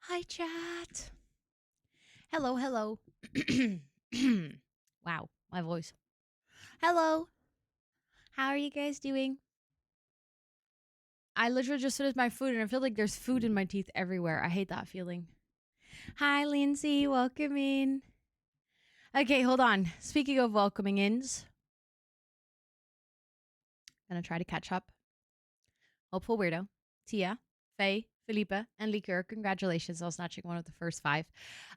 Hi, chat. Hello, hello. Wow, my voice. Hello. How are you guys doing? I literally just finished my food and I feel like there's food in my teeth everywhere. I hate that feeling. Hi, Lindsay. Welcome in. Okay, hold on. Speaking of welcoming ins, gonna try to catch up. Hopeful Weirdo, Tia, Faye, Felipe, and Liqueur. Congratulations on snatching one of the first 5.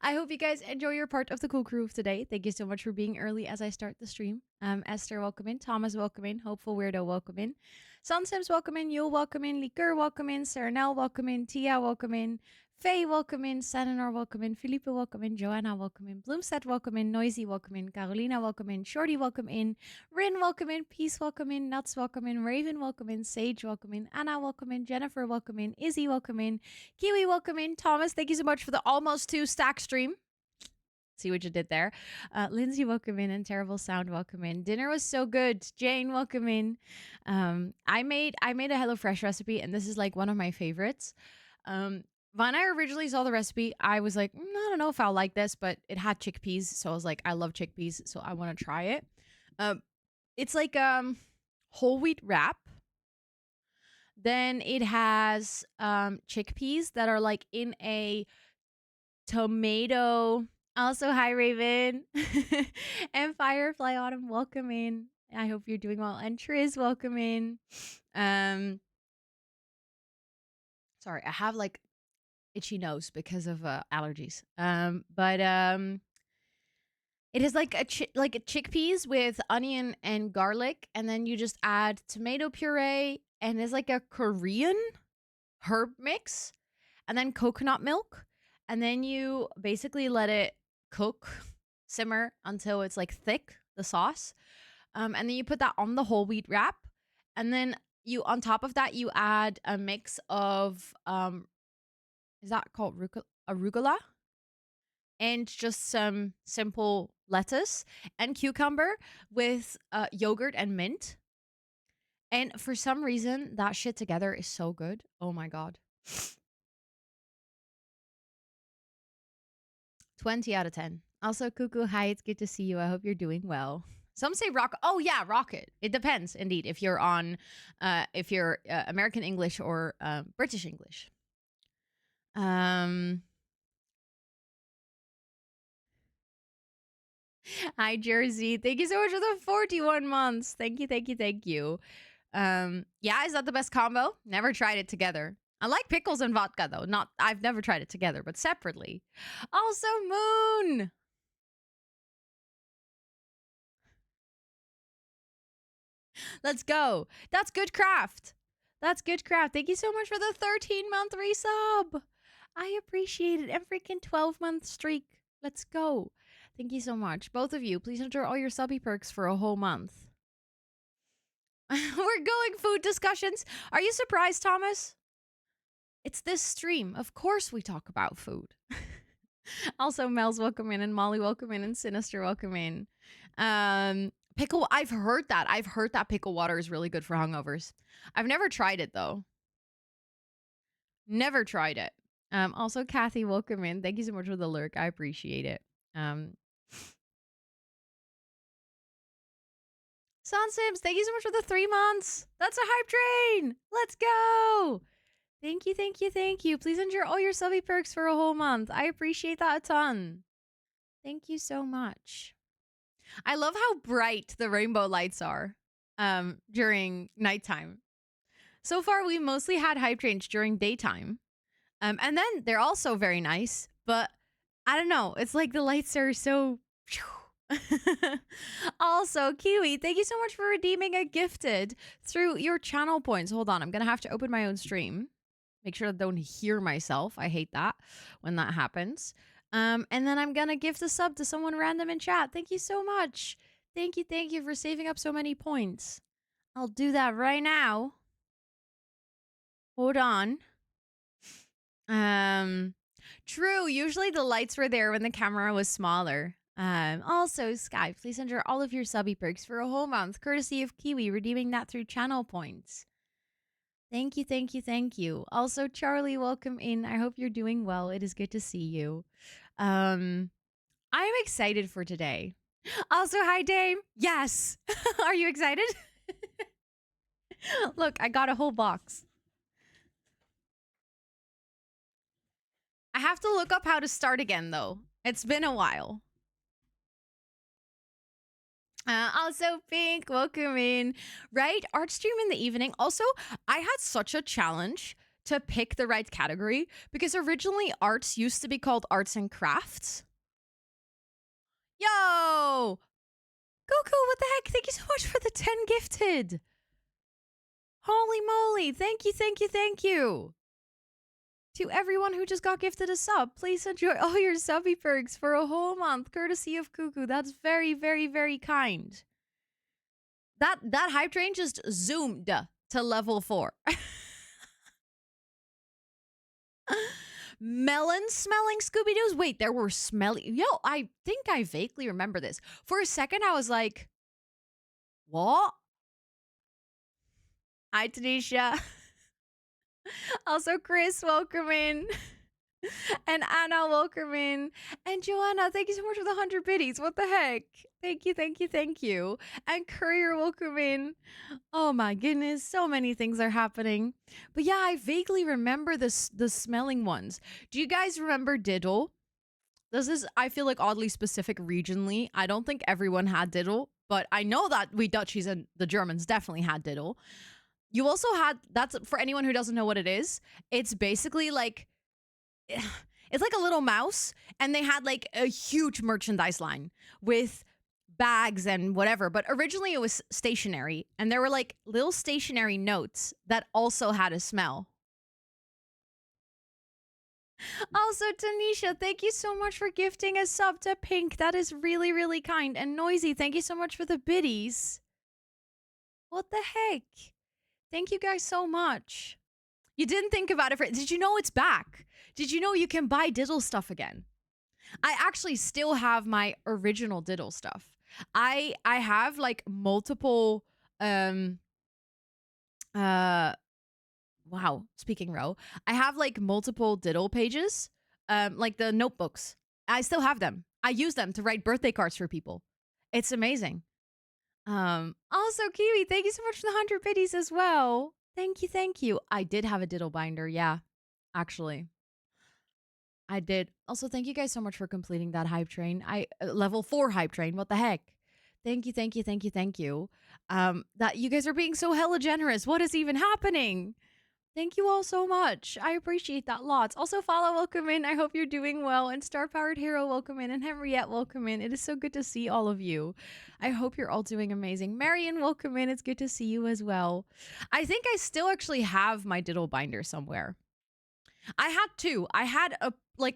I hope you guys enjoy your part of the cool crew of today. Thank you so much for being early as I start the stream. Esther, welcome in. Thomas, welcome in. Hopeful Weirdo, welcome in. Sunsims, welcome in. Yule, welcome in. Liqueur, welcome in. Serenelle, welcome in. Tia, welcome in. Faye, welcome in. Sananor, welcome in. Felipe, welcome in. Joanna, welcome in. Bloomstead, welcome in. Noisy, welcome in. Carolina, welcome in. Shorty, welcome in. Rin, welcome in. Peace, welcome in. Nuts, welcome in. Raven, welcome in. Sage, welcome in. Anna, welcome in. Jennifer, welcome in. Izzy, welcome in. Kiwi, welcome in. Thomas, thank you so much for the almost 2 stack stream. See what you did there. Lindsay, welcome in. And Terrible Sound, welcome in. Dinner was so good. Jane, welcome in. I made a HelloFresh recipe, and this is like one of my favorites. When I originally saw the recipe, I was like, I don't know if I'll like this, but it had chickpeas, so I was like, I love chickpeas, so I want to try it. It's like whole wheat wrap. Then it has chickpeas that are like in a tomato. Also, hi Raven and Firefly Autumn, welcome in. I hope you're doing well. And Triz, welcome in. Sorry, I have like itchy nose because of allergies. But it is like a chickpeas with onion and garlic, and then you just add tomato puree, and it's like a Korean herb mix, and then coconut milk, and then you basically let it cook, simmer until it's like thick, the sauce, and then you put that on the whole wheat wrap, and then you on top of that you add a mix of is that called arugula? And just some simple lettuce and cucumber with yogurt and mint. And for some reason, that shit together is so good. Oh my God. 20 out of 10. Also, Cuckoo, hi, it's good to see you. I hope you're doing well. Some say rocket. Oh yeah, rocket. It depends, indeed, if you're on, American English or British English. Hi, Jersey. Thank you so much for the 41 months. Thank you, thank you, thank you. Yeah, is that the best combo? Never tried it together. I like pickles and vodka though. I've never tried it together, but separately. Also, Moon. Let's go. That's good craft. That's good craft. Thank you so much for the 13-month resub. I appreciate it. And freaking 12-month streak. Let's go. Thank you so much. Both of you, please enter all your subby perks for a whole month. We're going food discussions. Are you surprised, Thomas? It's this stream. Of course we talk about food. Also, Mel's welcome in, and Molly welcome in, and Sinister welcome in. Pickle, I've heard that. I've heard that pickle water is really good for hungovers. I've never tried it though. Never tried it. Also, Kathy, welcome in. Thank you so much for the lurk. I appreciate it. Sunsims, thank you so much for the 3 months. That's a hype train. Let's go. Thank you, thank you, thank you. Please enjoy all your subby perks for a whole month. I appreciate that a ton. Thank you so much. I love how bright the rainbow lights are during nighttime. So far, we mostly had hype trains during daytime. And then they're also very nice, but I don't know. It's like the lights are so... Also, Kiwi, thank you so much for redeeming a gifted through your channel points. Hold on, I'm going to have to open my own stream. Make sure I don't hear myself. I hate that when that happens. And then I'm going to give the sub to someone random in chat. Thank you so much. Thank you for saving up so many points. I'll do that right now. Hold on. True. Usually the lights were there when the camera was smaller. Also, Sky, please enter all of your subby perks for a whole month, courtesy of Kiwi, redeeming that through channel points. Thank you, thank you, thank you. Also, Charlie, welcome in. I hope you're doing well. It is good to see you. I'm excited for today. Also, hi, Dame. Yes. Are you excited? Look, I got a whole box. I have to look up how to start again, though. It's been a while. Also, Pink, welcome in. Right? Art stream in the evening. Also, I had such a challenge to pick the right category because originally arts used to be called arts and crafts. Yo! Goku, what the heck? Thank you so much for the 10 gifted. Holy moly. Thank you, thank you, thank you. To everyone who just got gifted a sub, please enjoy all your subby perks for a whole month, courtesy of Cuckoo. That's very, very, very kind. That hype train just zoomed to level 4. Melon smelling Scooby-Doo's? Wait, there were smelly... Yo, I think I vaguely remember this. For a second, I was like, what? Hi, Tanisha. Also, Chris, welcome in. And Anna, welcome in. And Joanna, thank you so much for the 100 biddies. What the heck? Thank you, thank you, thank you. And Courier, welcome in. Oh my goodness, so many things are happening. But yeah, I vaguely remember the smelling ones. Do you guys remember Diddle? This is, I feel like, oddly specific regionally. I don't think everyone had Diddle, but I know that we Dutchies and the Germans definitely had Diddle. You also had, that's for anyone who doesn't know what it is, it's basically like, it's like a little mouse, and they had like a huge merchandise line with bags and whatever, but originally it was stationary, and there were like little stationary notes that also had a smell. Also, Tanisha, thank you so much for gifting a sub to Pink. That is really, really kind. And Noisy, thank you so much for the biddies. What the heck? Thank you guys so much. You didn't think about it. Did you know it's back? Did you know you can buy Diddle stuff again? I actually still have my original Diddle stuff. I have like multiple wow, speaking row. I have like multiple Diddle pages, like the notebooks. I still have them. I use them to write birthday cards for people. It's amazing. Also, Kiwi, thank you so much for the 100 biddies as well. Thank you, thank you. I did have a Diddle binder, yeah, actually. I did. Also, thank you guys so much for completing that hype train. Level 4 hype train. What the heck? Thank you, thank you, thank you, thank you. That you guys are being so hella generous. What is even happening? Thank you all so much. I appreciate that lots. Also, Follow, welcome in. I hope you're doing well. And Star Powered Hero, welcome in. And Henriette, welcome in. It is so good to see all of you. I hope you're all doing amazing. Marion, welcome in. It's good to see you as well. I think I still actually have my Diddle binder somewhere. I had two. I had a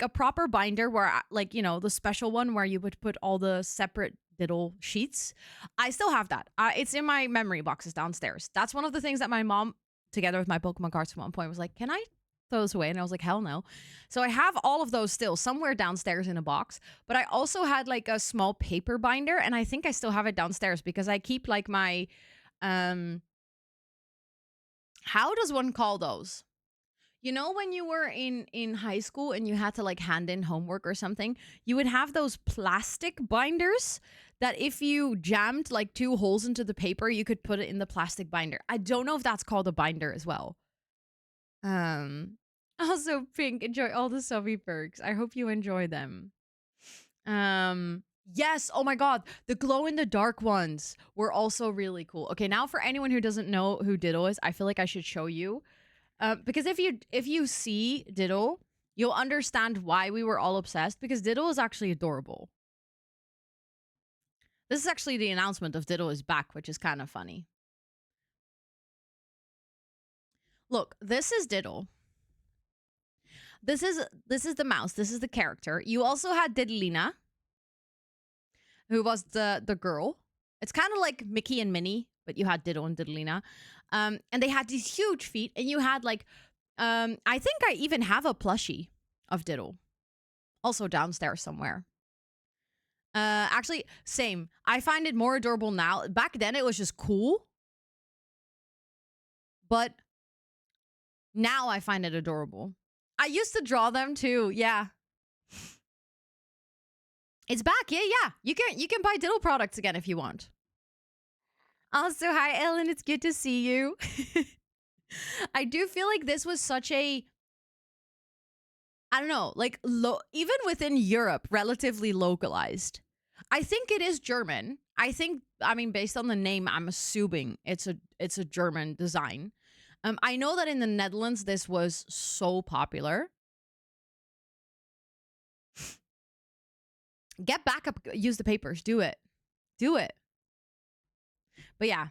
proper binder where, like, you know, the special one where you would put all the separate Diddle sheets. I still have that. It's in my memory boxes downstairs. That's one of the things that my mom, together with my Pokemon cards at one point, was like, can I throw those away? And I was like, hell no. So I have all of those still somewhere downstairs in a box. But I also had like a small paper binder, and I think I still have it downstairs because I keep like my how does one call those? You know, when you were in high school and you had to like hand in homework or something, you would have those plastic binders that if you jammed like 2 holes into the paper, you could put it in the plastic binder. I don't know if that's called a binder as well. Also, Pink, enjoy all the subby perks. I hope you enjoy them. Yes, oh my god, the glow in the dark ones were also really cool. Okay, now for anyone who doesn't know who Diddle is, I feel like I should show you. Because if you see Diddle, you'll understand why we were all obsessed, because Diddle is actually adorable. This is actually the announcement of Diddle is back, which is kind of funny. Look, this is Diddle. This is the mouse. This is the character. You also had Diddlina, who was the girl. It's kind of like Mickey and Minnie, but you had Diddle and Diddlina. And they had these huge feet, and you had like, I think I even have a plushie of Diddle, also downstairs somewhere. Actually, same. I find it more adorable now. Back then, it was just cool. But Now I find it adorable. I used to draw them too. Yeah. It's back. Yeah, yeah. You can buy diddle products again if you want. Also, hi Ellen, it's good to see you. I do feel like this was such a, I don't know, like even within Europe, relatively localized. I think it is German. I mean, based on the name, I'm assuming it's a German design. I know that in the Netherlands, this was so popular. Get back up, use the papers, do it. Do it. But yeah.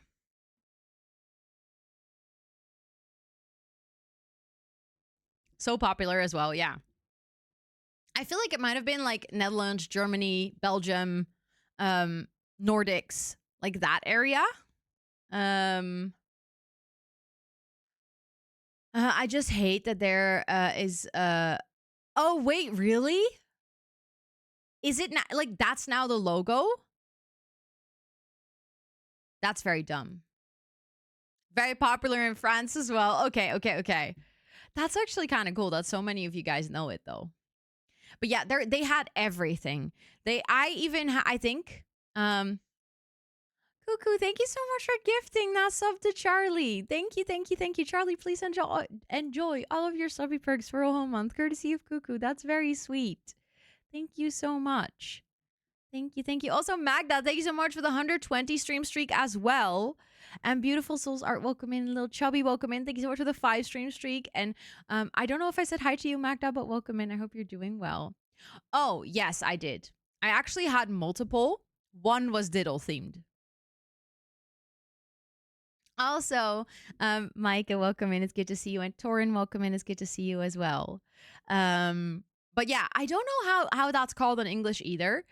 So popular as well, yeah. I feel like it might have been like Netherlands, Germany, Belgium, Nordics, like that area. I just hate that there is oh wait, really? Is it not like that's now the logo? That's very dumb. Very popular in France as well. Okay. That's actually kind of cool that so many of you guys know it though. But yeah, they had everything. I think Cuckoo, thank you so much for gifting that sub to Charlie. Thank you. Charlie, please enjoy all of your subby perks for a whole month, courtesy of Cuckoo. That's very sweet. Thank you so much. Thank you. Also, Magda, thank you so much for the 120 stream streak as well. And Beautiful Souls Art, welcome in. Little Chubby, welcome in. Thank you so much for the 5 stream streak. And I don't know if I said hi to you, Magda, but welcome in. I hope you're doing well. Oh, yes, I did. I actually had multiple. One was diddle themed. Also, Micah, welcome in. It's good to see you. And Torin, welcome in. It's good to see you as well. But yeah, I don't know how that's called in English either.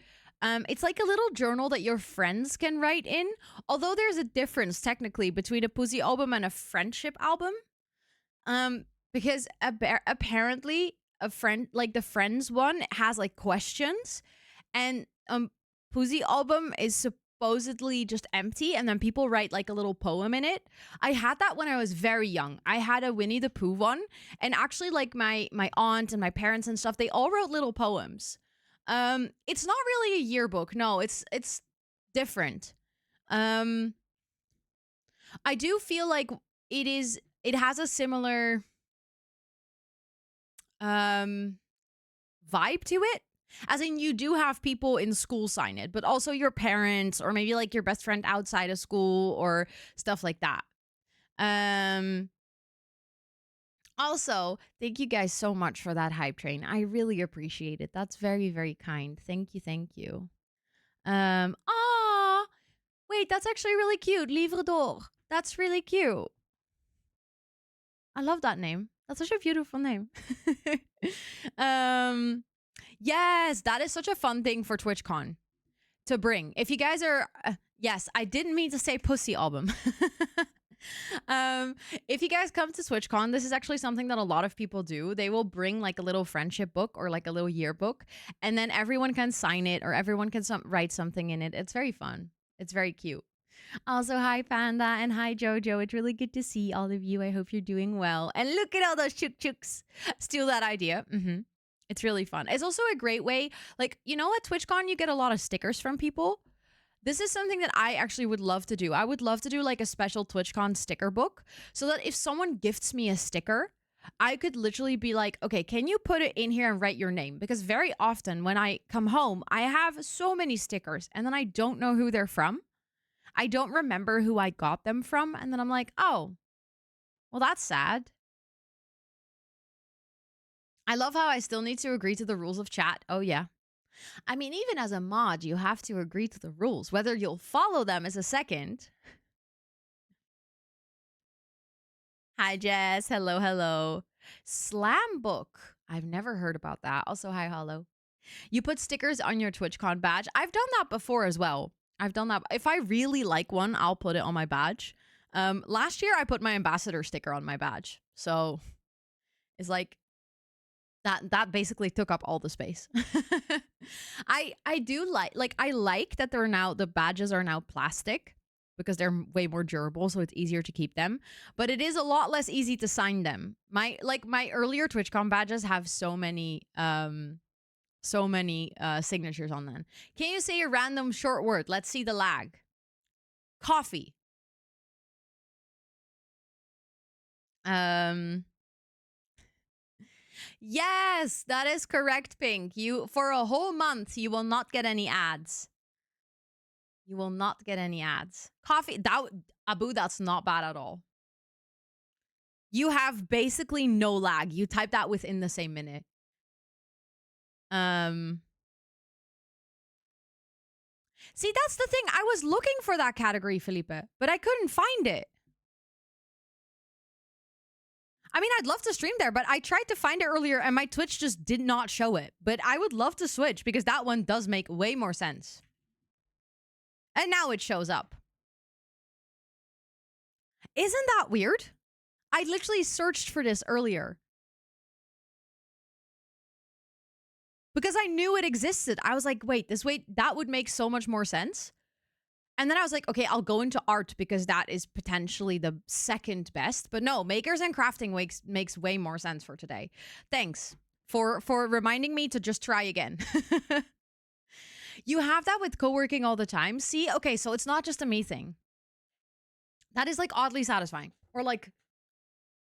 It's like a little journal that your friends can write in. Although there's a difference technically between a pussy album and a friendship album. Because apparently a friend, like the friends one, has like questions, and pussy album is supposedly just empty, and then people write like a little poem in it. I had that when I was very young. I had a Winnie the Pooh one, and actually like my aunt and my parents and stuff, they all wrote little poems. It's not really a yearbook. No, it's different. I do feel like it has a similar vibe to it. As in, you do have people in school sign it, but also your parents or maybe like your best friend outside of school or stuff like that. Also, thank you guys so much for that hype train. I really appreciate it. That's very, very kind. Thank you. Ah, wait, that's actually really cute. Livre d'or. That's really cute. I love that name. That's such a beautiful name. Yes, that is such a fun thing for TwitchCon to bring. If you guys are, yes, I didn't mean to say pussy album. If you guys come to TwitchCon, this is actually something that a lot of people do. They will bring like a little friendship book or like a little yearbook, and then everyone can sign it or everyone can write something in it. It's very fun. It's very cute. Also, hi Panda and hi Jojo. It's really good to see all of you. I hope you're doing well. And look at all those chooks. Steal that idea. It's really fun. It's also a great way, like, you know, at TwitchCon, you get a lot of stickers from people. This is something that I actually would love to do. I would love to do like a special TwitchCon sticker book so that if someone gifts me a sticker, I could literally be like, okay, can you put it in here and write your name? Because very often when I come home, I have so many stickers and then I don't know who they're from. I don't remember who I got them from. And then I'm like, oh, well, that's sad. I love how I still need to agree to the rules of chat. Oh, yeah. I mean, even as a mod, you have to agree to the rules. Whether you'll follow them is a second. Hi, Jess. Hello. Slam book. I've never heard about that. Also, hi, Hollow. You put stickers on your TwitchCon badge. I've done that before as well. I've done that. If I really like one, I'll put it on my badge. Last year, I put my ambassador sticker on my badge. So it's like that basically took up all the space. I do like I like that the badges are now plastic. because they're way more durable, so it's easier to keep them. But it is a lot less easy to sign them. My earlier TwitchCon badges have so many signatures on them. Can you say a random short word? Let's see the lag. Coffee. Yes, that is correct, Pink. You, for a whole month, you will not get any ads. You will not get any ads. Coffee, Abu, that's not bad at all. You have basically no lag. You type that within the same minute. See, that's the thing. I was looking for that category, Felipe, but I couldn't find it. I mean, I'd love to stream there, but I tried to find it earlier and my Twitch just did not show it. But I would love to switch because that one does make way more sense. And now it shows up. Isn't that weird? I literally searched for this earlier. Because I knew it existed. I was like, wait, that would make so much more sense. And then I was like, okay, I'll go into art because that is potentially the second best. But no, makers and crafting makes way more sense for today. Thanks for reminding me to just try again. You have that with co-working all the time. See, okay, so it's not just a me thing. That is like oddly satisfying. Or like,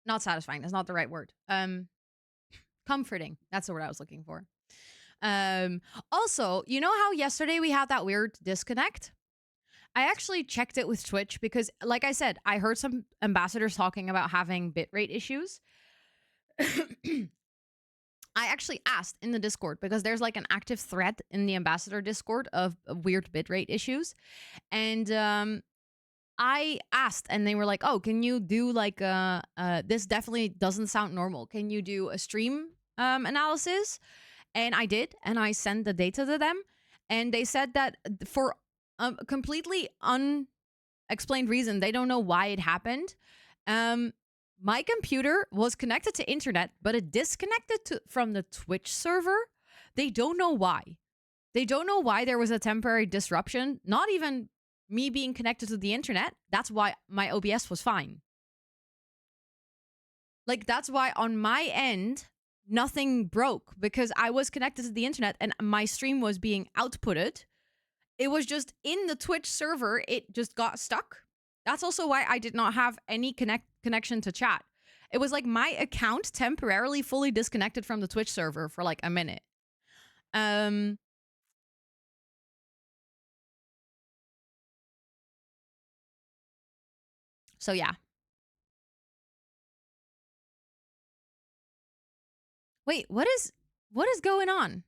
not satisfying, that's not the right word. Comforting. That's the word I was looking for. Also, you know how yesterday we had that weird disconnect? I actually checked it with Twitch because, like I said, I heard some ambassadors talking about having bitrate issues. I actually asked in the Discord because there's like an active thread in the ambassador Discord of weird bitrate issues. And I asked and they were like, oh, can you do like this definitely doesn't sound normal. Can you do a stream analysis? And I did, and I sent the data to them. And they said that for a completely unexplained reason, they don't know why it happened. My computer was connected to internet, but it disconnected from the Twitch server. They don't know why. They don't know why there was a temporary disruption. Not even me being connected to the internet. That's why my OBS was fine. Like, that's why on my end, nothing broke because I was connected to the internet and my stream was being outputted. It was just in the Twitch server, it just got stuck. That's also why I did not have any connection to chat. It was like my account temporarily fully disconnected from the Twitch server for like a minute. So yeah. Wait, what is going on?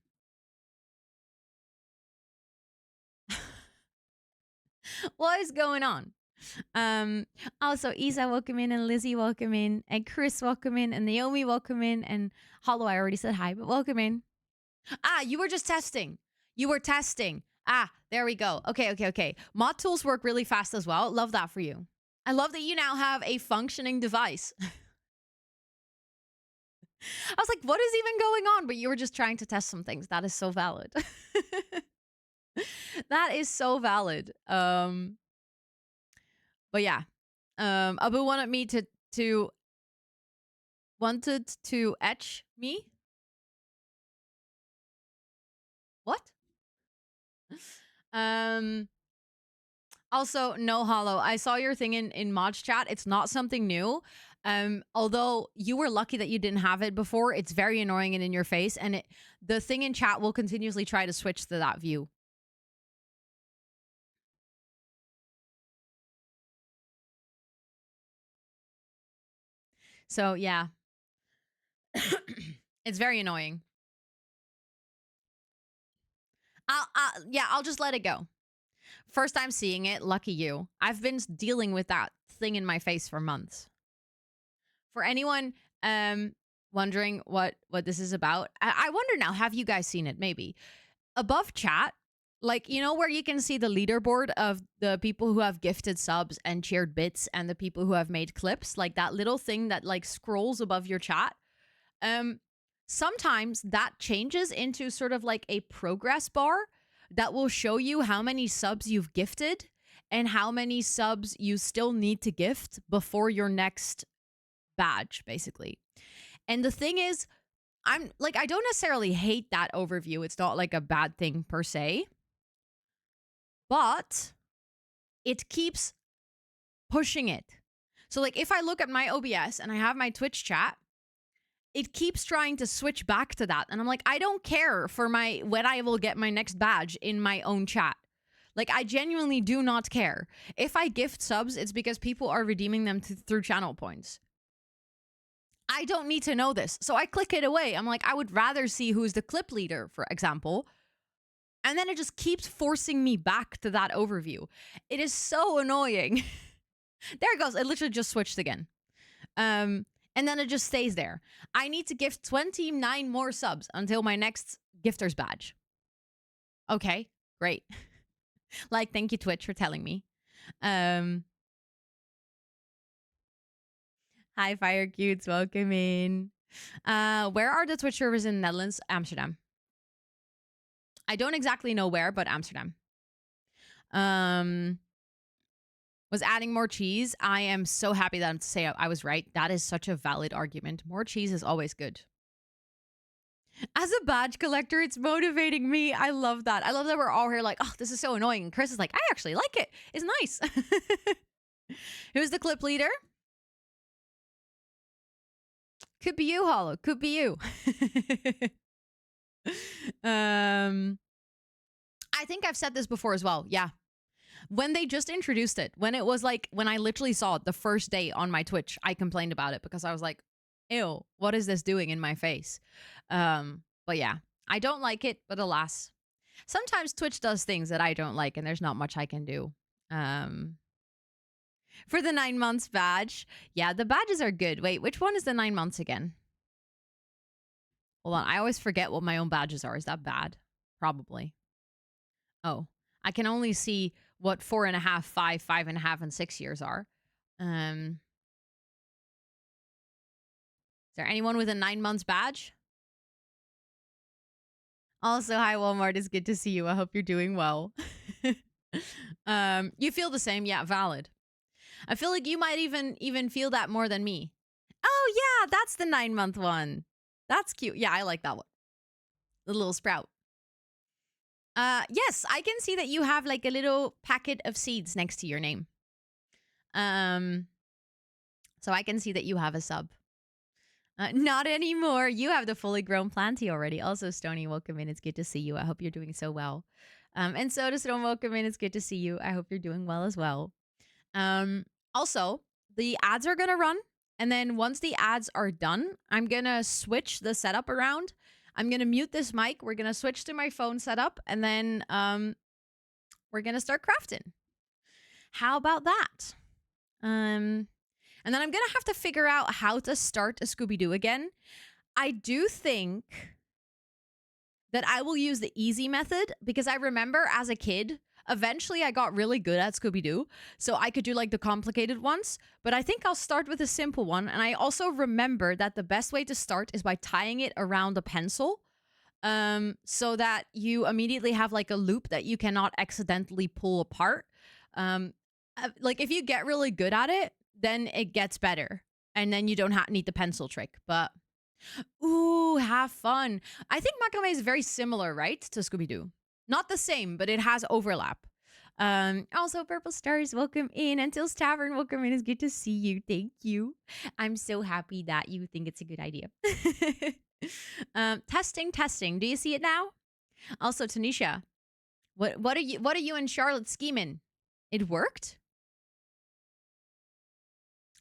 What is going on? Also, Isa, welcome in, and Lizzie, welcome in, and Chris, welcome in, and Naomi, welcome in, and Hollow, I already said hi, but welcome in. Ah, you were just testing. You were testing. Ah, there we go. Okay. Mod tools work really fast as well. Love that for you. I love that you now have a functioning device. I was like, what is even going on? But you were just trying to test some things. That is so valid. That is so valid. But yeah. Abu wanted me wanted to etch me. What? Also, no, Hollow. I saw your thing in Mod's chat. It's not something new. Although you were lucky that you didn't have it before, it's very annoying and in your face. And the thing in chat will continuously try to switch to that view. So yeah. It's very annoying. I'll just let it go. First time seeing it, lucky you. I've been dealing with that thing in my face for months. For anyone wondering what this is about, I wonder now, have you guys seen it? Maybe. Above chat, like, you know, where you can see the leaderboard of the people who have gifted subs and cheered bits and the people who have made clips, like that little thing that like scrolls above your chat. Sometimes that changes into sort of like a progress bar that will show you how many subs you've gifted and how many subs you still need to gift before your next badge, basically. And the thing is, I don't necessarily hate that overview. It's not like a bad thing per se, but it keeps pushing it. So like if I look at my OBS and I have my Twitch chat, it keeps trying to switch back to that. And I'm like, I don't care for when I will get my next badge in my own chat. Like, I genuinely do not care. If I gift subs, it's because people are redeeming them through channel points. I don't need to know this. So I click it away. I'm like, I would rather see who's the clip leader, for example. And then it just keeps forcing me back to that overview. It is so annoying. There it goes. It literally just switched again. And then it just stays there. I need to gift 29 more subs until my next gifter's badge. Okay, great. Like, thank you, Twitch, for telling me. Hi, Fire Cutes. Welcome in. Where are the Twitch servers in the Netherlands? Amsterdam. I don't exactly know where, but Amsterdam. Was adding more cheese. I am so happy that I'm to say I was right. That is such a valid argument. More cheese is always good. As a badge collector, it's motivating me. I love that. I love that we're all here like, oh, this is so annoying. And Chris is like, I actually like it. It's nice. Who's the clip leader? Could be you, Hollow. Could be you. I think I've said this before as well. Yeah. When they just introduced it, when it was like, when I literally saw it the first day on my Twitch, I complained about it because I was like, ew, what is this doing in my face? But yeah, I don't like it, but alas. Sometimes Twitch does things that I don't like and there's not much I can do. For the 9 months badge. Yeah, the badges are good. Wait, which one is the 9 months again? Hold on, I always forget what my own badges are. Is that bad? Probably. Oh, I can only see what 4.5, 5, 5.5, and 6 years are. Is there anyone with a 9 months badge? Also, hi Walmart, it's good to see you. I hope you're doing well. You feel the same? Yeah, valid. I feel like you might even feel that more than me. Oh yeah, that's the 9 month one. That's cute. Yeah, I like that one. The little sprout. Yes, I can see that you have like a little packet of seeds next to your name. So I can see that you have a sub. Not anymore. You have the fully grown planty already. Also, Stony, welcome in. It's good to see you. I hope you're doing so well. And so does Stone, welcome in. It's good to see you. I hope you're doing well as well. Also, the ads are going to run. And then once the ads are done, I'm going to switch the setup around. I'm going to mute this mic. We're going to switch to my phone setup. And then we're going to start crafting. How about that? And then I'm going to have to figure out how to start a Scoubidou again. I do think that I will use the easy method because I remember as a kid, eventually I got really good at Scoubidou. So I could do like the complicated ones, but I think I'll start with a simple one. And I also remember that the best way to start is by tying it around a pencil. So that you immediately have like a loop that you cannot accidentally pull apart. Like if you get really good at it, then it gets better. And then you don't need the pencil trick. But, ooh, have fun. I think macrame is very similar, right, to Scoubidou. Not the same, but it has overlap. Also, Purple Stars, welcome in. Until's Tavern, welcome in. It's good to see you. Thank you. I'm so happy that you think it's a good idea. Testing. Do you see it now? Also, Tanisha, what are you and Charlotte scheming? It worked?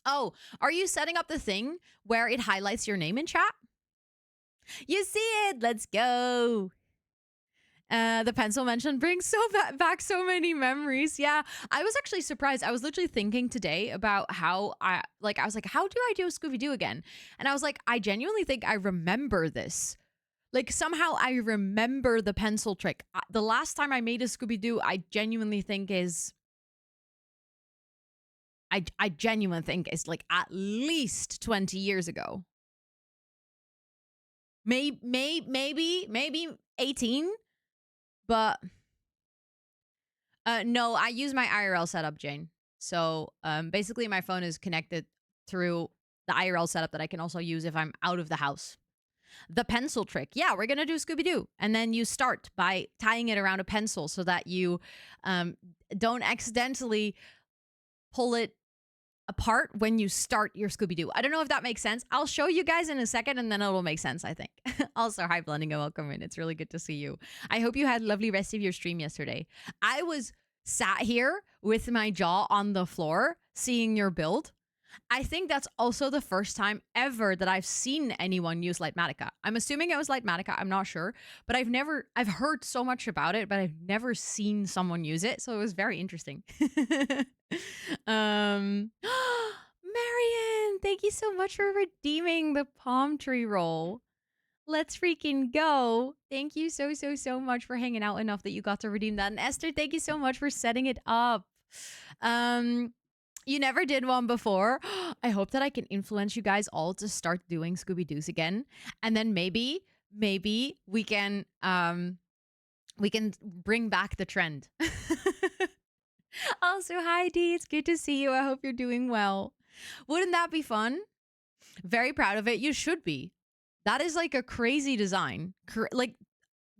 Oh, are you setting up the thing where it highlights your name in chat? You see it. Let's go. The pencil mention brings back so many memories. Yeah, I was actually surprised. I was literally thinking today about how I was like, how do I do a Scooby-Doo again? And I was like, I genuinely think I remember this. Like somehow I remember the pencil trick. The last time I made a Scooby-Doo, I genuinely think is like at least 20 years ago. Maybe 18, but No, I use my IRL setup, Jane. So basically, my phone is connected through the IRL setup that I can also use if I'm out of the house. The pencil trick. Yeah, we're going to do Scooby-Doo. And then you start by tying it around a pencil so that you don't accidentally pull it apart when you start your Scooby-Doo. I don't know if that makes sense. I'll show you guys in a second and then it'll make sense, I think. Also, hi, Blending, and welcome in. It's really good to see you. I hope you had a lovely rest of your stream yesterday. I was sat here with my jaw on the floor seeing your build. I think that's also the first time ever that I've seen anyone use Lightmatica. I'm assuming it was Lightmatica. I'm not sure, but I've heard so much about it, but I've never seen someone use it. So it was very interesting. Marion, thank you so much for redeeming the palm tree roll. Let's freaking go. Thank you so much for hanging out enough that you got to redeem that. And Esther, thank you so much for setting it up. You never did one before. I hope that I can influence you guys all to start doing Scooby-Doo's again. And then maybe we can bring back the trend. Also, hi Dee, it's good to see you. I hope you're doing well. Wouldn't that be fun? Very proud of it. You should be. That is like a crazy design. Like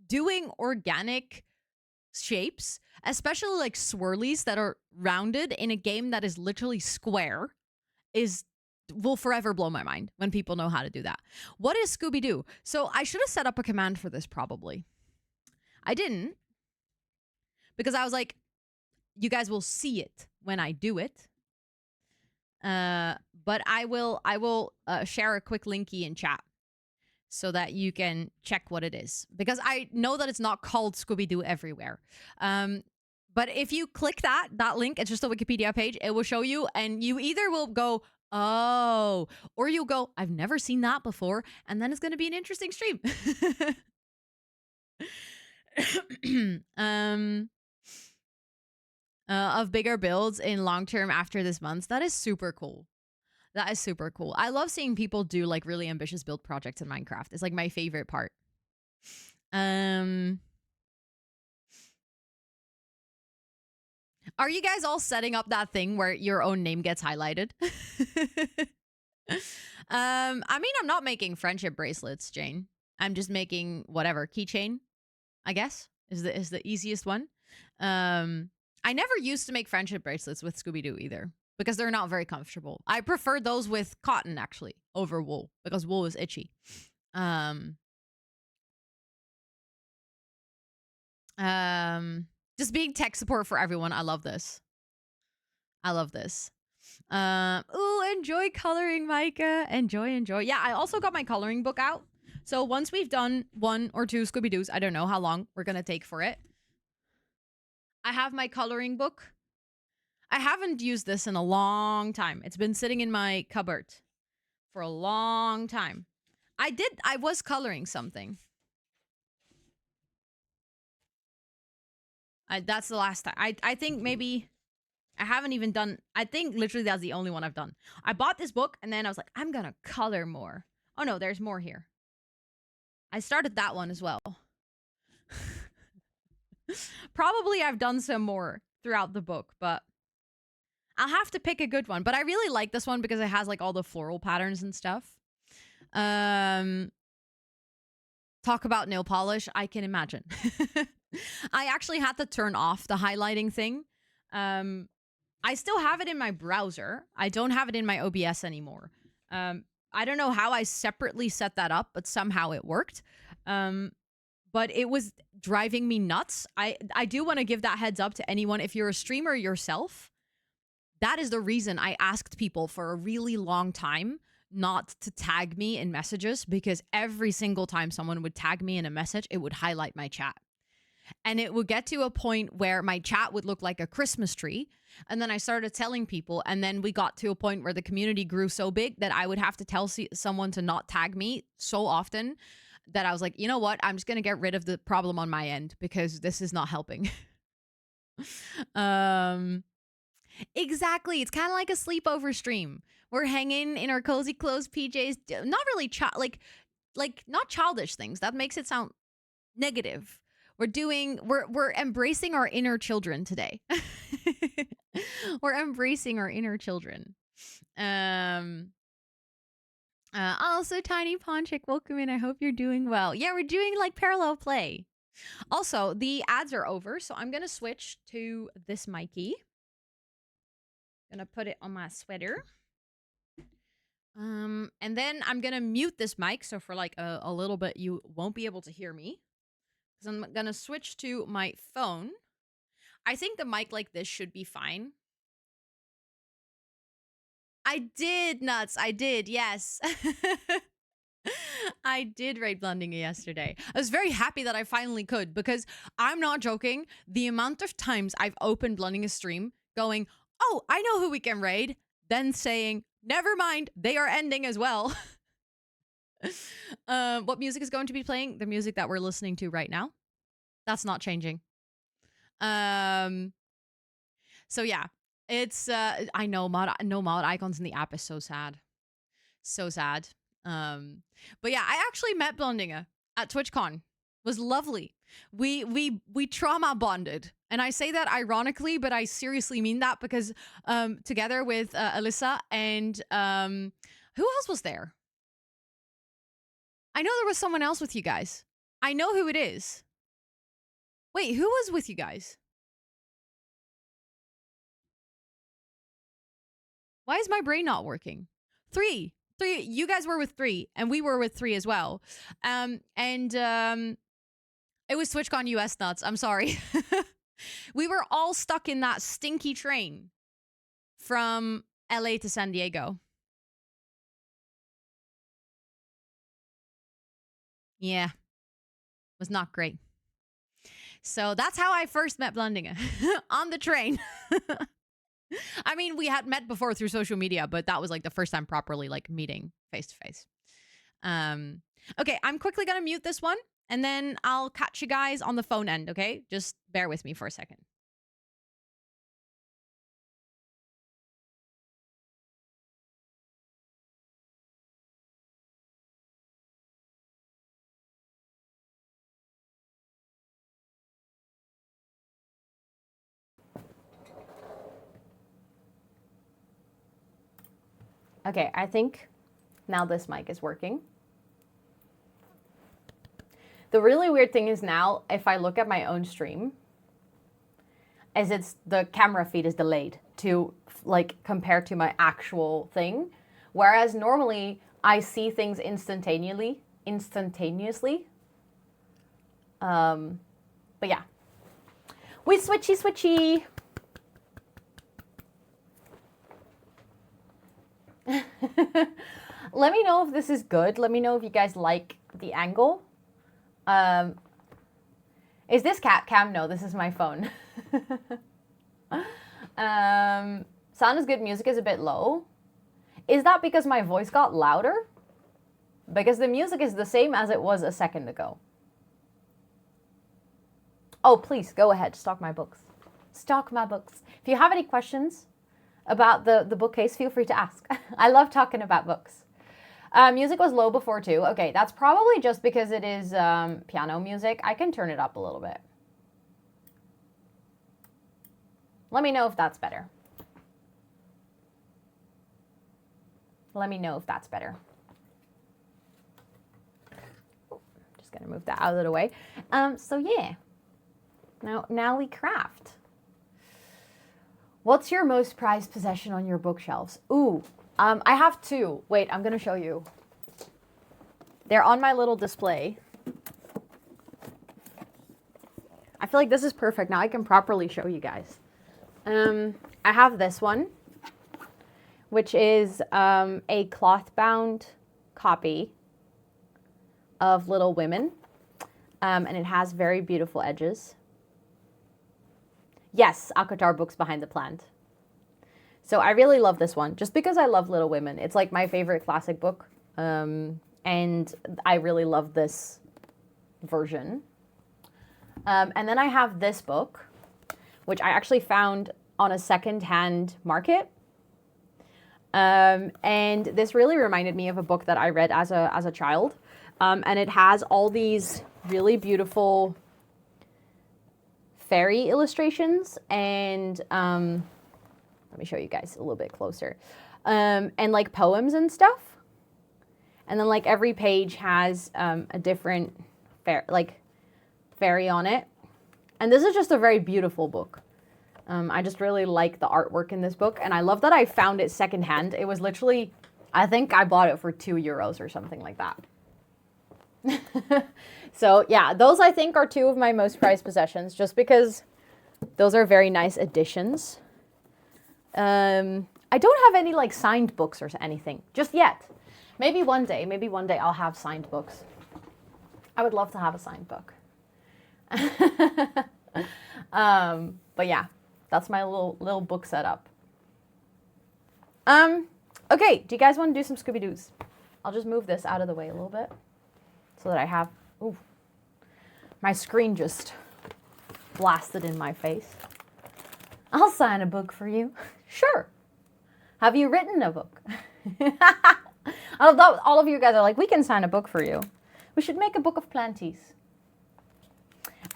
doing organic shapes, especially like swirlies that are rounded in a game that is literally square, will forever blow my mind when people know how to do that. What is Scooby-Doo? So I should have set up a command for this probably. I didn't, because I was like, you guys will see it when I do it. But I will share a quick linky in chat so that you can check what it is, because I know that it's not called Scooby-Doo everywhere. But if you click that link, it's just a Wikipedia page, it will show you, and you either will go, oh, or you'll go, I've never seen that before, and then it's going to be an interesting stream. Of bigger builds in long term after this month. That is super cool. That is super cool. I love seeing people do like really ambitious build projects in Minecraft. It's like my favorite part. Are you guys all setting up that thing where your own name gets highlighted? I mean, I'm not making friendship bracelets, Jane. I'm just making whatever keychain, I guess, is the easiest one. I never used to make friendship bracelets with Scooby-Doo either, because they're not very comfortable. I prefer those with cotton, actually, over wool, because wool is itchy. Just being tech support for everyone. I love this. I love this. Ooh, enjoy coloring, Micah. Enjoy. Yeah, I also got my coloring book out. So once we've done 1 or 2 Scooby-Doos, I don't know how long we're gonna take for it. I have my coloring book. I haven't used this in a long time. It's been sitting in my cupboard for a long time. I was coloring something. That's the last time. I think maybe I haven't even done, I think literally that's the only one I've done. I bought this book and then I was like, I'm gonna color more. Oh no, there's more here. I started that one as well. Probably I've done some more throughout the book, but I'll have to pick a good one. But I really like this one because it has like all the floral patterns and stuff. Talk about nail polish. I can imagine. I actually had to turn off the highlighting thing. I still have it in my browser. I don't have it in my OBS anymore. I don't know how I separately set that up, but somehow it worked. But it was driving me nuts. I do want to give that heads up to anyone. If you're a streamer yourself, that is the reason I asked people for a really long time not to tag me in messages, because every single time someone would tag me in a message, it would highlight my chat. And it would get to a point where my chat would look like a Christmas tree. And then I started telling people, and then we got to a point where the community grew so big that I would have to tell someone to not tag me so often that I was like, you know what? I'm just going to get rid of the problem on my end because this is not helping. Exactly. It's kind of like a sleepover stream. We're hanging in our cozy clothes, PJs. Not really like not childish things. That makes it sound negative. We're embracing our inner children today. We're embracing our inner children. Also, Tiny Ponchik, welcome in. I hope you're doing well. Yeah, we're doing like parallel play. Also, the ads are over, so I'm gonna switch to this Mikey. Gonna put it on my sweater. And then I'm gonna mute this mic, so for like a little bit you won't be able to hear me. Because I'm gonna switch to my phone. I think the mic like this should be fine. I did, Nuts. I did, yes. I did raid Blending yesterday. I was very happy that I finally could, because I'm not joking. The amount of times I've opened Blending a stream going, oh, I know who we can raid, then saying, never mind, they are ending as well. What music is going to be playing? The music that we're listening to right now. That's not changing. So yeah, it's I know no mod icons in the app is so sad. So sad. But yeah, I actually met Blondinga at TwitchCon. It was lovely. We trauma bonded. And I say that ironically, but I seriously mean that, because together with Alyssa and who else was there? I know there was someone else with you guys. I know who it is. Wait, who was with you guys? Why is my brain not working? Three. You guys were with 3, and we were with 3 as well. It was TwitchCon US, Nuts. I'm sorry. We were all stuck in that stinky train from LA to San Diego. Yeah. It was not great. So that's how I first met Blendinga. On the train. I mean, we had met before through social media, but that was like the first time properly like meeting face to face. Okay, I'm quickly gonna mute this one, and then I'll catch you guys on the phone end, okay? Just bear with me for a second. Okay, I think now this mic is working. The really weird thing is now, if I look at my own stream, is the camera feed is delayed to like compare to my actual thing. Whereas normally I see things instantaneously. But yeah. We switchy. Let me know if this is good. Let me know if you guys like the angle. Is this cat cam? No, this is my phone. Sound is good. Music is a bit low. Is that because my voice got louder? Because the music is the same as it was a second ago. Oh, please go ahead. Stock my books. Stock my books. If you have any questions about the bookcase, feel free to ask. I love talking about books. Music was low before too. Okay, that's probably just because it is piano music. I can turn it up a little bit. Let me know if that's better. Let me know if that's better. Just gonna move that out of the way. So yeah. Now we craft. What's your most prized possession on your bookshelves? Ooh, I have 2. Wait, I'm gonna show you. They're on my little display. I feel like this is perfect. Now I can properly show you guys. I have this one, which is a cloth-bound copy of Little Women, and it has very beautiful edges. Yes, Akatar Books Behind the Plant. So I really love this one, just because I love Little Women. It's like my favorite classic book, and I really love this version. And then I have this book, which I actually found on a second-hand market. And this really reminded me of a book that I read as a child. And it has all these really beautiful fairy illustrations and let me show you guys a little bit closer. And like poems and stuff. And then like every page has a different fairy on it. And this is just a very beautiful book. I just really like the artwork in this book. And I love that I found it secondhand. It was literally, I think I bought it for €2 or something like that. So yeah, those I think are two of my most prized possessions, just because those are very nice additions. I don't have any like signed books or anything just yet. Maybe one day I'll have signed books. I would love to have a signed book. But yeah, that's my little book setup. Okay, do you guys want to do some Scooby-Doos? I'll just move this out of the way a little bit so that I have, ooh, my screen just blasted in my face. I'll sign a book for you. Sure. Have you written a book? All of you guys are like, we can sign a book for you. We should make a book of planties.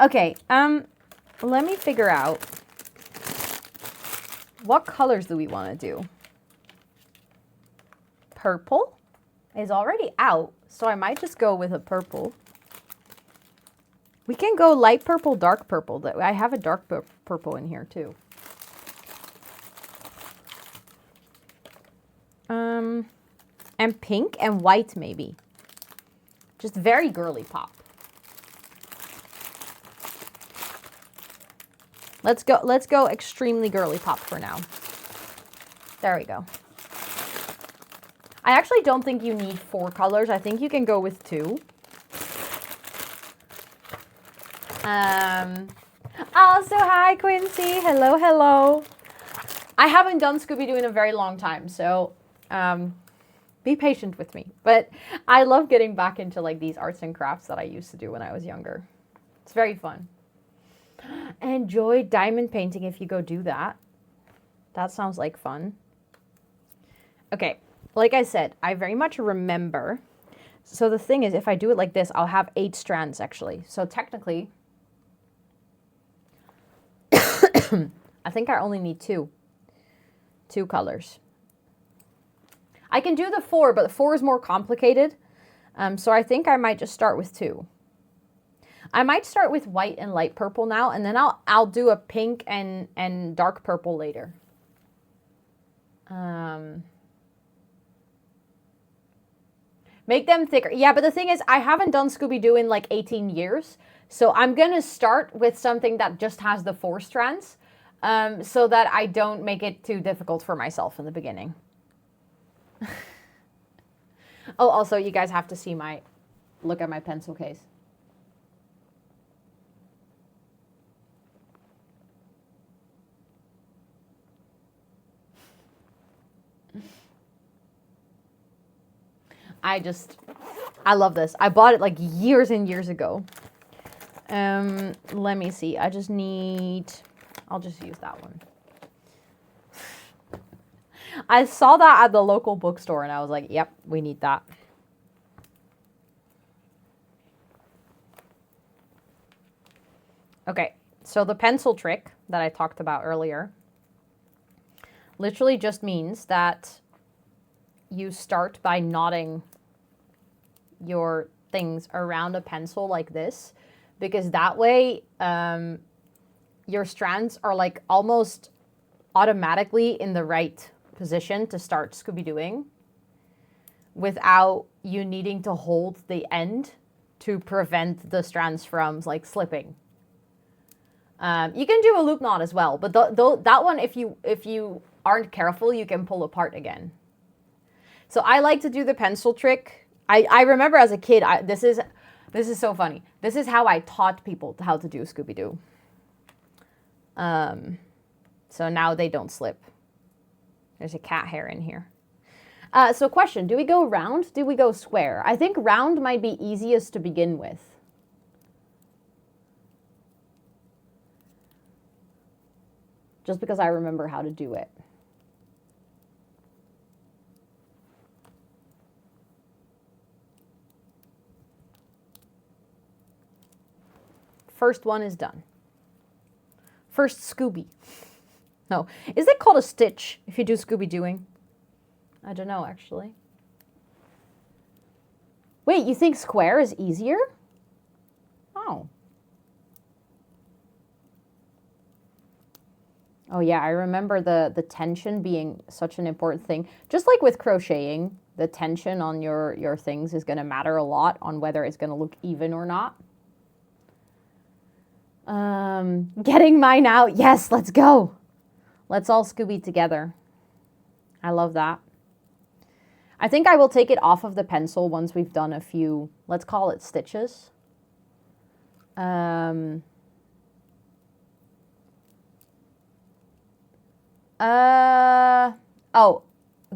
Okay, let me figure out what colors do we want to do. Purple is already out, so I might just go with a purple. We can go light purple, dark purple. I have a dark purple in here too. And pink and white maybe. Just very girly pop. Let's go extremely girly pop for now. There we go. I actually don't think you need 4 colors. I think you can go with 2. Also, hi Quincy. Hello, hello. I haven't done Scooby-Doo in a very long time, so be patient with me. But I love getting back into like these arts and crafts that I used to do when I was younger. It's very fun. Enjoy diamond painting if you go do that. That sounds like fun. Okay, like I said, I very much remember. So the thing is, if I do it like this, I'll have 8 strands actually. So technically, I think I only need 2 colors. I can do the 4, but the 4 is more complicated. So I think I might just start with 2. I might start with white and light purple now, and then I'll do a pink and dark purple later. Make them thicker. Yeah, but the thing is, I haven't done Scooby-Doo in like 18 years. So I'm going to start with something that just has the 4 strands, so that I don't make it too difficult for myself in the beginning. Oh, also, you guys have to see look at my pencil case. I love this. I bought it like years and years ago. Let me see. I'll just use that one. I saw that at the local bookstore and I was like, yep, we need that. Okay, so the pencil trick that I talked about earlier literally just means that you start by knotting your things around a pencil like this, because that way your strands are like almost automatically in the right position to start Scooby-Dooing without you needing to hold the end to prevent the strands from like slipping. You can do a loop knot as well, but that one, if you aren't careful, you can pull apart again. So I like to do the pencil trick. I remember as a kid, this is so funny. This is how I taught people how to do Scooby-Doo. So now they don't slip. There's a cat hair in here. So question, do we go round? Do we go square? I think round might be easiest to begin with. Just because I remember how to do it. First one is done. First Scooby. No. Is it called a stitch if you do Scooby-Dooing? I don't know, actually. Wait, you think square is easier? Oh. Oh yeah, I remember the tension being such an important thing. Just like with crocheting, the tension on your things is going to matter a lot on whether it's going to look even or not. Getting mine out. Yes, let's go. Let's all Scooby together. I love that. I think I will take it off of the pencil once we've done a few, let's call it stitches. Oh,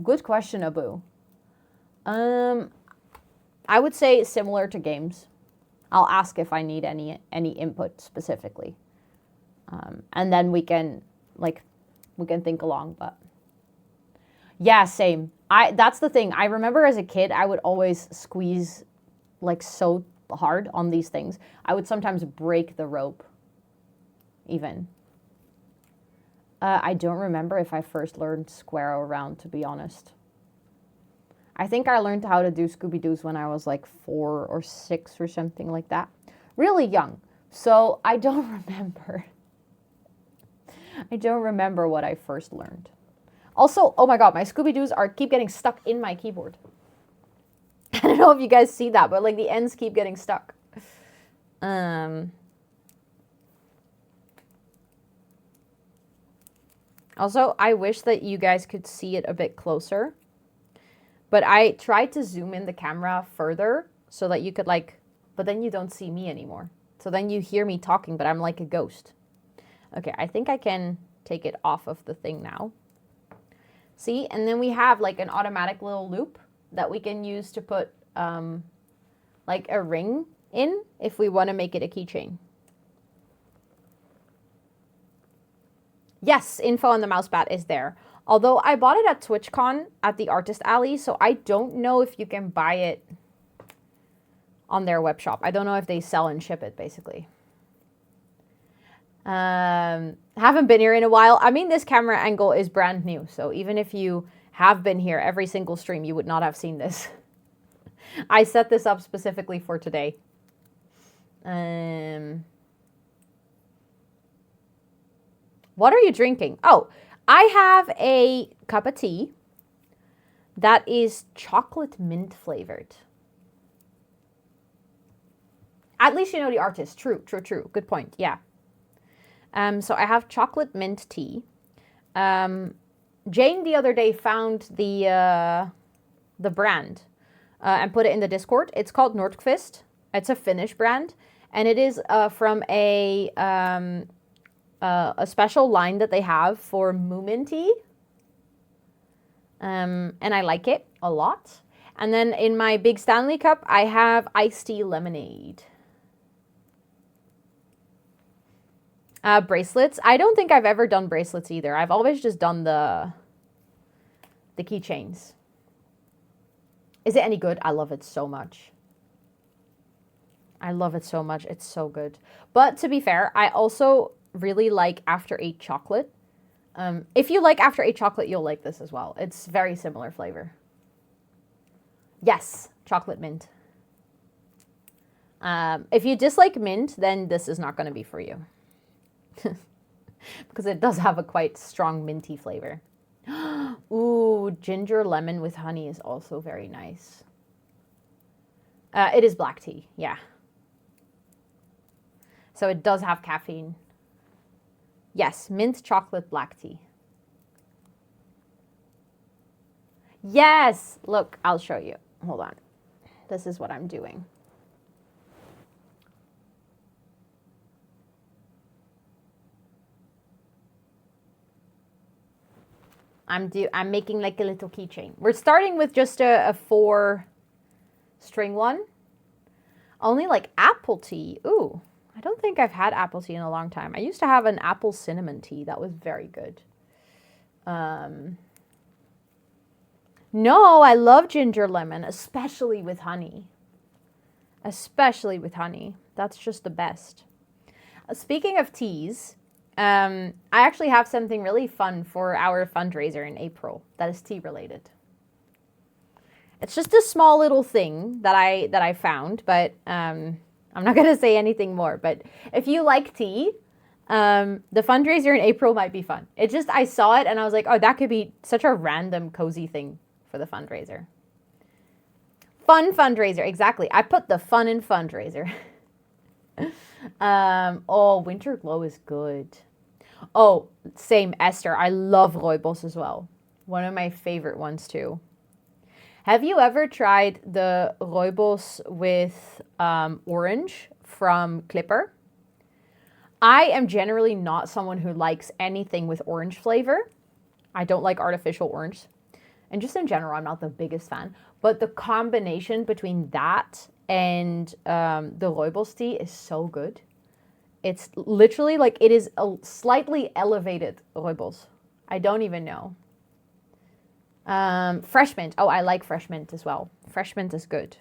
good question, Abu. I would say similar to games. I'll ask if I need any input specifically. And then we can think along, but yeah, same. That's the thing. I remember as a kid, I would always squeeze like so hard on these things. I would sometimes break the rope even. I don't remember if I first learned square or round, to be honest. I think I learned how to do Scooby-Doos when I was like 4 or 6 or something like that. Really young. So I don't remember. I don't remember what I first learned. Also, oh my god, my Scooby-Doos keep getting stuck in my keyboard. I don't know if you guys see that, but like the ends keep getting stuck. Also, I wish that you guys could see it a bit closer. But I tried to zoom in the camera further so that you could but then you don't see me anymore. So then you hear me talking, but I'm like a ghost. Okay, I think I can take it off of the thing now. See, and then we have like an automatic little loop that we can use to put like a ring in if we want to make it a keychain. Yes, info on the mouse pad is there. Although I bought it at TwitchCon at the Artist Alley, so I don't know if you can buy it on their web shop. I don't know if they sell and ship it, basically. Haven't been here in a while. I mean, this camera angle is brand new, so even if you have been here every single stream, you would not have seen this. I set this up specifically for today. What are you drinking? Oh, I have a cup of tea that is chocolate mint flavored. At least you know the artist. True. Good point. Yeah. So I have chocolate mint tea. Jane the other day found the brand and put it in the Discord. It's called Nordqvist. It's a Finnish brand, and it is from a special line that they have for Moomin tea. And I like it a lot. And then in my big Stanley cup, I have iced tea lemonade. Bracelets. I don't think I've ever done bracelets either. I've always just done the keychains. Is it any good? I love it so much. I love it so much. It's so good. But to be fair, I also really like After Eight chocolate. If you like After Eight chocolate, you'll like this as well. It's very similar flavor. Yes, chocolate mint. If you dislike mint, then this is not going to be for you. Because it does have a quite strong minty flavor. Ooh, ginger lemon with honey is also very nice. It is black tea, yeah. So it does have caffeine. Yes, mint chocolate black tea. Yes! Look, I'll show you. Hold on. This is what I'm doing. I'm making like a little keychain. We're starting with just a 4-string one. Only like apple tea. Ooh, I don't think I've had apple tea in a long time. I used to have an apple cinnamon tea. That was very good. No, I love ginger lemon, especially with honey. Especially with honey. That's just the best. Speaking of teas, I actually have something really fun for our fundraiser in April that is tea related. It's just a small little thing that I found, but I'm not gonna say anything more. But if you like tea, the fundraiser in April might be fun. It just, I saw it and I was like, oh, that could be such a random cozy thing for the fundraiser. Fun fundraiser, exactly. I put the fun in fundraiser. Oh, Winter Glow is good. Oh, same, Esther. I love rooibos as well. One of my favorite ones too. Have you ever tried the rooibos with orange from Clipper? I am generally not someone who likes anything with orange flavor. I don't like artificial orange. And just in general, I'm not the biggest fan. But the combination between that and the rooibos tea is so good. It's literally like it is a slightly elevated rooibos. I don't even know. Fresh mint. Oh, I like fresh mint as well. Fresh mint is good.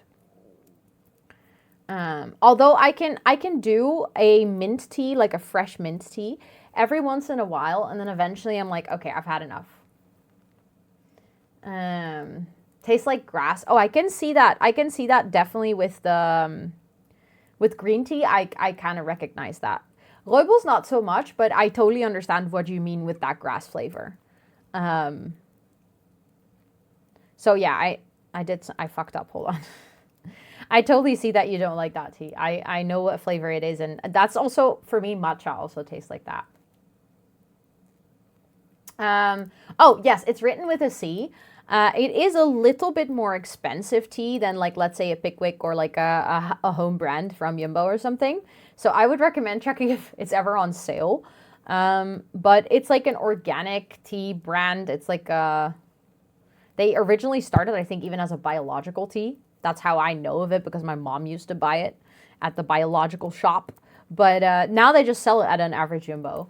Although I can do a mint tea, like a fresh mint tea, every once in a while, and then eventually I'm like, okay, I've had enough. Tastes like grass. Oh, I can see that. I can see that definitely with the with green tea. I kind of recognize that. Rooibos not so much, but I totally understand what you mean with that grass flavor. So yeah, I fucked up. Hold on. I totally see that you don't like that tea. I know what flavor it is, and that's also, for me, matcha also tastes like that. Oh, yes, it's written with a C. It is a little bit more expensive tea than, like, let's say a Pickwick or like a home brand from Jumbo or something. So I would recommend checking if it's ever on sale. But it's like an organic tea brand. It's like they originally started, I think, even as a biological tea. That's how I know of it, because my mom used to buy it at the biological shop. But now they just sell it at an average Jumbo.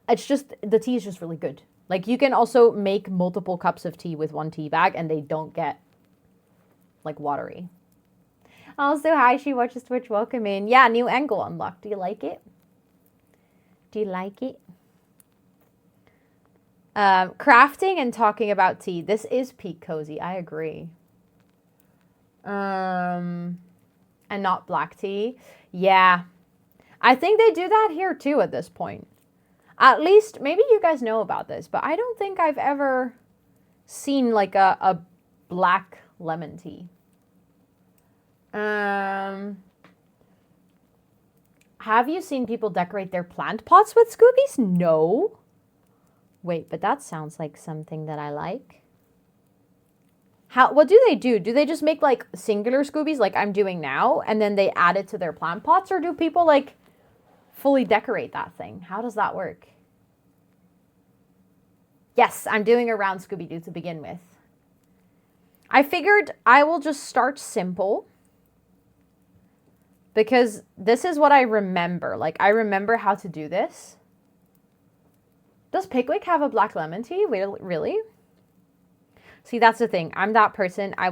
It's just, the tea is just really good. Like, you can also make multiple cups of tea with one tea bag and they don't get, like, watery. Also, hi, she watches Twitch. Welcome in. Yeah, new angle unlocked. Do you like it? Do you like it? Crafting and talking about tea. This is peak cozy. I agree. And not black tea. Yeah. I think they do that here too at this point. At least, maybe you guys know about this, but I don't think I've ever seen like a black lemon tea. Have you seen people decorate their plant pots with Scoobies? No. Wait, but that sounds like something that I like. What do they do? Do they just make like singular Scoobies like I'm doing now, and then they add it to their plant pots? Or do people like fully decorate that thing? How does that work? Yes, I'm doing a round Scoubidou to begin with. I figured I will just start simple, because this is what I remember. Like, I remember how to do this. Does Pickwick have a black lemon tea? Really? See, that's the thing. I'm that person. I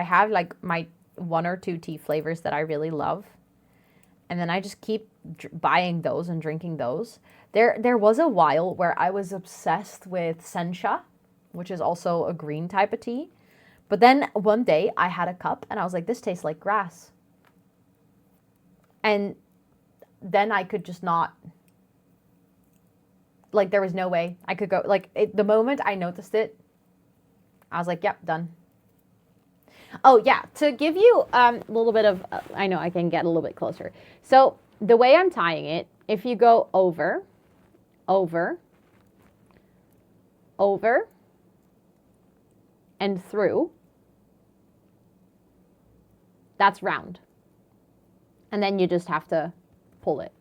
have like my 1 or 2 tea flavors that I really love. And then I just keep buying those and drinking those. There was a while where I was obsessed with sencha, which is also a green type of tea. But then one day I had a cup and I was like, this tastes like grass. And then I could just not, like, there was no way I could go, like, the moment I noticed it, I was like, yep, done. Oh, yeah, to give you a little bit of, I know I can get a little bit closer. So the way I'm tying it, if you go over, over, over, and through, that's round. And then you just have to pull it.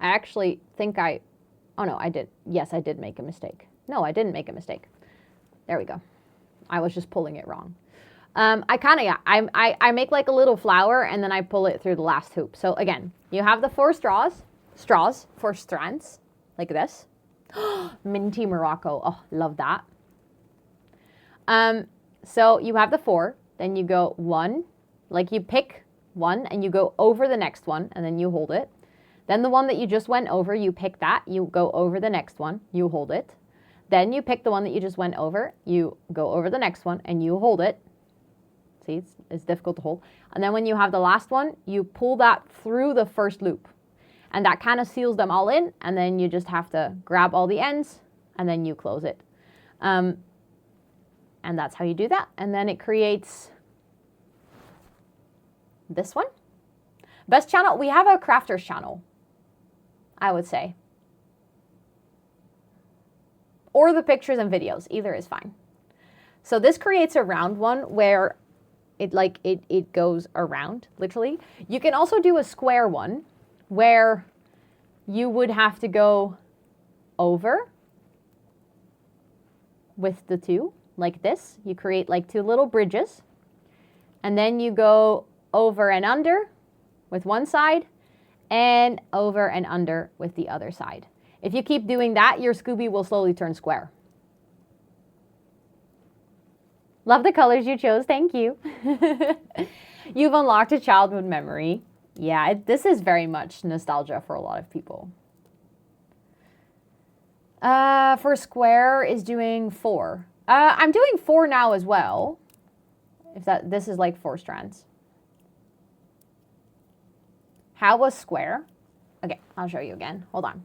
I actually think oh no, I did. Yes, I did make a mistake. No, I didn't make a mistake. There we go. I was just pulling it wrong. I make like a little flower and then I pull it through the last hoop. So again, you have the 4 straws, 4 strands, like this. Minty Morocco. Oh, love that. So you have the 4, then you go 1, like you pick 1 and you go over the next one and then you hold it. Then the one that you just went over, you pick that, you go over the next one, you hold it. Then you pick the one that you just went over, you go over the next one, and you hold it. See, it's difficult to hold. And then when you have the last one, you pull that through the first loop. And that kind of seals them all in, and then you just have to grab all the ends, and then you close it. And that's how you do that. And then it creates this one. Best channel, we have a crafters channel, I would say. Or the pictures and videos, either is fine. So this creates a round one where it goes around, literally. You can also do a square one where you would have to go over with the two, like this. You create like two little bridges, and then you go over and under with one side, and over and under with the other side. If you keep doing that, your Scooby will slowly turn square. Love the colors you chose, thank you. You've unlocked a childhood memory. Yeah, this is very much nostalgia for a lot of people. For square is doing 4. I'm doing 4 now as well. This is like 4 strands. How was square? Okay, I'll show you again. Hold on.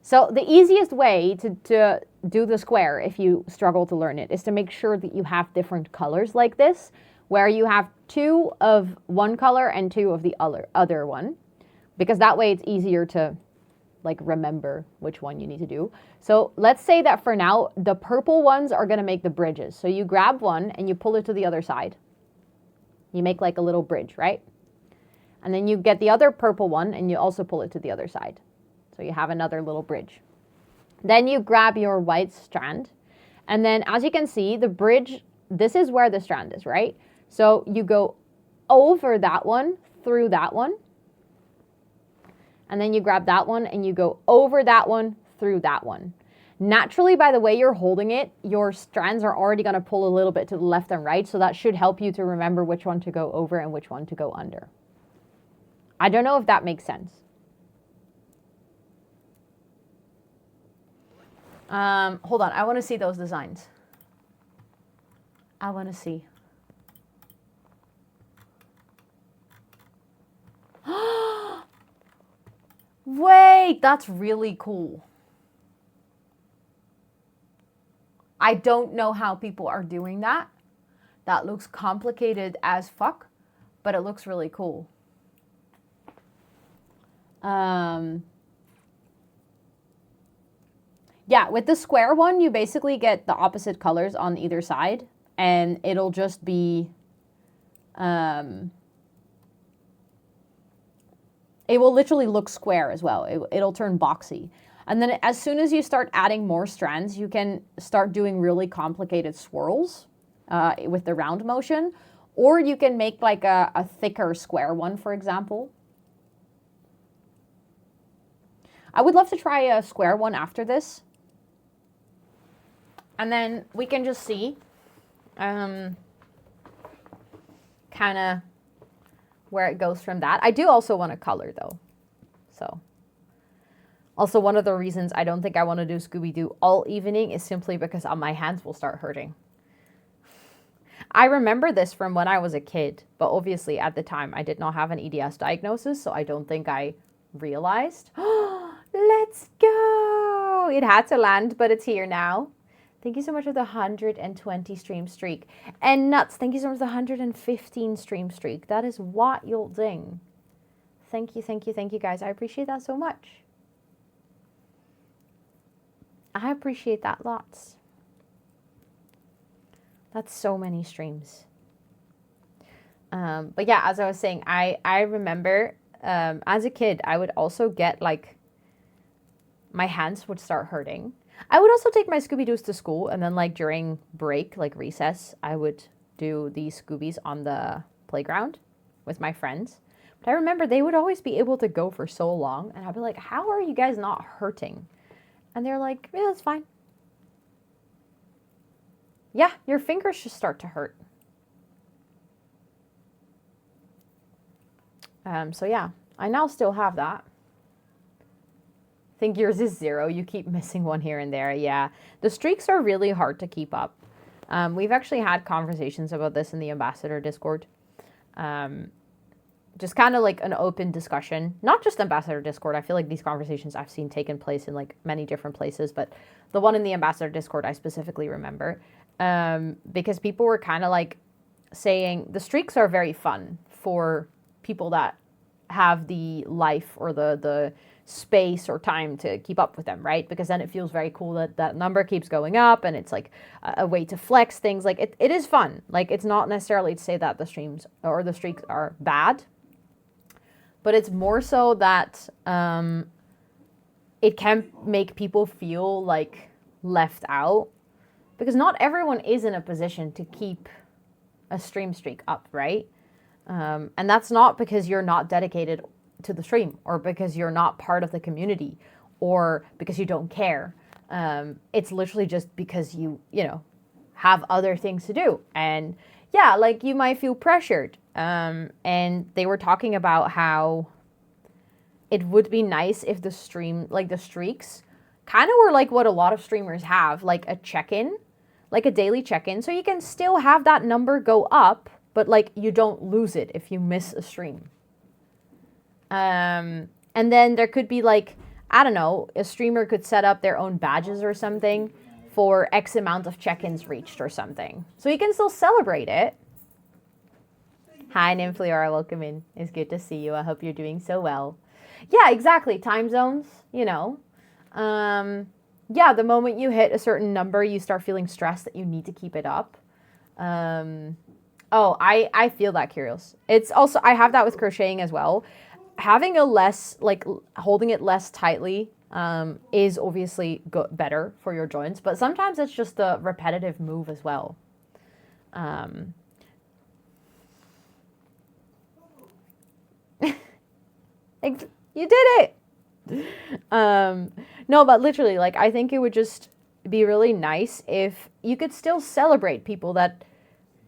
So the easiest way to do the square, if you struggle to learn it, is to make sure that you have different colors like this, where you have 2 of one color and 2 of the other one, because that way it's easier to like remember which one you need to do. So let's say that for now, the purple ones are going to make the bridges. So you grab one and you pull it to the other side. You make like a little bridge, right? And then you get the other purple one and you also pull it to the other side. So you have another little bridge. Then you grab your white strand. And then as you can see, the bridge, this is where the strand is, right? So you go over that one, through that one. And then you grab that one and you go over that one, through that one. Naturally, by the way you're holding it, your strands are already going to pull a little bit to the left and right. So that should help you to remember which one to go over and which one to go under. I don't know if that makes sense. Hold on, I want to see those designs. I want to see. Wait, that's really cool. I don't know how people are doing that. That looks complicated as fuck, but it looks really cool. Yeah, with the square one, you basically get the opposite colors on either side, and it'll just be, it will literally look square as well. It'll turn boxy. And then as soon as you start adding more strands, you can start doing really complicated swirls with the round motion, or you can make like a thicker square one, for example. I would love to try a square one after this. And then we can just see kind of where it goes from that. I do also want to color though. So also one of the reasons I don't think I want to do Scooby-Doo all evening is simply because my hands will start hurting. I remember this from when I was a kid, but obviously at the time I did not have an EDS diagnosis, so I don't think I realized. Let's go! It had to land, but it's here now. Thank you so much for the 120 stream streak. And Nuts, thank you so much for the 115 stream streak. That is what you'll ding. Thank you, thank you, thank you guys. I appreciate that so much. I appreciate that lots. That's so many streams. But yeah, as I was saying, I remember as a kid, I would also get like, my hands would start hurting. I would also take my Scooby-Doos to school, and then like during break, like recess, I would do these Scoobies on the playground with my friends. But I remember they would always be able to go for so long, and I'd be like, how are you guys not hurting? And they're like, yeah, it's fine. Yeah, your fingers should start to hurt. So yeah, I now still have that. think yours is 0. You keep missing one here and there. Yeah. The streaks are really hard to keep up. We've actually had conversations about this in the Ambassador Discord. Just kind of like an open discussion, not just Ambassador Discord. I feel like these conversations I've seen taken place in like many different places, but the one in the Ambassador Discord I specifically remember, because people were kind of like saying the streaks are very fun for people that have the life or the space or time to keep up with them, right? Because then it feels very cool that that number keeps going up, and it's like a way to flex things. Like it is fun. Like it's not necessarily to say that the streams or the streaks are bad, but it's more so that it can make people feel like left out, because not everyone is in a position to keep a stream streak up, right? And that's not because you're not dedicated to the stream, or because you're not part of the community, or because you don't care. It's literally just because you have other things to do. And yeah, like you might feel pressured. And they were talking about how it would be nice if the stream, like the streaks, kind of were like what a lot of streamers have, like a check-in, like a daily check-in. So you can still have that number go up, but like you don't lose it if you miss a stream. And then there could be like, I don't know, a streamer could set up their own badges or something for X amount of check-ins reached or something. So you can still celebrate it. Hi, Nymphlora, welcome in. It's good to see you. I hope you're doing so well. Yeah, exactly. Time zones, Yeah, the moment you hit a certain number, you start feeling stressed that you need to keep it up. I feel that, Curious. It's also, I have that with crocheting as well. Having a less, like holding it less tightly is obviously better for your joints, but sometimes it's just a repetitive move as well. You did it! No, but literally, like, I think it would just be really nice if you could still celebrate people that,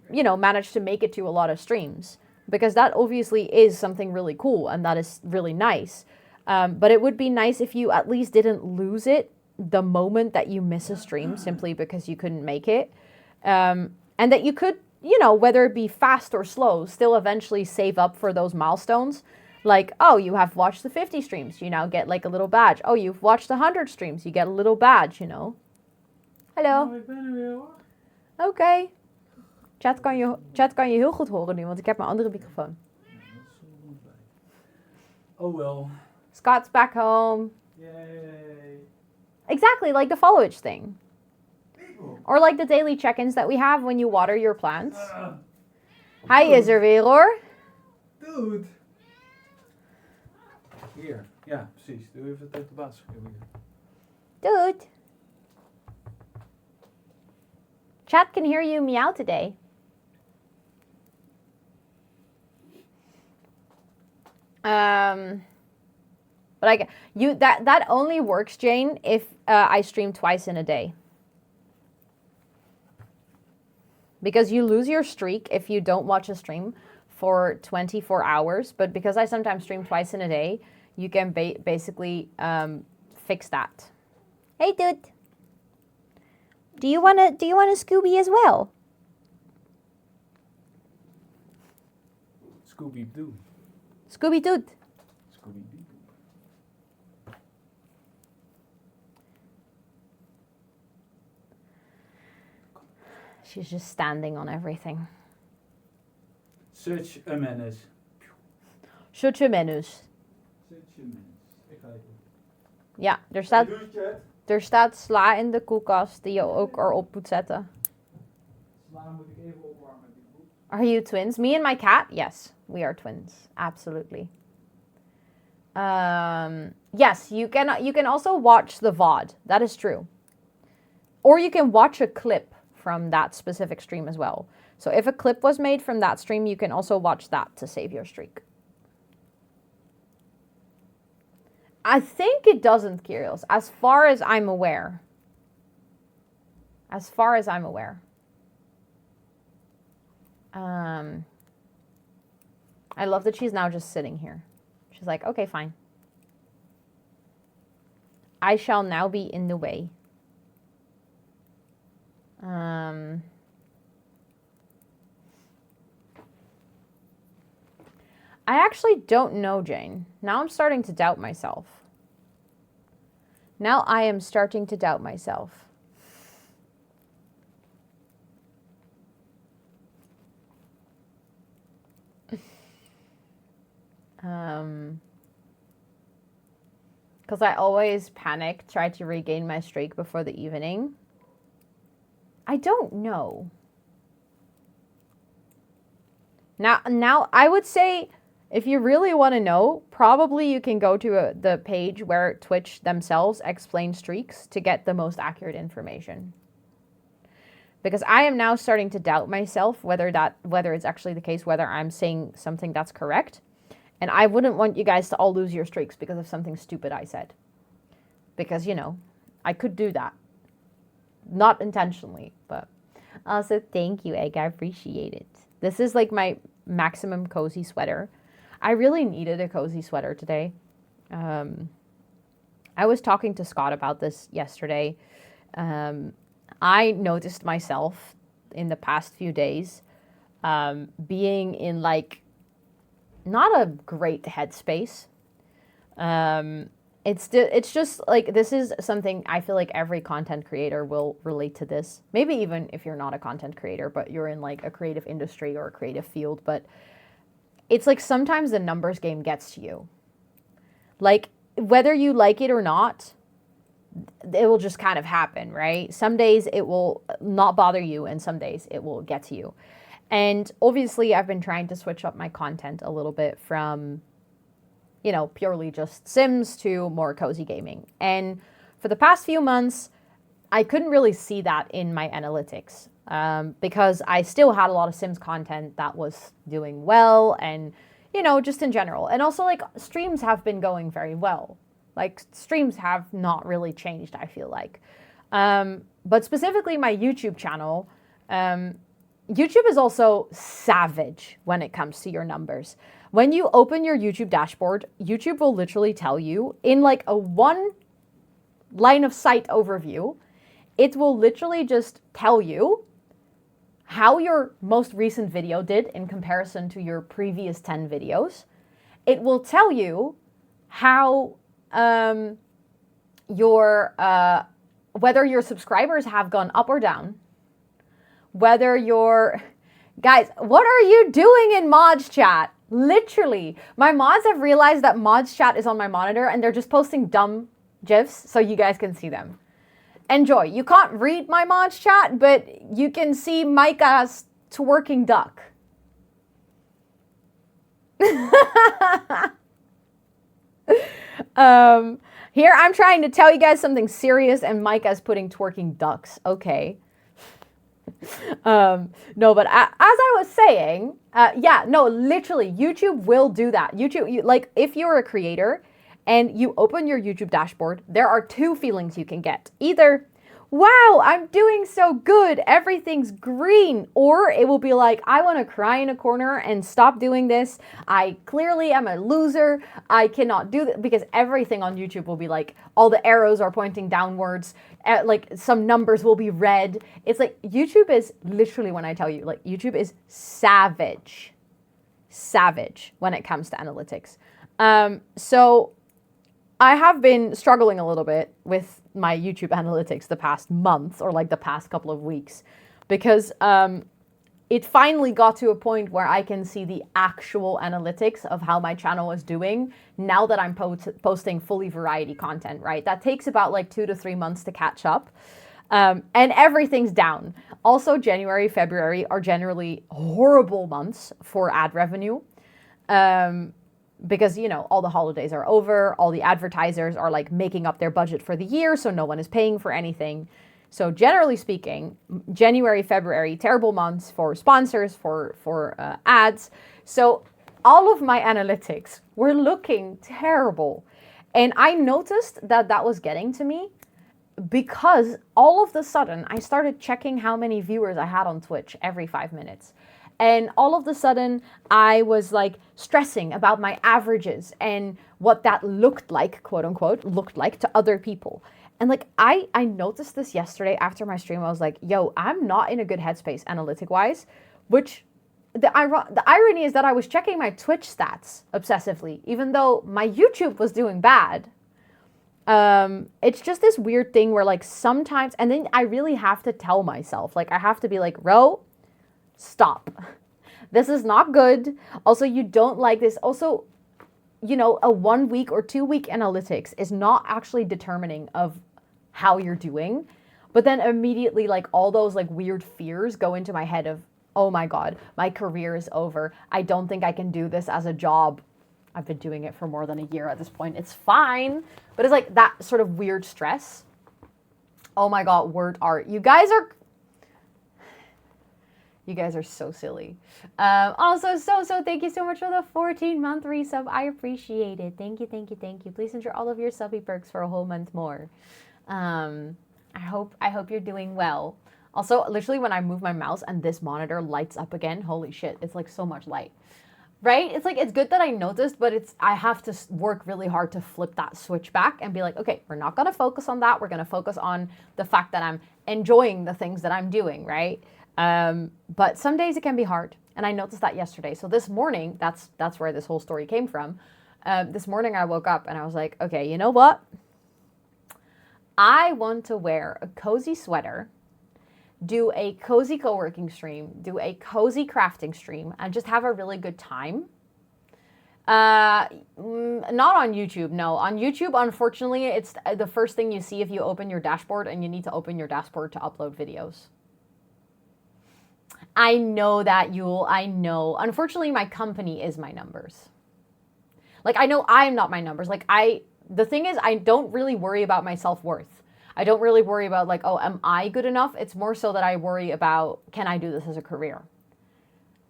manage to make it to a lot of streams. Because that obviously is something really cool, and that is really nice. But it would be nice if you at least didn't lose it the moment that you miss a stream simply because you couldn't make it. And that you could, whether it be fast or slow, still eventually save up for those milestones. Like, oh, you have watched the 50 streams, you now get like a little badge. Oh, you've watched 100 streams, you get a little badge, Hallo. Nou, ik ben er weer hoor. Oké. Chat kan je heel goed horen nu, want ik heb mijn andere microfoon. Oh well. Scott's back home. Yay. Exactly, like the followage thing. Or like the daily check-ins that we have when you water your plants. Hij is er weer hoor. Dude. Hier, ja, precies. Doe even tegen de baas. Dude. Chat can hear you meow today. But that only works, Jane, if I stream twice in a day. Because you lose your streak if you don't watch a stream for 24 hours. But because I sometimes stream twice in a day, you can basically fix that. Hey, dude. Do you want a Scooby as well? Scoubidou. Scooby-Doo. Scoubidou. She's just standing on everything. Such a menace. Such a menus. Such a menace. Ik ga even. Ja, er staat sla in de koelkast die je ook erop moet zetten. Sla moet ik even opwarmen. Are you twins? Me and my cat? Yes, we are twins. Absolutely. Yes, you can also watch the VOD. That is true. Or you can watch a clip from that specific stream as well. So if a clip was made from that stream, you can also watch that to save your streak. I think it doesn't, Kyrios, as far as I'm aware. As far as I'm aware. I love that she's now just sitting here. She's like, okay, fine. I shall now be in the way. I actually don't know, Jane. Now I'm starting to doubt myself. Now I am starting to doubt myself. Because I always panic, try to regain my streak before the evening. I don't know. Now I would say, if you really want to know, probably you can go to the page where Twitch themselves explain streaks to get the most accurate information. Because I am now starting to doubt myself whether it's actually the case, whether I'm saying something that's correct. And I wouldn't want you guys to all lose your streaks because of something stupid I said. Because, you know, I could do that. Not intentionally, but also thank you, Egg. I appreciate it. This is like my maximum cozy sweater. I really needed a cozy sweater today. I was talking to Scott about this yesterday. I noticed myself in the past few days being in like not a great headspace. It's just like, this is something I feel like every content creator will relate to this. Maybe even if you're not a content creator, but you're in like a creative industry or a creative field. But it's like sometimes the numbers game gets to you. Like whether you like it or not, it will just kind of happen, right? Some days it will not bother you and some days it will get to you. And obviously I've been trying to switch up my content a little bit from, you know, purely just Sims to more cozy gaming. And for the past few months, I couldn't really see that in my analytics because I still had a lot of Sims content that was doing well and, you know, just in general. And also like streams have been going very well. Like streams have not really changed, I feel like. But specifically my YouTube channel, YouTube is also savage when it comes to your numbers. When you open your YouTube dashboard, YouTube will literally tell you in like a one line of sight overview, it will literally just tell you how your most recent video did in comparison to your previous 10 videos. It will tell you how whether your subscribers have gone up or down, whether your... Guys, what are you doing in mods chat? Literally, my mods have realized that mods chat is on my monitor and they're just posting dumb GIFs so you guys can see them. Enjoy. You can't read my mods chat, but you can see Micah's twerking duck. Here I'm trying to tell you guys something serious and Micah's putting twerking ducks. Okay. No, but as I was saying, yeah, no, literally, YouTube will do that. YouTube, like, if you're a creator and you open your YouTube dashboard, there are two feelings you can get. Either, wow, I'm doing so good, everything's green, or it will be like, I want to cry in a corner and stop doing this. I clearly am a loser. I cannot do that, because everything on YouTube will be like, all the arrows are pointing downwards. Like some numbers will be red. It's like YouTube is literally, when I tell you, like YouTube is savage when it comes to analytics. So I have been struggling a little bit with my YouTube analytics the past month or like the past couple of weeks because it finally got to a point where I can see the actual analytics of how my channel is doing now that I'm posting fully variety content, right? That takes about like 2 to 3 months to catch up. And everything's down. Also, January, February are generally horrible months for ad revenue. Because, you know, all the holidays are over. All the advertisers are like making up their budget for the year. So no one is paying for anything. So generally speaking, January, February, terrible months for sponsors, for ads. So all of my analytics were looking terrible. And I noticed that that was getting to me because all of a sudden I started checking how many viewers I had on Twitch every 5 minutes. And all of a sudden, I was like stressing about my averages and what that looked like, quote unquote, looked like to other people. And like, I noticed this yesterday after my stream. I was like, yo, I'm not in a good headspace analytic wise, which the irony is that I was checking my Twitch stats obsessively, even though my YouTube was doing bad. It's just this weird thing where like sometimes, and then I really have to tell myself, like I have to be like, Ro, stop. This is not good. Also, you don't like this. Also, you know, a 1 week or 2 week analytics is not actually determining of how you're doing. But then immediately like all those like weird fears go into my head of, oh my God, my career is over. I don't think I can do this as a job. I've been doing it for more than a year at this point. It's fine. But it's like that sort of weird stress. Oh my God, word art. You guys are so silly. Also, so thank you so much for the 14-month resub. I appreciate it. Thank you. Please enjoy all of your subby perks for a whole month more. I hope you're doing well. Also, literally when I move my mouse and this monitor lights up again, holy shit, it's like so much light. Right? It's like, it's good that I noticed, but I have to work really hard to flip that switch back and be like, okay, we're not going to focus on that. We're going to focus on the fact that I'm enjoying the things that I'm doing, right? But some days it can be hard. And I noticed that yesterday. So this morning, that's where this whole story came from. This morning I woke up and I was like, okay, you know what? I want to wear a cozy sweater, do a cozy co-working stream, do a cozy crafting stream, and just have a really good time. Not on YouTube, no. On YouTube, unfortunately, it's the first thing you see if you open your dashboard, and you need to open your dashboard to upload videos. I know that, Yule, I know. Unfortunately, my company is my numbers. Like, I know I'm not my numbers. Like, the thing is, I don't really worry about my self-worth. I don't really worry about like, oh, am I good enough? It's more so that I worry about, can I do this as a career?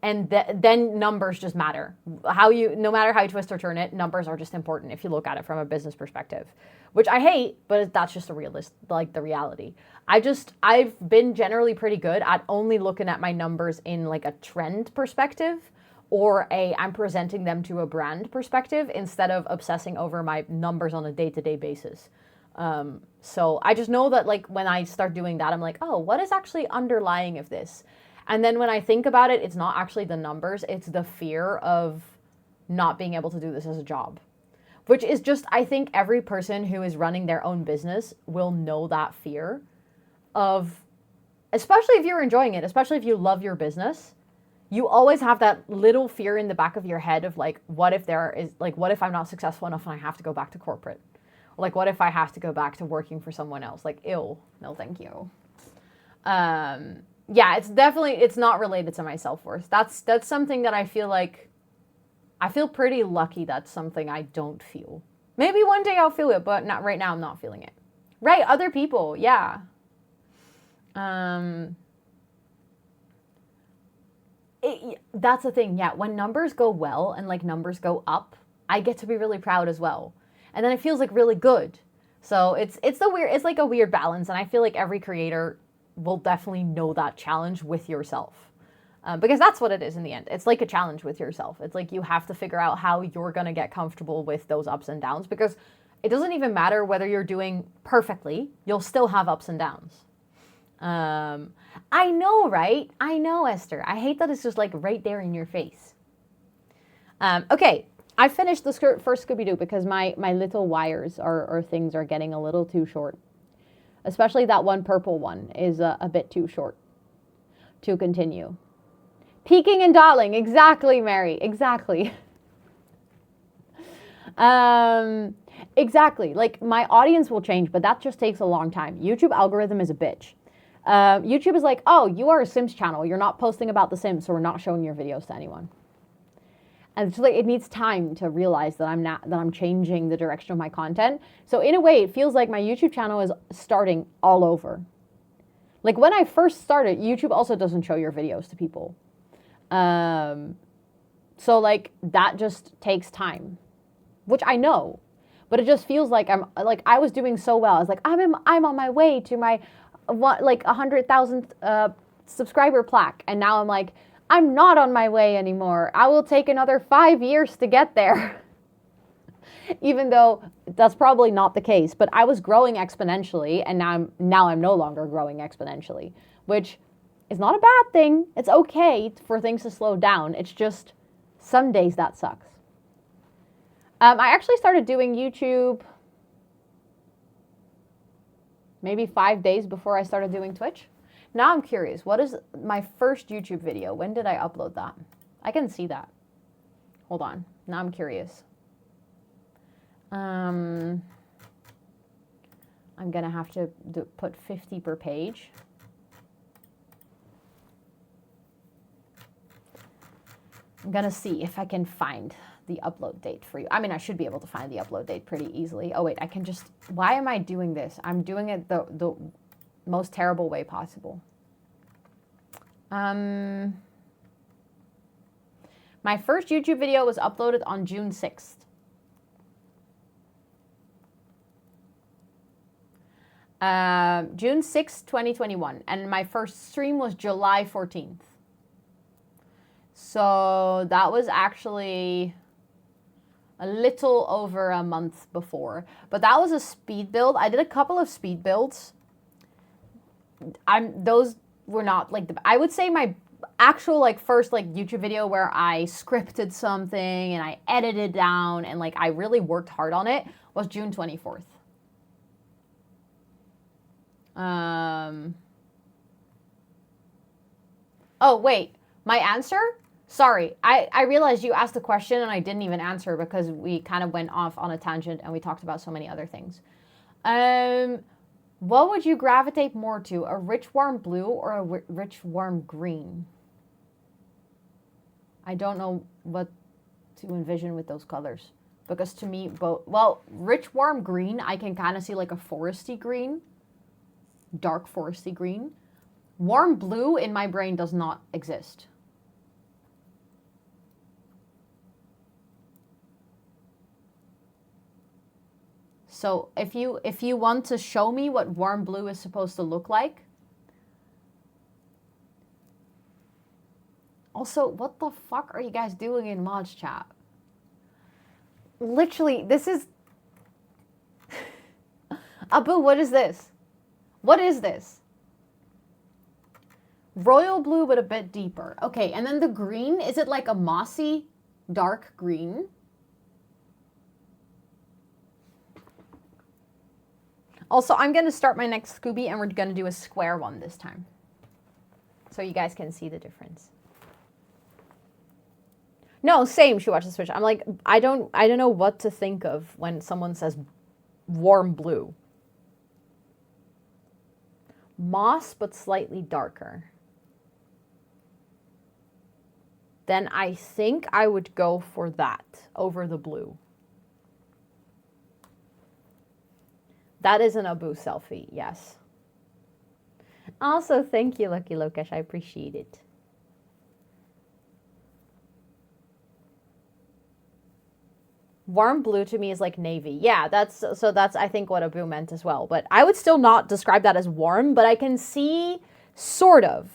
And then numbers just matter. No matter how you twist or turn it, numbers are just important if you look at it from a business perspective, which I hate, but that's just the reality. I've been generally pretty good at only looking at my numbers in like a trend perspective, or I'm presenting them to a brand perspective instead of obsessing over my numbers on a day-to-day basis. So I just know that like when I start doing that, I'm like, oh, what is actually underlying of this? And then when I think about it, it's not actually the numbers, it's the fear of not being able to do this as a job. Which is just, I think every person who is running their own business will know that fear of, especially if you're enjoying it, especially if you love your business, you always have that little fear in the back of your head of like, what if I'm not successful enough and I have to go back to corporate? Like, what if I have to go back to working for someone else? Like, ew, no, thank you. Yeah, it's not related to my self-worth. That's something that I feel pretty lucky that's something I don't feel. Maybe one day I'll feel it, but not right now. I'm not feeling it. Right, other people, yeah. That's the thing, yeah. When numbers go well and like numbers go up, I get to be really proud as well. And then it feels like really good. So it's like a weird balance. And I feel like every creator will definitely know that challenge with yourself. Because that's what it is in the end. It's like a challenge with yourself. It's like you have to figure out how you're going to get comfortable with those ups and downs, because it doesn't even matter whether you're doing perfectly, you'll still have ups and downs. I know, right? I know, Esther. I hate that it's just like right there in your face. Okay. I finished the first Scoubidou because my little wires or things are getting a little too short. Especially that one purple one is a bit too short to continue. Peaking and dotting. Exactly, Mary. Exactly. Exactly. Like, my audience will change, but that just takes a long time. YouTube algorithm is a bitch. YouTube is like, oh, you are a Sims channel. You're not posting about the Sims, so we're not showing your videos to anyone. And it's like, it needs time to realize that I'm changing the direction of my content. So in a way, it feels like my YouTube channel is starting all over. Like, when I first started, YouTube also doesn't show your videos to people. So like, that just takes time, which I know, but it just feels like I was doing so well. I was like, I'm on my way to my 100,000 subscriber plaque, and now I'm like, I'm not on my way anymore. I will take another 5 years to get there. Even though that's probably not the case, but I was growing exponentially, and now I'm no longer growing exponentially, which is not a bad thing. It's okay for things to slow down. It's just some days that sucks. I actually started doing YouTube maybe 5 days before I started doing Twitch. Now I'm curious, what is my first YouTube video? When did I upload that? I can see that. Hold on. Now I'm curious. I'm going to have to put 50 per page. I'm going to see if I can find the upload date for you. I mean, I should be able to find the upload date pretty easily. Oh, wait, I can just... Why am I doing this? I'm doing it the most terrible way possible. My first YouTube video was uploaded on June 6th. June 6th, 2021. And my first stream was July 14th. So that was actually a little over a month before. But that was a speed build. I did a couple of speed builds. Those were not like I would say my actual like first like YouTube video where I scripted something and I edited down and like I really worked hard on it was June 24th. Oh, wait. My answer? Sorry. I realized you asked the question and I didn't even answer because we kind of went off on a tangent and we talked about so many other things. What would you gravitate more to? A rich warm blue or a rich warm green? I don't know what to envision with those colors. Because to me, both... Well, rich warm green, I can kind of see like a foresty green. Dark foresty green. Warm blue in my brain does not exist. So if you want to show me what warm blue is supposed to look like. Also, what the fuck are you guys doing in mods chat? Literally, this is... Abu, what is this? What is this? Royal blue, but a bit deeper. Okay, and then the green, is it like a mossy, dark green? Also, I'm going to start my next Scooby, and we're going to do a square one this time. So you guys can see the difference. No, same, she watches Switch. I'm like, I don't know what to think of when someone says warm blue. Moss, but slightly darker. Then I think I would go for that over the blue. That is an Abu selfie, yes. Also, thank you, Lucky Lokesh. I appreciate it. Warm blue to me is like navy. Yeah, that's I think what Abu meant as well. But I would still not describe that as warm, but I can see sort of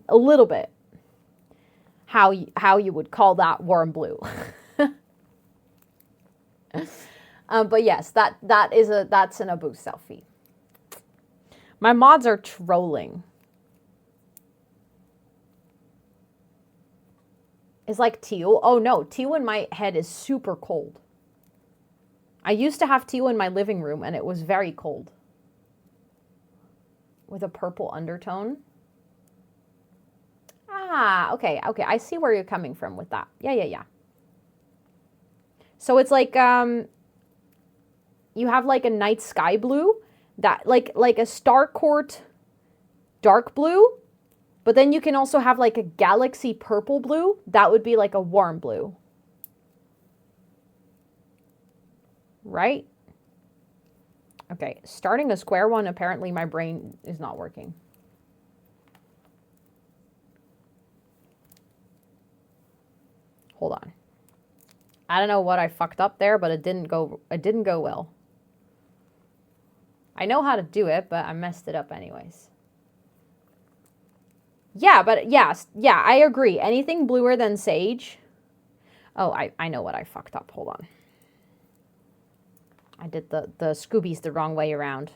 a little bit how you would call that warm blue. But yes, that's an Abu selfie. My mods are trolling. It's like teal. Oh no, teal in my head is super cold. I used to have teal in my living room and it was very cold. With a purple undertone. Ah, okay. I see where you're coming from with that. Yeah. So it's like, you have like a night sky blue, that like a Starcourt dark blue, but then you can also have like a galaxy purple blue. That would be like a warm blue. Right? Okay, starting a square one, apparently my brain is not working. Hold on. I don't know what I fucked up there, but it didn't go well. I know how to do it, but I messed it up anyways. Yeah, but yes, yeah, I agree. Anything bluer than sage. Oh, I know what I fucked up. Hold on. I did the Scoobies the wrong way around.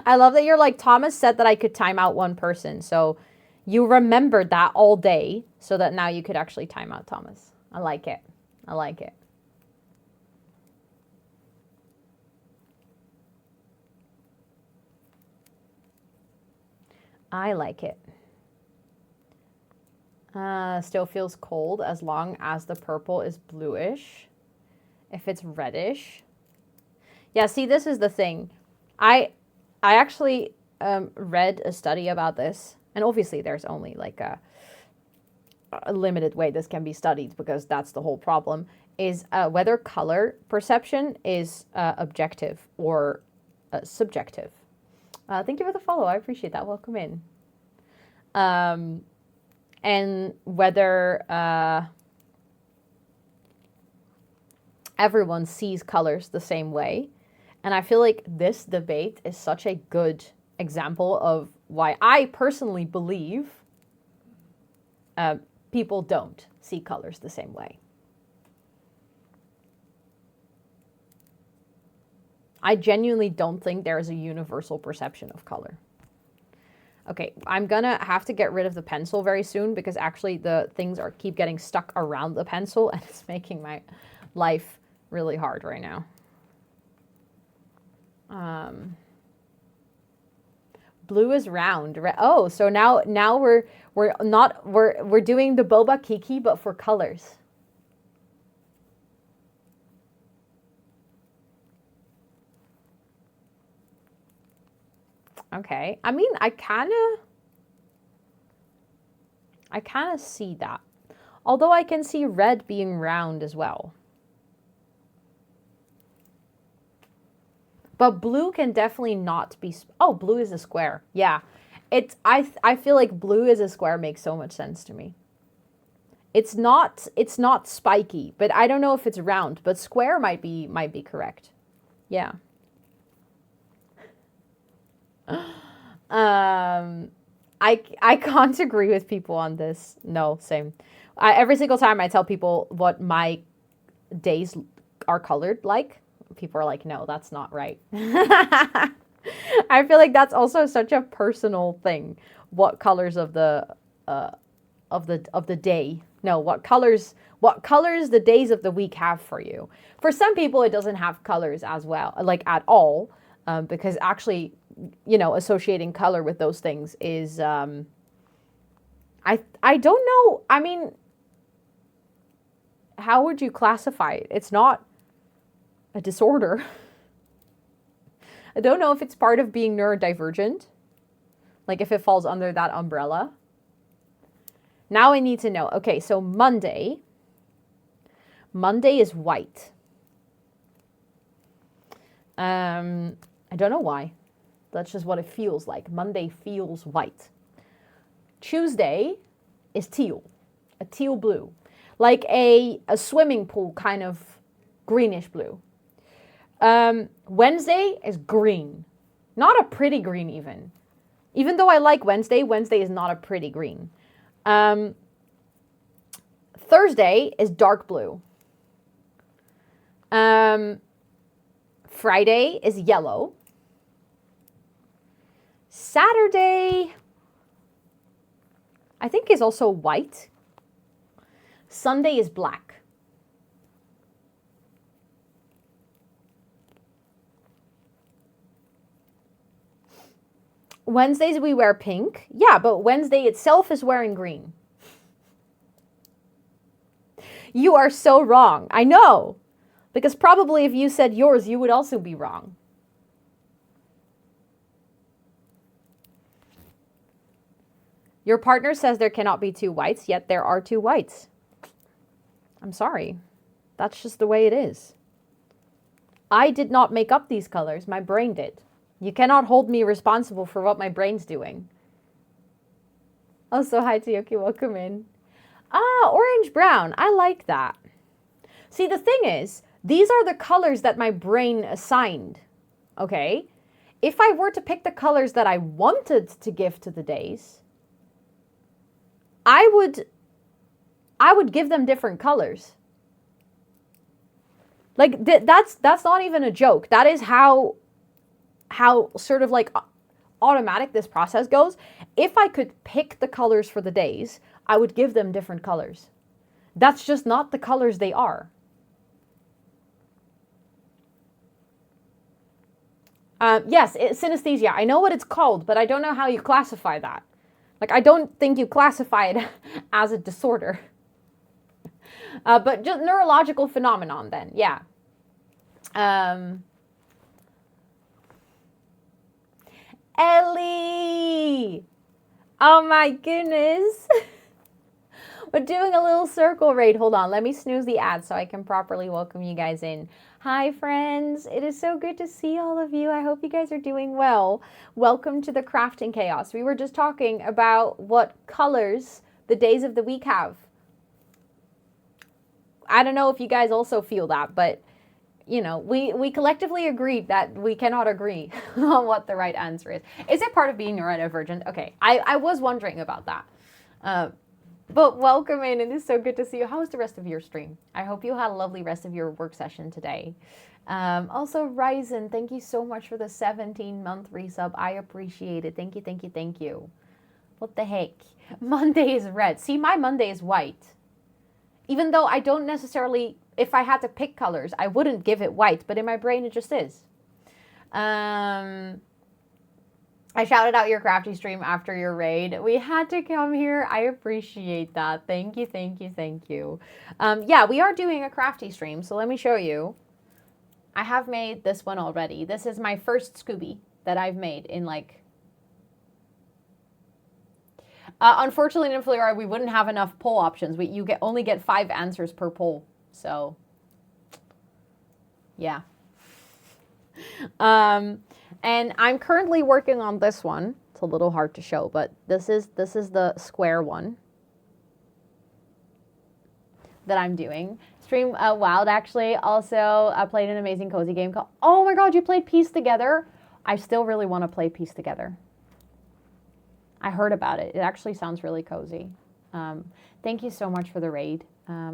I love that you're like, Thomas said that I could time out one person. So you remembered that all day so that now you could actually time out Thomas. I like it. I like it. I like it. Still feels cold as long as the purple is bluish. If it's reddish. Yeah, see, this is the thing. I actually read a study about this. And obviously there's only like a limited way this can be studied because that's the whole problem, is whether color perception is objective or subjective. Thank you for the follow. I appreciate that. Welcome in. And whether everyone sees colors the same way. And I feel like this debate is such a good example of why I personally believe people don't see colors the same way. I genuinely don't think there is a universal perception of color. Okay, I'm gonna have to get rid of the pencil very soon because actually the things keep getting stuck around the pencil and it's making my life really hard right now. Blue is round. Oh, so now we're doing the boba kiki but for colors. Okay. I mean, I kind of see that. Although I can see red being round as well. But blue can definitely not be... Oh, blue is a square. Yeah. I feel like blue is a square makes so much sense to me. It's not spiky, but I don't know if it's round, but square might be correct. Yeah. I can't agree with people on this. No, same. Every single time I tell people what my days are colored like, people are like, no, that's not right. I feel like that's also such a personal thing. What colors of the day? No, what colors the days of the week have for you? For some people, it doesn't have colors as well, like at all, because actually, you know, associating color with those things is, I don't know. I mean, how would you classify it? It's not a disorder. I don't know if it's part of being neurodivergent, like if it falls under that umbrella. Now I need to know. Okay, so Monday is white. I don't know why. That's just what it feels like. Monday feels white. Tuesday is teal, a teal blue, like a swimming pool kind of greenish blue. Wednesday is green, not a pretty green even. Even though I like Wednesday is not a pretty green. Thursday is dark blue. Friday is yellow. Saturday, I think, is also white. Sunday is black. Wednesdays we wear pink. Yeah, but Wednesday itself is wearing green. You are so wrong. I know. Because probably if you said yours, you would also be wrong. Your partner says there cannot be two whites, yet there are two whites. I'm sorry. That's just the way it is. I did not make up these colors. My brain did. You cannot hold me responsible for what my brain's doing. Also, hi, Tiyoki. Welcome in. Ah, orange brown. I like that. See, the thing is, these are the colors that my brain assigned, okay? If I were to pick the colors that I wanted to give to the days, I would give them different colors. Like that's not even a joke. That is how sort of like automatic this process goes. If I could pick the colors for the days, I would give them different colors. That's just not the colors they are. Yes, synesthesia. I know what it's called, but I don't know how you classify that. Like, I don't think you classify it as a disorder. But just neurological phenomenon then, yeah. Ellie! Oh my goodness. We're doing a little circle raid. Hold on, let me snooze the ad so I can properly welcome you guys in. Hi friends, it is so good to see all of you. I hope you guys are doing well. Welcome to the Crafting Chaos. We were just talking about what colors the days of the week have. I don't know if you guys also feel that, but you know, we collectively agreed that we cannot agree on what the right answer is. Is it part of being neurodivergent? Okay, I was wondering about that. But welcome in. It is so good to see you. How was the rest of your stream? I hope you had a lovely rest of your work session today. Also, Ryzen, thank you so much for the 17-month resub. I appreciate it. Thank you, thank you, thank you. What the heck? Monday is red. See, my Monday is white. Even though I don't necessarily, if I had to pick colors, I wouldn't give it white, but in my brain it just is. I shouted out your crafty stream after your raid. We had to come here. I appreciate that. Thank you, thank you, thank you. Yeah, we are doing a crafty stream, so let me show you. I have made this one already. This is my first Scooby that I've made in like... unfortunately, in Flora, we wouldn't have enough poll options. You only get 5 answers per poll, so... yeah. And I'm currently working on this one. It's a little hard to show, but this is the square one that I'm doing. Stream Wild actually also played an amazing cozy game called... Oh my god, you played Piece Together? I still really want to play Piece Together. I heard about it. It actually sounds really cozy. Thank you so much for the raid.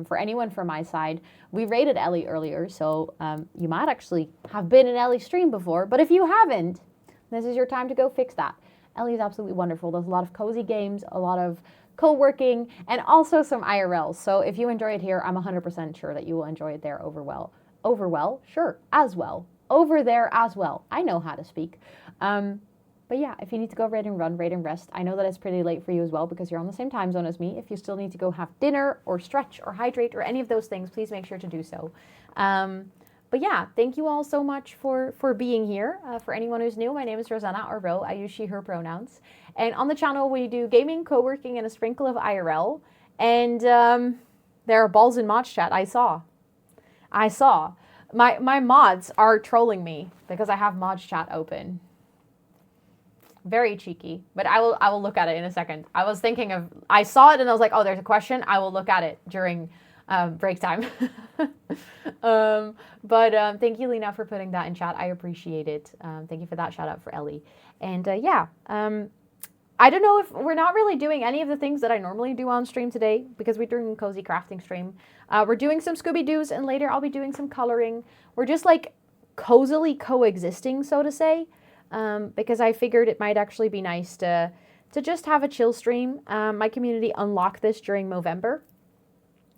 For anyone from my side, we raided Ellie earlier, so you might actually have been in Ellie's stream before, but if you haven't, this is your time to go fix that. Ellie is absolutely wonderful. There's a lot of cozy games, a lot of co-working, and also some IRLs. So if you enjoy it here, I'm 100% sure that you will enjoy it there over there as well. I know how to speak. But yeah, if you need to go raid and run, raid and rest, I know that it's pretty late for you as well because you're on the same time zone as me. If you still need to go have dinner or stretch or hydrate or any of those things, please make sure to do so. But yeah, thank you all so much for being here. For anyone who's new, my name is Rosanna, or Ro. I use she, her pronouns. And on the channel, we do gaming, co-working, and a sprinkle of IRL. And there are balls in mods chat. I saw. My mods are trolling me because I have mods chat open. Very cheeky, but I will look at it in a second. I was thinking of, I saw it and I was like, oh, there's a question. I will look at it during break time. But thank you, Lena, for putting that in chat. I appreciate it. Thank you for that shout out for Ellie. And yeah, I don't know if we're not really doing any of the things that I normally do on stream today because we're doing a cozy crafting stream. We're doing some Scooby-Doos and later I'll be doing some coloring. We're just like cozily coexisting, so to say. Because I figured it might actually be nice to just have a chill stream. My community unlocked this during Movember.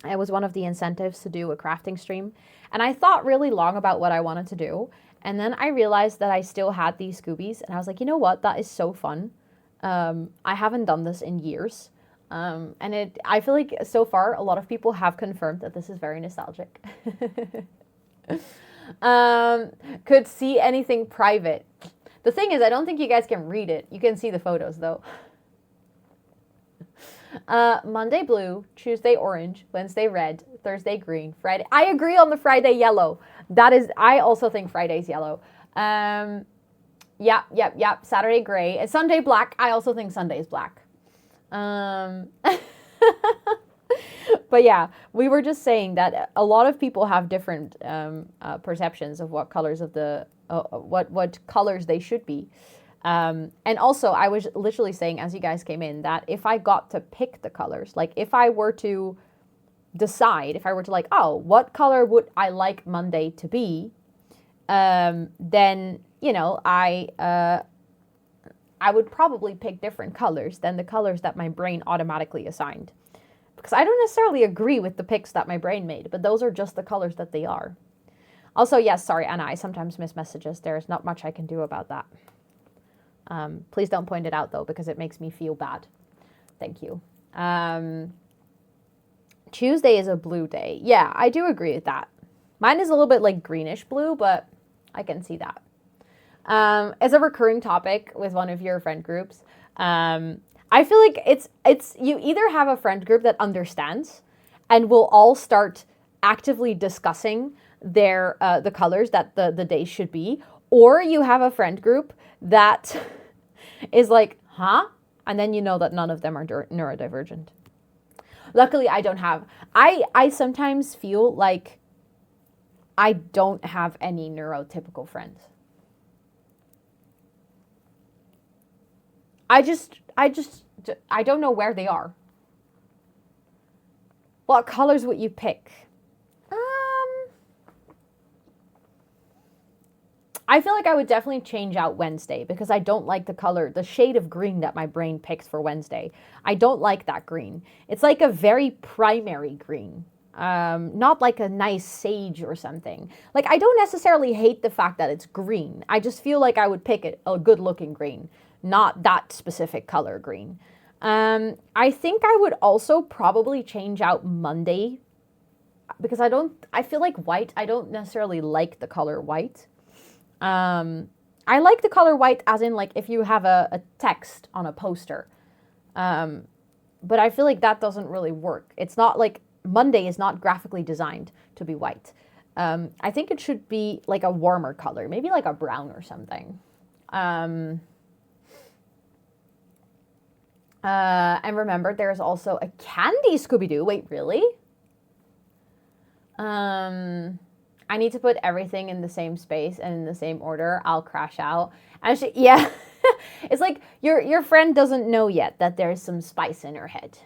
It was one of the incentives to do a crafting stream. And I thought really long about what I wanted to do. And then I realized that I still had these Scoobies. And I was like, you know what? That is so fun. I haven't done this in years. And I feel like so far, a lot of people have confirmed that this is very nostalgic. Could see anything private. The thing is, I don't think you guys can read it. You can see the photos, though. Monday blue, Tuesday orange, Wednesday red, Thursday green, Friday... I agree on the Friday yellow. That is... I also think Friday's yellow. Yep. Saturday gray. And Sunday black. I also think Sunday's black. But yeah, we were just saying that a lot of people have different perceptions of what colors of the what colors they should be. And also, I was literally saying as you guys came in that if I got to pick the colors, like if I were to decide, if I were to like, oh, what color would I like Monday to be? Then you know, I would probably pick different colors than the colors that my brain automatically assigned. Because I don't necessarily agree with the picks that my brain made, but those are just the colors that they are. Also, yes, sorry, Anna, I sometimes miss messages. There's not much I can do about that. Please don't point it out, though, because it makes me feel bad. Thank you. Tuesday is a blue day. Yeah, I do agree with that. Mine is a little bit like greenish blue, but I can see that. As a recurring topic with one of your friend groups, I feel like it's you either have a friend group that understands and will all start actively discussing their the colors that the day should be, or you have a friend group that is like, huh? And then you know that none of them are neurodivergent. Luckily, I don't have. I sometimes feel like I don't have any neurotypical friends. I don't know where they are. What colors would you pick? I feel like I would definitely change out Wednesday because I don't like the color, the shade of green that my brain picks for Wednesday. I don't like that green. It's like a very primary green. Not like a nice sage or something. Like, I don't necessarily hate the fact that it's green. I just feel like I would pick a good looking green, not that specific color green. I think I would also probably change out Monday because I feel like white, I don't necessarily like the color white. I like the color white as in like if you have a text on a poster. But I feel like that doesn't really work. It's not like Monday is not graphically designed to be white. I think it should be like a warmer color, maybe like a brown or something. And remember, there's also a candy Scoubidou. Wait, really? I need to put everything in the same space and in the same order. I'll crash out. Actually, yeah. It's like your friend doesn't know yet that there's some spice in her head.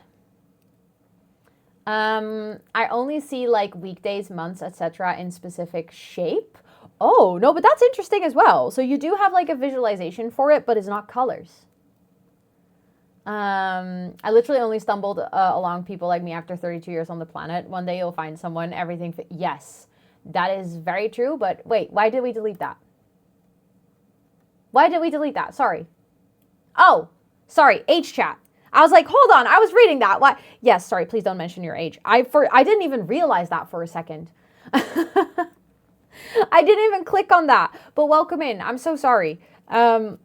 I only see like weekdays, months, etc. in specific shape. Oh, no, but that's interesting as well. So you do have like a visualization for it, but it's not colors. I literally only stumbled along people like me after 32 years on the planet. One day you'll find someone, everything. Yes, that is very true. But wait, why did we delete that? Why did we delete that? Sorry. Oh, sorry. Age chat. I was like, hold on. I was reading that. Why? Yes, sorry. Please don't mention your age. I didn't even realize that for a second. I didn't even click on that. But welcome in. I'm so sorry. I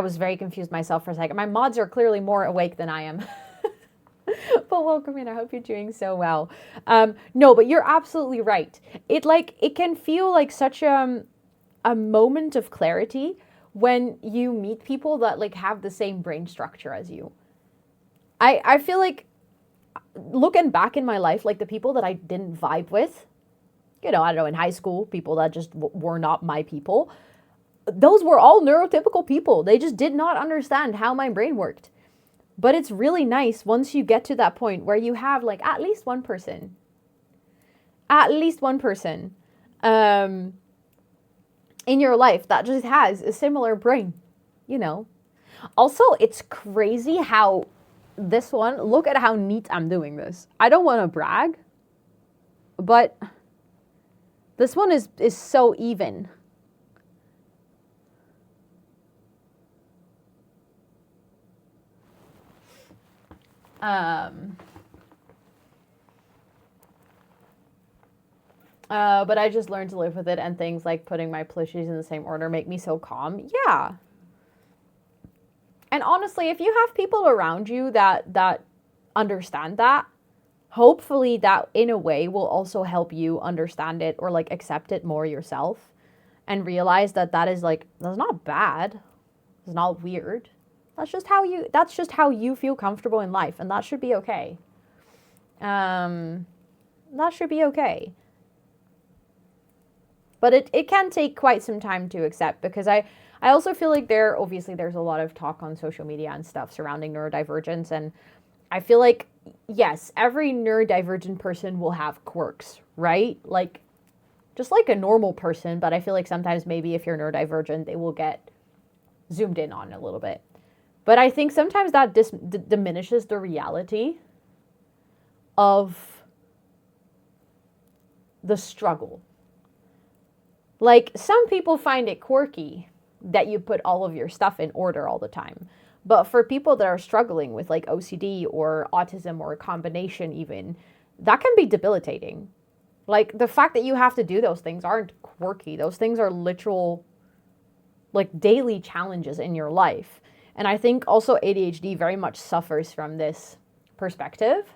was very confused myself for a second. My mods are clearly more awake than I am. But welcome in. I hope you're doing so well. No, but you're absolutely right. It can feel like such a moment of clarity when you meet people that like have the same brain structure as you. I feel like looking back in my life, like the people that I didn't vibe with, you know, I don't know, in high school, people that just were not my people, those were all neurotypical people. They just did not understand how my brain worked. But it's really nice once you get to that point where you have like at least one person in your life that just has a similar brain, you know. Also, it's crazy how this one, look at how neat I'm doing this. I don't want to brag, but this one is so even. But I just learned to live with it, and things like putting my plushies in the same order make me so calm. Yeah. And honestly, if you have people around you that understand that, hopefully that in a way will also help you understand it or like accept it more yourself and realize that is like, that's not bad. It's not weird. That's just how you feel comfortable in life, and that should be okay. That should be okay. But it can take quite some time to accept, because I also feel like there's a lot of talk on social media and stuff surrounding neurodivergence, and I feel like, yes, every neurodivergent person will have quirks, right? Like, just like a normal person, but I feel like sometimes maybe if you're neurodivergent, they will get zoomed in on a little bit. But I think sometimes that diminishes the reality of the struggle. Like, some people find it quirky that you put all of your stuff in order all the time. But for people that are struggling with like OCD or autism or a combination even, that can be debilitating. Like, the fact that you have to do those things aren't quirky. Those things are literal, like, daily challenges in your life. And I think also ADHD very much suffers from this perspective.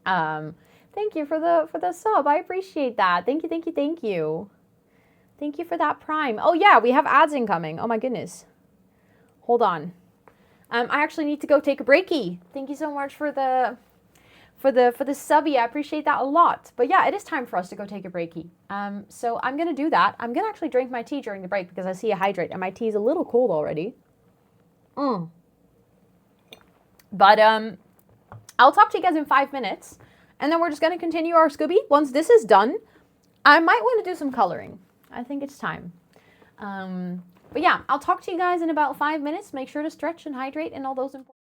Thank you for the sub. I appreciate that. Thank you, thank you, thank you. Thank you for that Prime. Oh yeah, we have ads incoming. Oh my goodness. Hold on. I actually need to go take a breaky. Thank you so much for the subby. I appreciate that a lot. But yeah, it is time for us to go take a breaky. So I'm gonna do that. I'm gonna actually drink my tea during the break because I see a hydrate and my tea is a little cold already. But I'll talk to you guys in 5 minutes, and then we're just gonna continue our Scooby. Once this is done, I might want to do some coloring. I think it's time. But yeah, I'll talk to you guys in about 5 minutes. Make sure to stretch and hydrate and all those important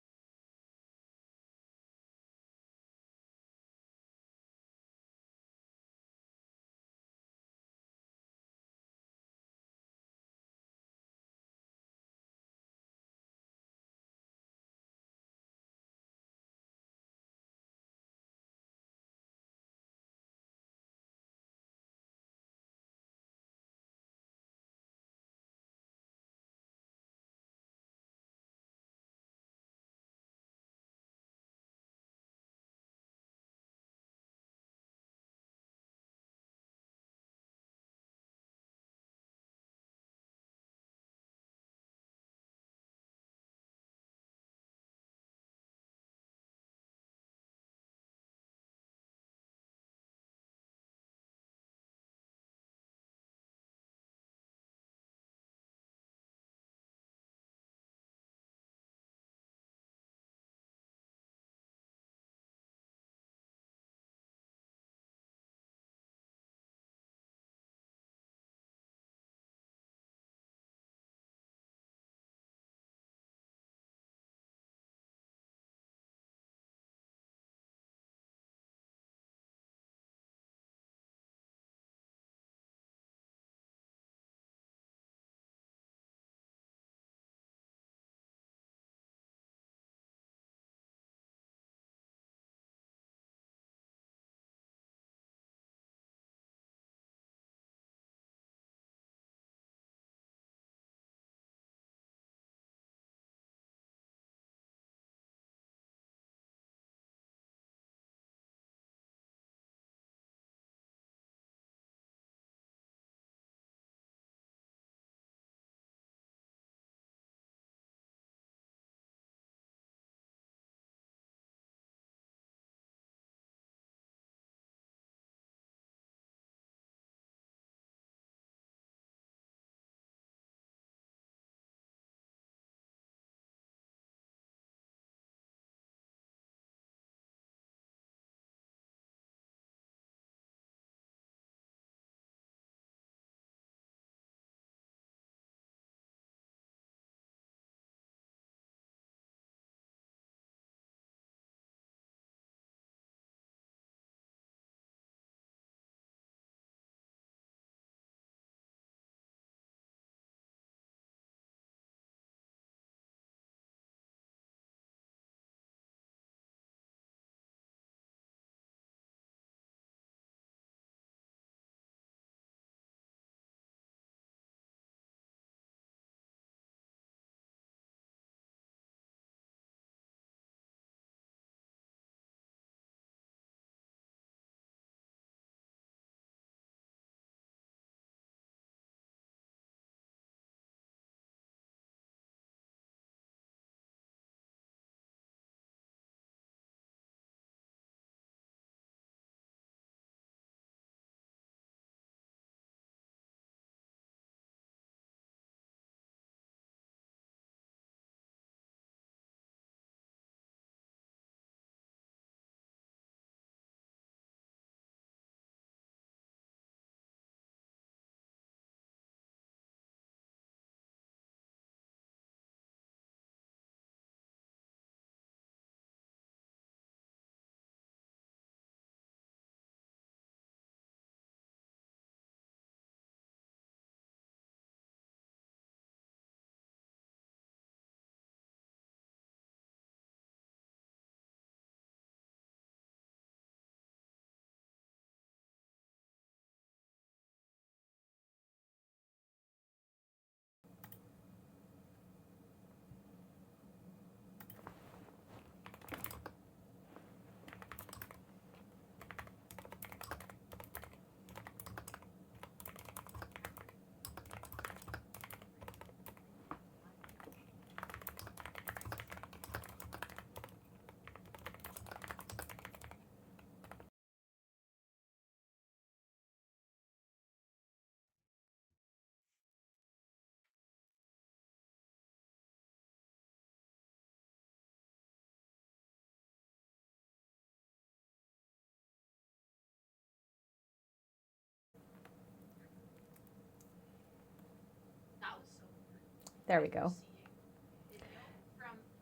There we go.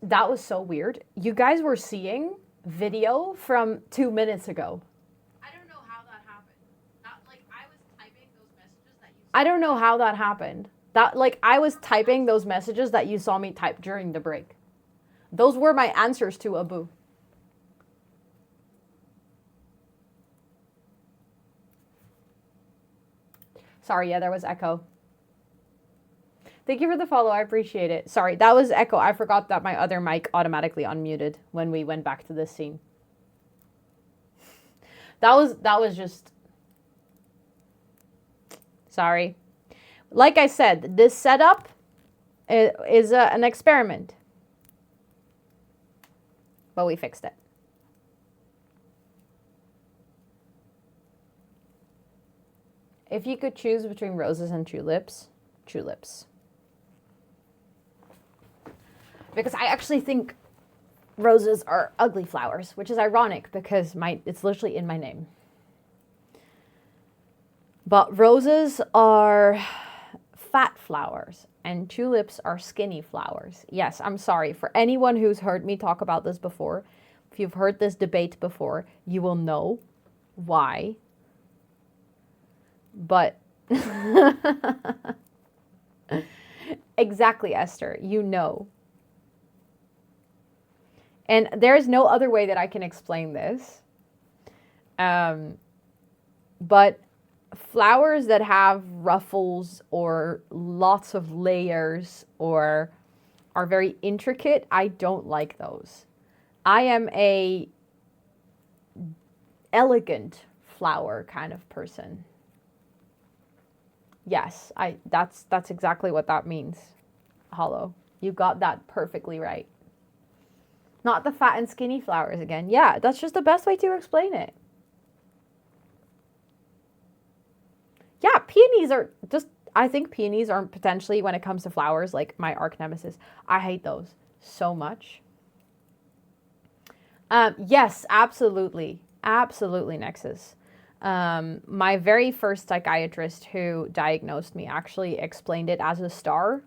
That was so weird. You guys were seeing video from 2 minutes ago. I don't know how that happened. I was typing those messages that you. I don't know how that happened. I was typing those messages that you saw me type during the break. Those were my answers to Abu. Sorry, yeah, there was echo. Thank you for the follow. I appreciate it. Sorry, that was echo. I forgot that my other mic automatically unmuted when we went back to this scene. That was just... Sorry. Like I said, this setup is an experiment. But we fixed it. If you could choose between roses and tulips, tulips. Because I actually think roses are ugly flowers, which is ironic because it's literally in my name. But roses are fat flowers and tulips are skinny flowers. Yes, I'm sorry. For anyone who's heard me talk about this before, if you've heard this debate before, you will know why. But exactly, Esther, you know. And there's no other way that I can explain this. But flowers that have ruffles or lots of layers or are very intricate, I don't like those. I am a elegant flower kind of person. Yes, that's exactly what that means. Hollow. You got that perfectly right. Not the fat and skinny flowers again. Yeah, that's just the best way to explain it. Yeah, peonies are just, I think peonies are potentially, when it comes to flowers, like my arch nemesis. I hate those so much. Yes, absolutely. Absolutely, Nexus. My very first psychiatrist who diagnosed me actually explained it as a star,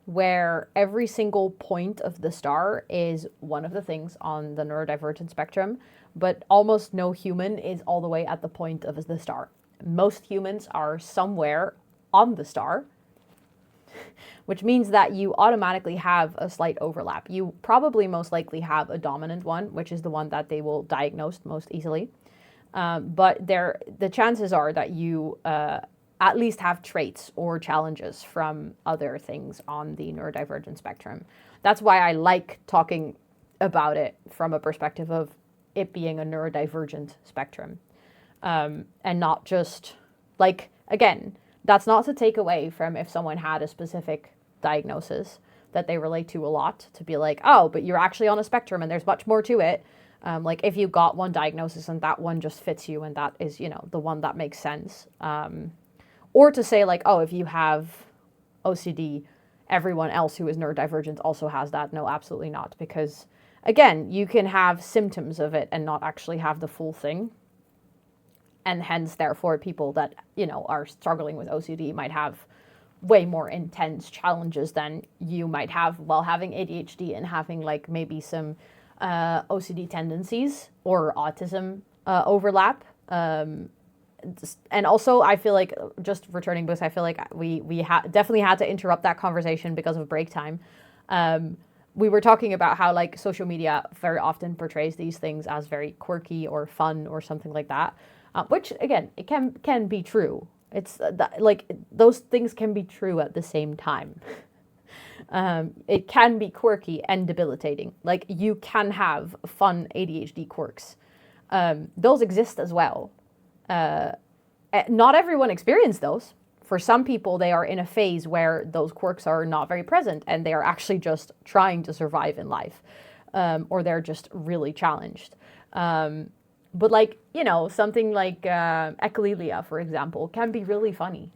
where every single point of the star is one of the things on the neurodivergent spectrum, but almost no human is all the way at the point of the star. Most humans are somewhere on the star, which means that you automatically have a slight overlap. You probably most likely have a dominant one, which is the one that they will diagnose most easily. But the chances are that you at least have traits or challenges from other things on the neurodivergent spectrum. That's why I like talking about it from a perspective of it being a neurodivergent spectrum. And not just, like, again, that's not to take away from if someone had a specific diagnosis that they relate to a lot, to be like, oh, but you're actually on a spectrum and there's much more to it. Like if you got one diagnosis and that one just fits you and that is, the one that makes sense. Or to say like, oh, if you have OCD, everyone else who is neurodivergent also has that. No, absolutely not. Because again, you can have symptoms of it and not actually have the full thing. And hence, therefore, people that, are struggling with OCD might have way more intense challenges than you might have while having ADHD and having like maybe some OCD tendencies or autism overlap. And also, I feel like, just returning because I feel like we definitely had to interrupt that conversation because of break time. We were talking about how like social media very often portrays these things as very quirky or fun or something like that, which again, it can be true. It's like those things can be true at the same time. It can be quirky and debilitating. Like you can have fun ADHD quirks. Those exist as well. Not everyone experiences those. For some people, they are in a phase where those quirks are not very present and they are actually just trying to survive in life, or they're just really challenged. But like, something like echolalia, for example, can be really funny.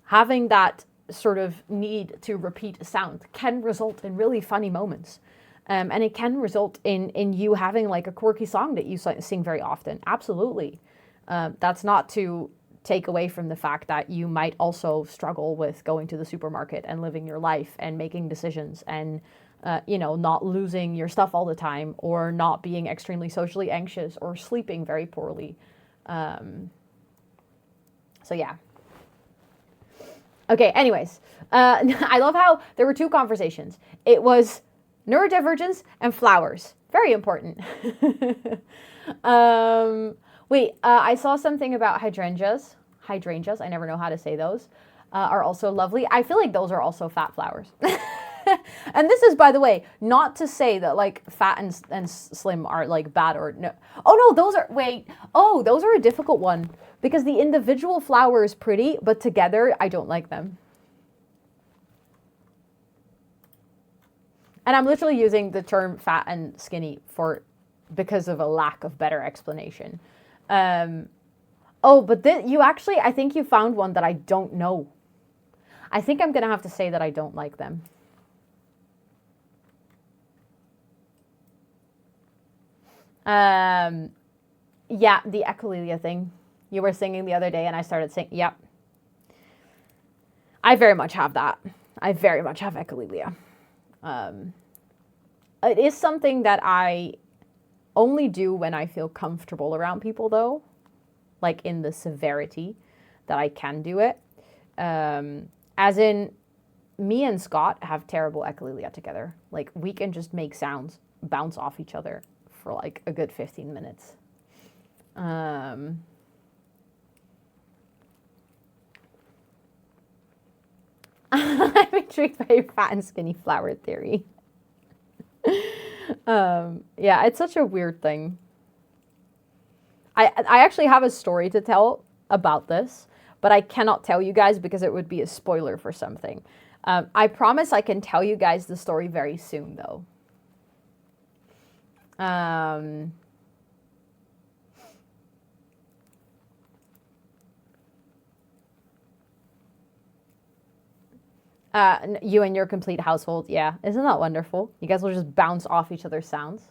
Having that sort of need to repeat a sound can result in really funny moments. And it can result in you having like a quirky song that you sing very often. Absolutely. That's not to take away from the fact that you might also struggle with going to the supermarket and living your life and making decisions and, you know, not losing your stuff all the time or not being extremely socially anxious or sleeping very poorly. So yeah. Okay, anyways, I love how there were two conversations. It was neurodivergence and flowers. Very important. Wait, I saw something about hydrangeas. Hydrangeas, I never know how to say those, are also lovely. I feel like those are also fat flowers. And this is, by the way, not to say that like fat and slim are like bad or no. Oh no, those are, wait. Oh, those are a difficult one because the individual flower is pretty, but together I don't like them. And I'm literally using the term fat and skinny because of a lack of better explanation. Oh, but you actually, I think you found one that I don't know. I think I'm going to have to say that I don't like them. Yeah, the echolalia thing you were singing the other day and I started singing. Yep. I very much have that. I very much have echolalia. It is something that I only do when I feel comfortable around people though, like in the severity that I can do it. As in me and Scott have terrible echolalia together. Like we can just make sounds bounce off each other for like a good 15 minutes. I'm intrigued by your fat and skinny flower theory. Yeah, it's such a weird thing. I actually have a story to tell about this, but I cannot tell you guys because it would be a spoiler for something. I promise I can tell you guys the story very soon, though. You and your complete household, yeah. Isn't that wonderful? You guys will just bounce off each other's sounds.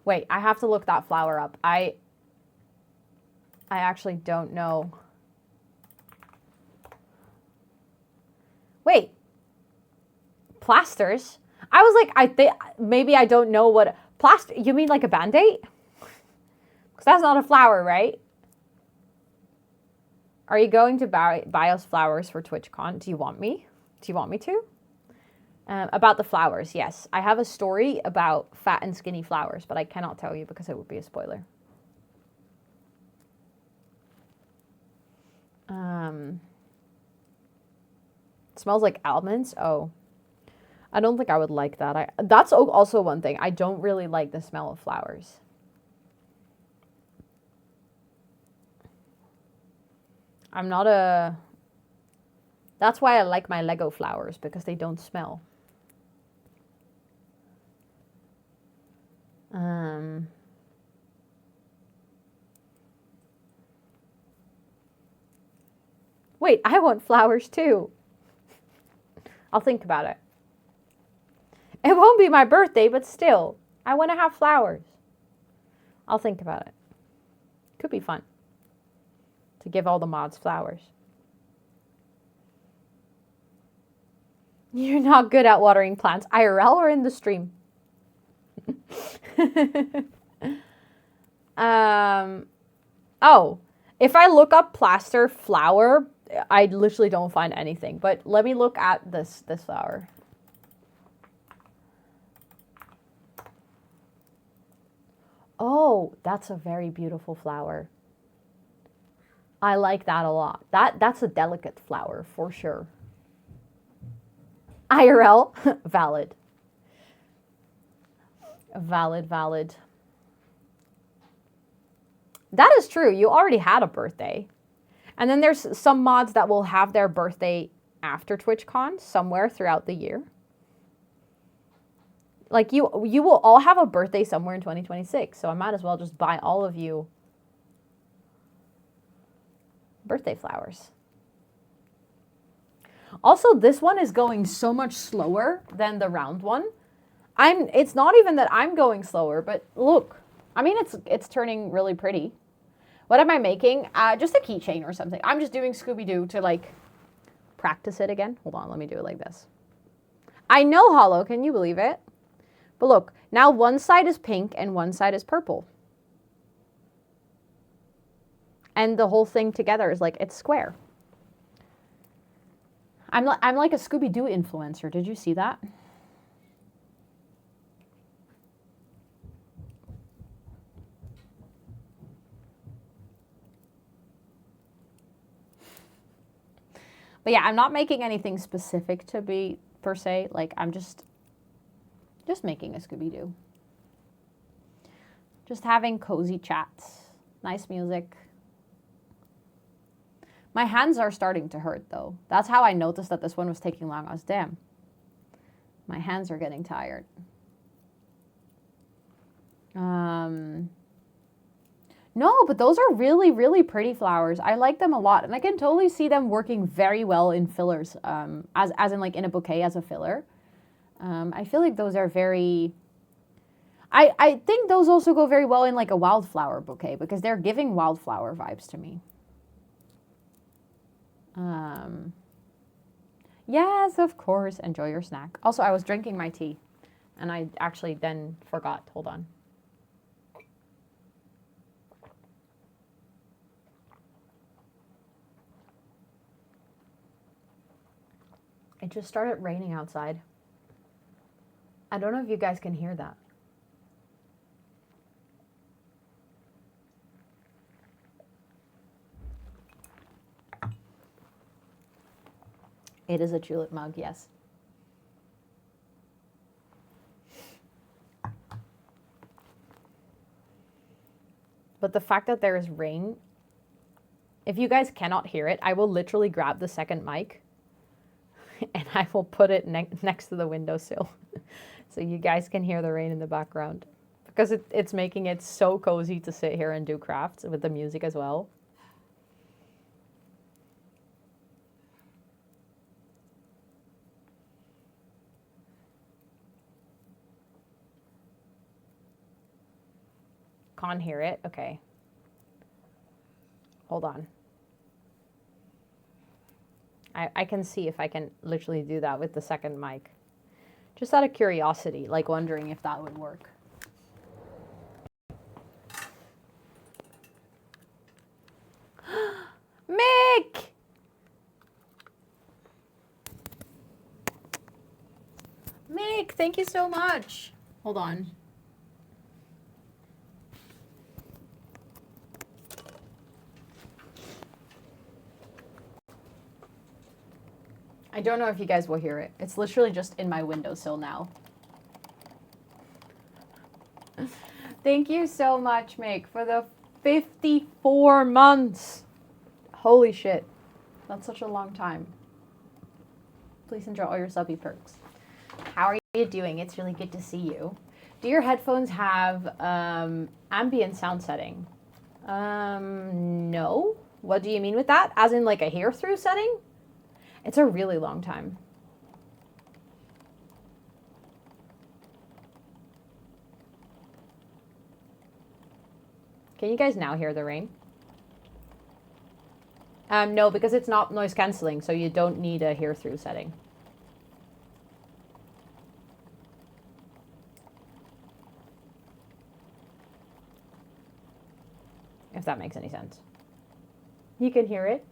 Wait, I have to look that flower up. I actually don't know. Wait. Plasters? I was like, I think maybe I don't know what plaster. You mean like a Band-Aid? Because that's not a flower, right? Are you going to buy us flowers for TwitchCon? Do you want me? Do you want me to? About the flowers, yes. I have a story about fat and skinny flowers, but I cannot tell you because it would be a spoiler. It smells like almonds. Oh, I don't think I would like that. That's also one thing. I don't really like the smell of flowers. I'm not a... That's why I like my Lego flowers, because they don't smell. Wait, I want flowers too. I'll think about it. It won't be my birthday, but still, I want to have flowers. I'll think about it. Could be fun to give all the mods flowers. You're not good at watering plants. IRL or in the stream? Oh, if I look up plaster flower, I literally don't find anything. But let me look at this flower. Oh, that's a very beautiful flower. I like that a lot. That's a delicate flower for sure. IRL, valid. Valid. That is true. You already had a birthday. And then there's some mods that will have their birthday after TwitchCon somewhere throughout the year. Like you will all have a birthday somewhere in 2026. So I might as well just buy all of you birthday flowers. Also, this one is going so much slower than the round one. It's not even that I'm going slower, but look. I mean, it's turning really pretty. What am I making? Just a keychain or something. I'm just doing Scooby-Doo to like practice it again. Hold on, let me do it like this. I know, Hollow, can you believe it? But look, now one side is pink and one side is purple. And the whole thing together is like, it's square. I'm like a Scooby-Doo influencer. Did you see that? But yeah, I'm not making anything specific to be, per se. Like, I'm just making a Scooby-Doo. Just having cozy chats. Nice music. My hands are starting to hurt, though. That's how I noticed that this one was taking long. I was, damn. My hands are getting tired. No, but those are really, really pretty flowers. I like them a lot. And I can totally see them working very well in fillers, as in like in a bouquet as a filler. I feel like those are very... I think those also go very well in like a wildflower bouquet because they're giving wildflower vibes to me. Yes, of course. Enjoy your snack. Also, I was drinking my tea and I actually then forgot. Hold on. It just started raining outside. I don't know if you guys can hear that. It is a julep mug, yes. But the fact that there is rain, if you guys cannot hear it, I will literally grab the second mic and I will put it next to the windowsill so you guys can hear the rain in the background. Because it's making it so cozy to sit here and do crafts with the music as well. Can't hear it? Okay. Hold on. I can see if I can literally do that with the second mic. Just out of curiosity, like wondering if that would work. Mick! Mick, thank you so much. Hold on. I don't know if you guys will hear it. It's literally just in my windowsill now. Thank you so much, Mick, for the 54 months. Holy shit. That's such a long time. Please enjoy all your subby perks. How are you doing? It's really good to see you. Do your headphones have ambient sound setting? No. What do you mean with that? As in like a hear-through setting? It's a really long time. Can you guys now hear the rain? No, because it's not noise cancelling, so you don't need a hear-through setting. If that makes any sense. You can hear it?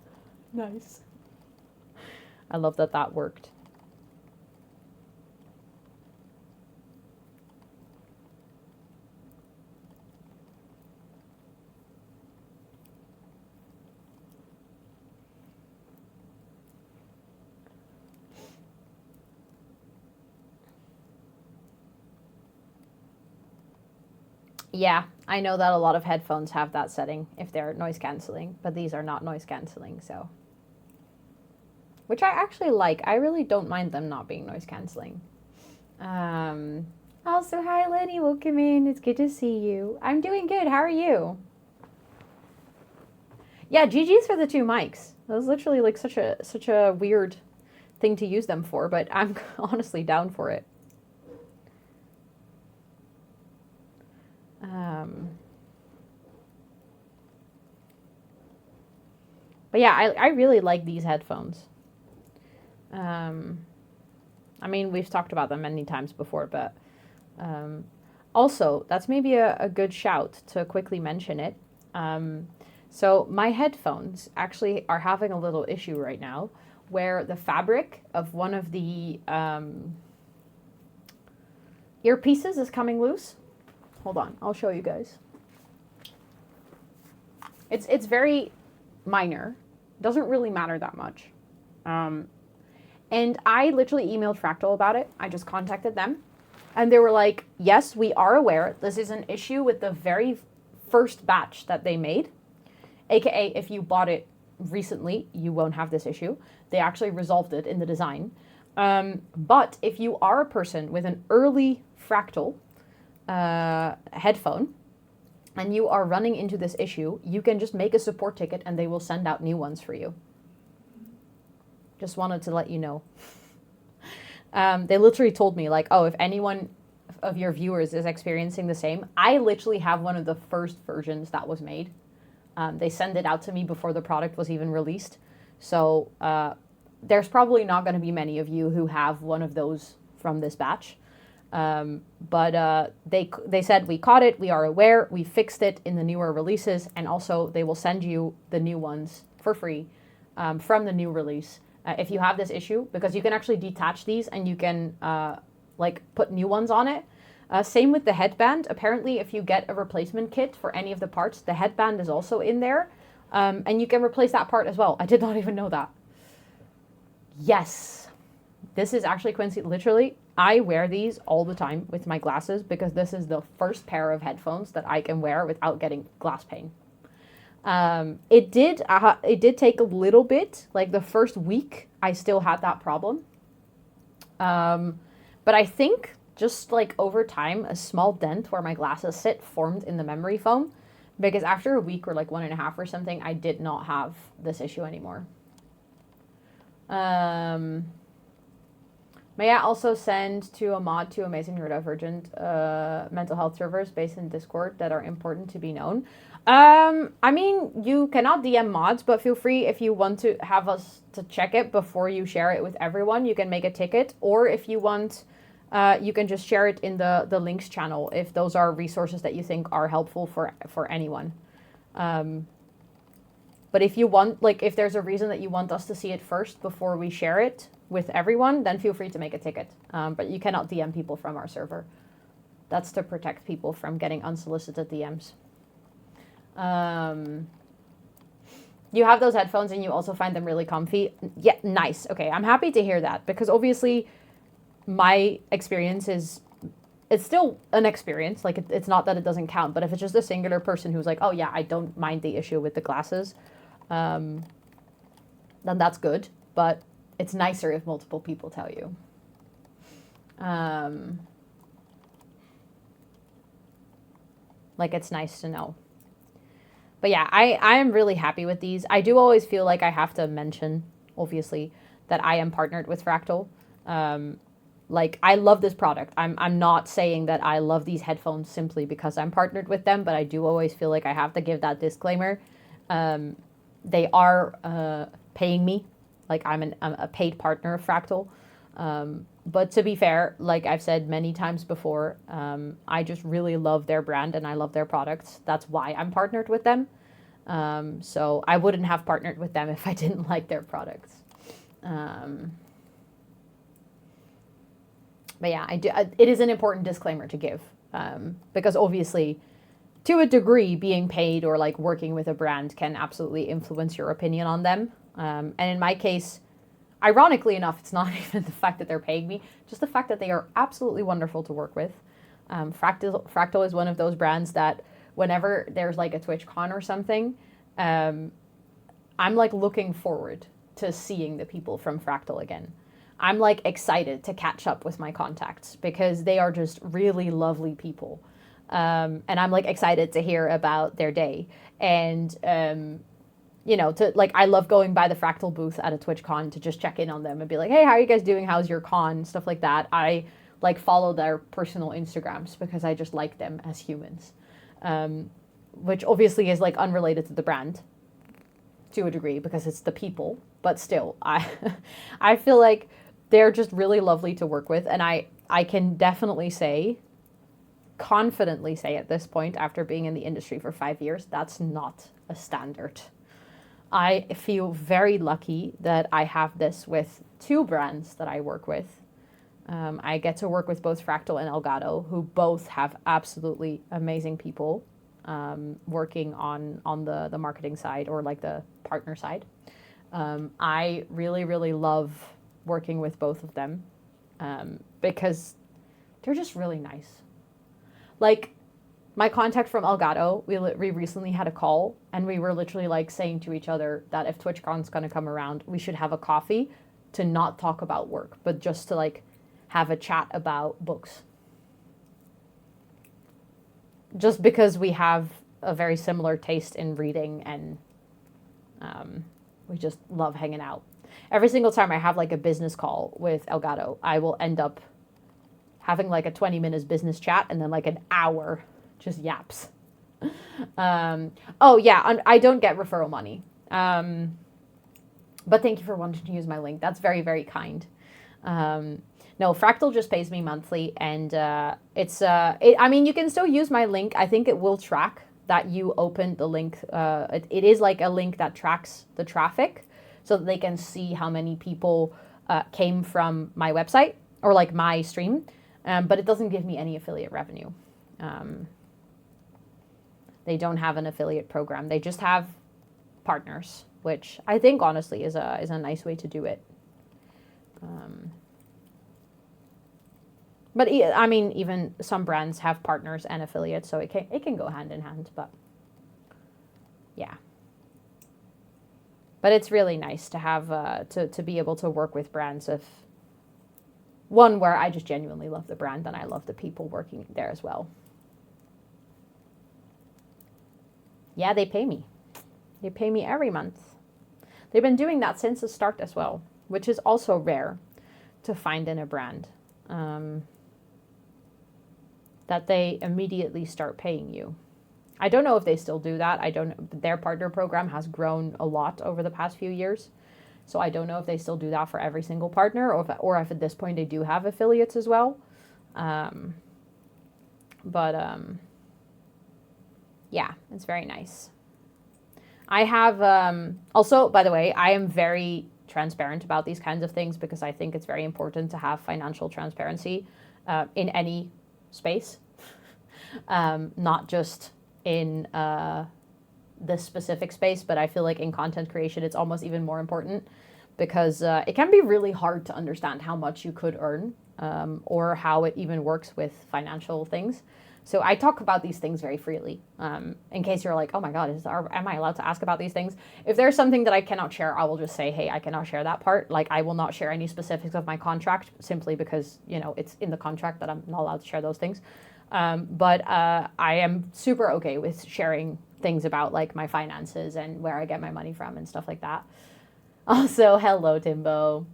Nice. I love that that worked. Yeah, I know that a lot of headphones have that setting if they're noise cancelling, but these are not noise cancelling, so. Which I actually like. I really don't mind them not being noise cancelling. Also, hi Lenny, welcome in. It's good to see you. I'm doing good. How are you? Yeah, GG's for the 2 mics. That was literally like such a weird thing to use them for, but I'm honestly down for it. But yeah, I really like these headphones. I mean, we've talked about them many times before, but also, that's maybe a good shout to quickly mention it. So my headphones actually are having a little issue right now where the fabric of one of the earpieces is coming loose. Hold on, I'll show you guys. It's very minor. Doesn't really matter that much. And I literally emailed Fractal about it. I just contacted them. And they were like, yes, we are aware. This is an issue with the very first batch that they made. AKA, if you bought it recently, you won't have this issue. They actually resolved it in the design. But if you are a person with an early Fractal headphone and you are running into this issue, you can just make a support ticket and they will send out new ones for you. Just wanted to let you know. They literally told me, like, oh, if anyone of your viewers is experiencing the same, I literally have one of the first versions that was made. They sent it out to me before the product was even released. So there's probably not going to be many of you who have one of those from this batch. But they said, we caught it, we are aware, we fixed it in the newer releases, and also they will send you the new ones for free from the new release. If you have this issue, because you can actually detach these and you can like put new ones on it. Same with the headband. Apparently, if you get a replacement kit for any of the parts, the headband is also in there. And you can replace that part as well. I did not even know that. Yes. This is actually Quincy. Literally, I wear these all the time with my glasses because this is the first pair of headphones that I can wear without getting glass pain. It did take a little bit, like the first week I still had that problem. But I think just like over time, a small dent where my glasses sit formed in the memory foam, because after a week or like 1.5 or something, I did not have this issue anymore. May I also send to a mod to Amazing Neurodivergent mental health servers based in Discord that are important to be known? I mean, you cannot DM mods, but feel free if you want to have us to check it before you share it with everyone. You can make a ticket, or if you want, you can just share it in the links channel if those are resources that you think are helpful for anyone. But if you want, like, if there's a reason that you want us to see it first before we share it with everyone, then feel free to make a ticket. But you cannot DM people from our server. That's to protect people from getting unsolicited DMs. You have those headphones and you also find them really comfy. Yeah, nice. Okay, I'm happy to hear that, because obviously my experience is, it's still an experience. Like, it's not that it doesn't count, but if it's just a singular person who's like, oh yeah, I don't mind the issue with the glasses, then that's good. But it's nicer if multiple people tell you. Like, it's nice to know. But yeah, I am really happy with these. I do always feel like I have to mention, obviously, that I am partnered with Fractal. Like, I love this product. I'm not saying that I love these headphones simply because I'm partnered with them, but I do always feel like I have to give that disclaimer. They are paying me. Like, I'm a paid partner of Fractal. But to be fair, like I've said many times before, I just really love their brand and I love their products. That's why I'm partnered with them. So I wouldn't have partnered with them if I didn't like their products. But yeah, it is an important disclaimer to give, because obviously, to a degree, being paid or like working with a brand can absolutely influence your opinion on them. And in my case, ironically enough, it's not even the fact that they're paying me, just the fact that they are absolutely wonderful to work with. Fractal is one of those brands that whenever there's like a TwitchCon or something, I'm like looking forward to seeing the people from Fractal again. I'm like excited to catch up with my contacts because they are just really lovely people. And I'm like excited to hear about their day. And, you know, to like, I love going by the Fractal booth at a TwitchCon to just check in on them and be like, hey, how are you guys doing? How's your con? Stuff like that. I like follow their personal Instagrams because I just like them as humans, which obviously is like unrelated to the brand. to a degree because it's the people, but still, I feel like they're just really lovely to work with, and I can definitely say, confidently say at this point, after being in the industry for 5 years, that's not a standard. I feel very lucky that I have this with 2 brands that I work with. I get to work with both Fractal and Elgato, who both have absolutely amazing people working on the marketing side, or like the partner side. I really, really love working with both of them because they're just really nice. Like, my contact from Elgato, we recently had a call, and we were literally like saying to each other that if TwitchCon's going to come around, we should have a coffee to not talk about work, but just to like have a chat about books. Just because we have a very similar taste in reading, and we just love hanging out. Every single time I have like a business call with Elgato, I will end up having like a 20 minutes business chat, and then like an hour just yaps. Oh yeah, I don't get referral money. But thank you for wanting to use my link. That's very, very kind. No, Fractal just pays me monthly, and I mean, you can still use my link. I think it will track that you opened the link. It is like a link that tracks the traffic, so that they can see how many people came from my website or like my stream, but it doesn't give me any affiliate revenue. They don't have an affiliate program. They just have partners, which I think honestly is a nice way to do it. But I mean, even some brands have partners and affiliates, so it can go hand in hand. But yeah, but it's really nice to have to be able to work with brands of one where I just genuinely love the brand, and I love the people working there as well. Yeah, they pay me. They pay me every month. They've been doing that since the start as well, which is also rare to find in a brand. That they immediately start paying you. I don't know if they still do that. Their partner program has grown a lot over the past few years. So I don't know if they still do that for every single partner, or if at this point they do have affiliates as well. Yeah, it's very nice. I have, also, by the way, I am very transparent about these kinds of things because I think it's very important to have financial transparency in any space, not just in this specific space, but I feel like in content creation, it's almost even more important because it can be really hard to understand how much you could earn or how it even works with financial things. So I talk about these things very freely in case you're like, oh my God, am I allowed to ask about these things? If there's something that I cannot share, I will just say, hey, I cannot share that part. Like, I will not share any specifics of my contract simply because, it's in the contract that I'm not allowed to share those things. But I am super okay with sharing things about like my finances and where I get my money from and stuff like that. Also, hello, Timbo.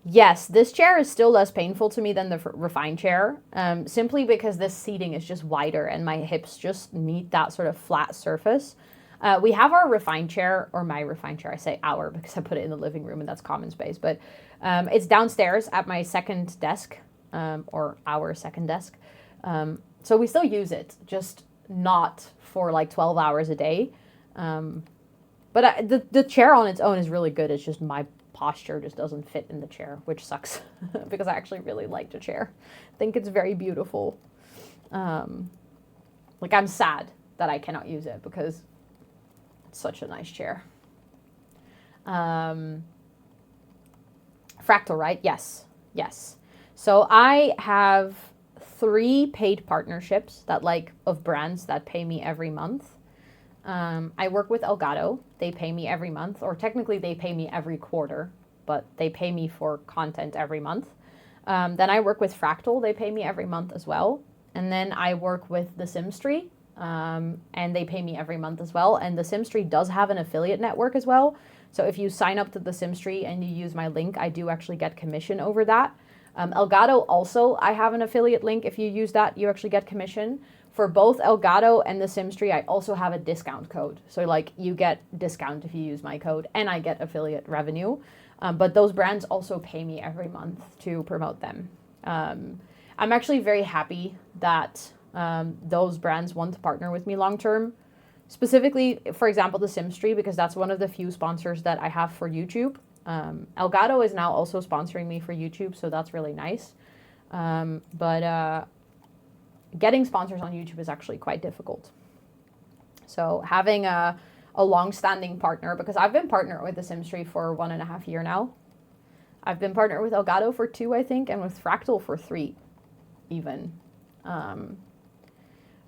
Yes, this chair is still less painful to me than the Refine chair, simply because this seating is just wider and my hips just need that sort of flat surface. We have our Refine chair, or my Refine chair, I say our because I put it in the living room and that's common space, but it's downstairs at my second desk, or our second desk. So we still use it, just not for like 12 hours a day. But the chair on its own is really good. It's just my posture just doesn't fit in the chair, which sucks because I actually really like the chair. I think it's very beautiful. Like, I'm sad that I cannot use it because it's such a nice chair. Fractal, right? Yes. So I have 3 paid partnerships of brands that pay me every month. I work with Elgato. They pay me every month, or technically they pay me every quarter, but they pay me for content every month. Then I work with Fractal. They pay me every month as well. And then I work with the Simstree, and they pay me every month as well. And the Simstree does have an affiliate network as well. So if you sign up to the Simstree and you use my link, I do actually get commission over that. Elgato also, I have an affiliate link. If you use that, you actually get commission. for both Elgato and the Sims Tree, I also have a discount code. So like you get discount if you use my code, and I get affiliate revenue. But those brands also pay me every month to promote them. I'm actually very happy that those brands want to partner with me long term. Specifically, for example, the Sims Tree, because that's one of the few sponsors that I have for YouTube. Elgato is now also sponsoring me for YouTube, so that's really nice. But getting sponsors on YouTube is actually quite difficult. So having a long-standing partner, because I've been partnered with the Sims Tree for 1.5 years now. I've been partnered with Elgato for 2, I think, and with Fractal for 3, even.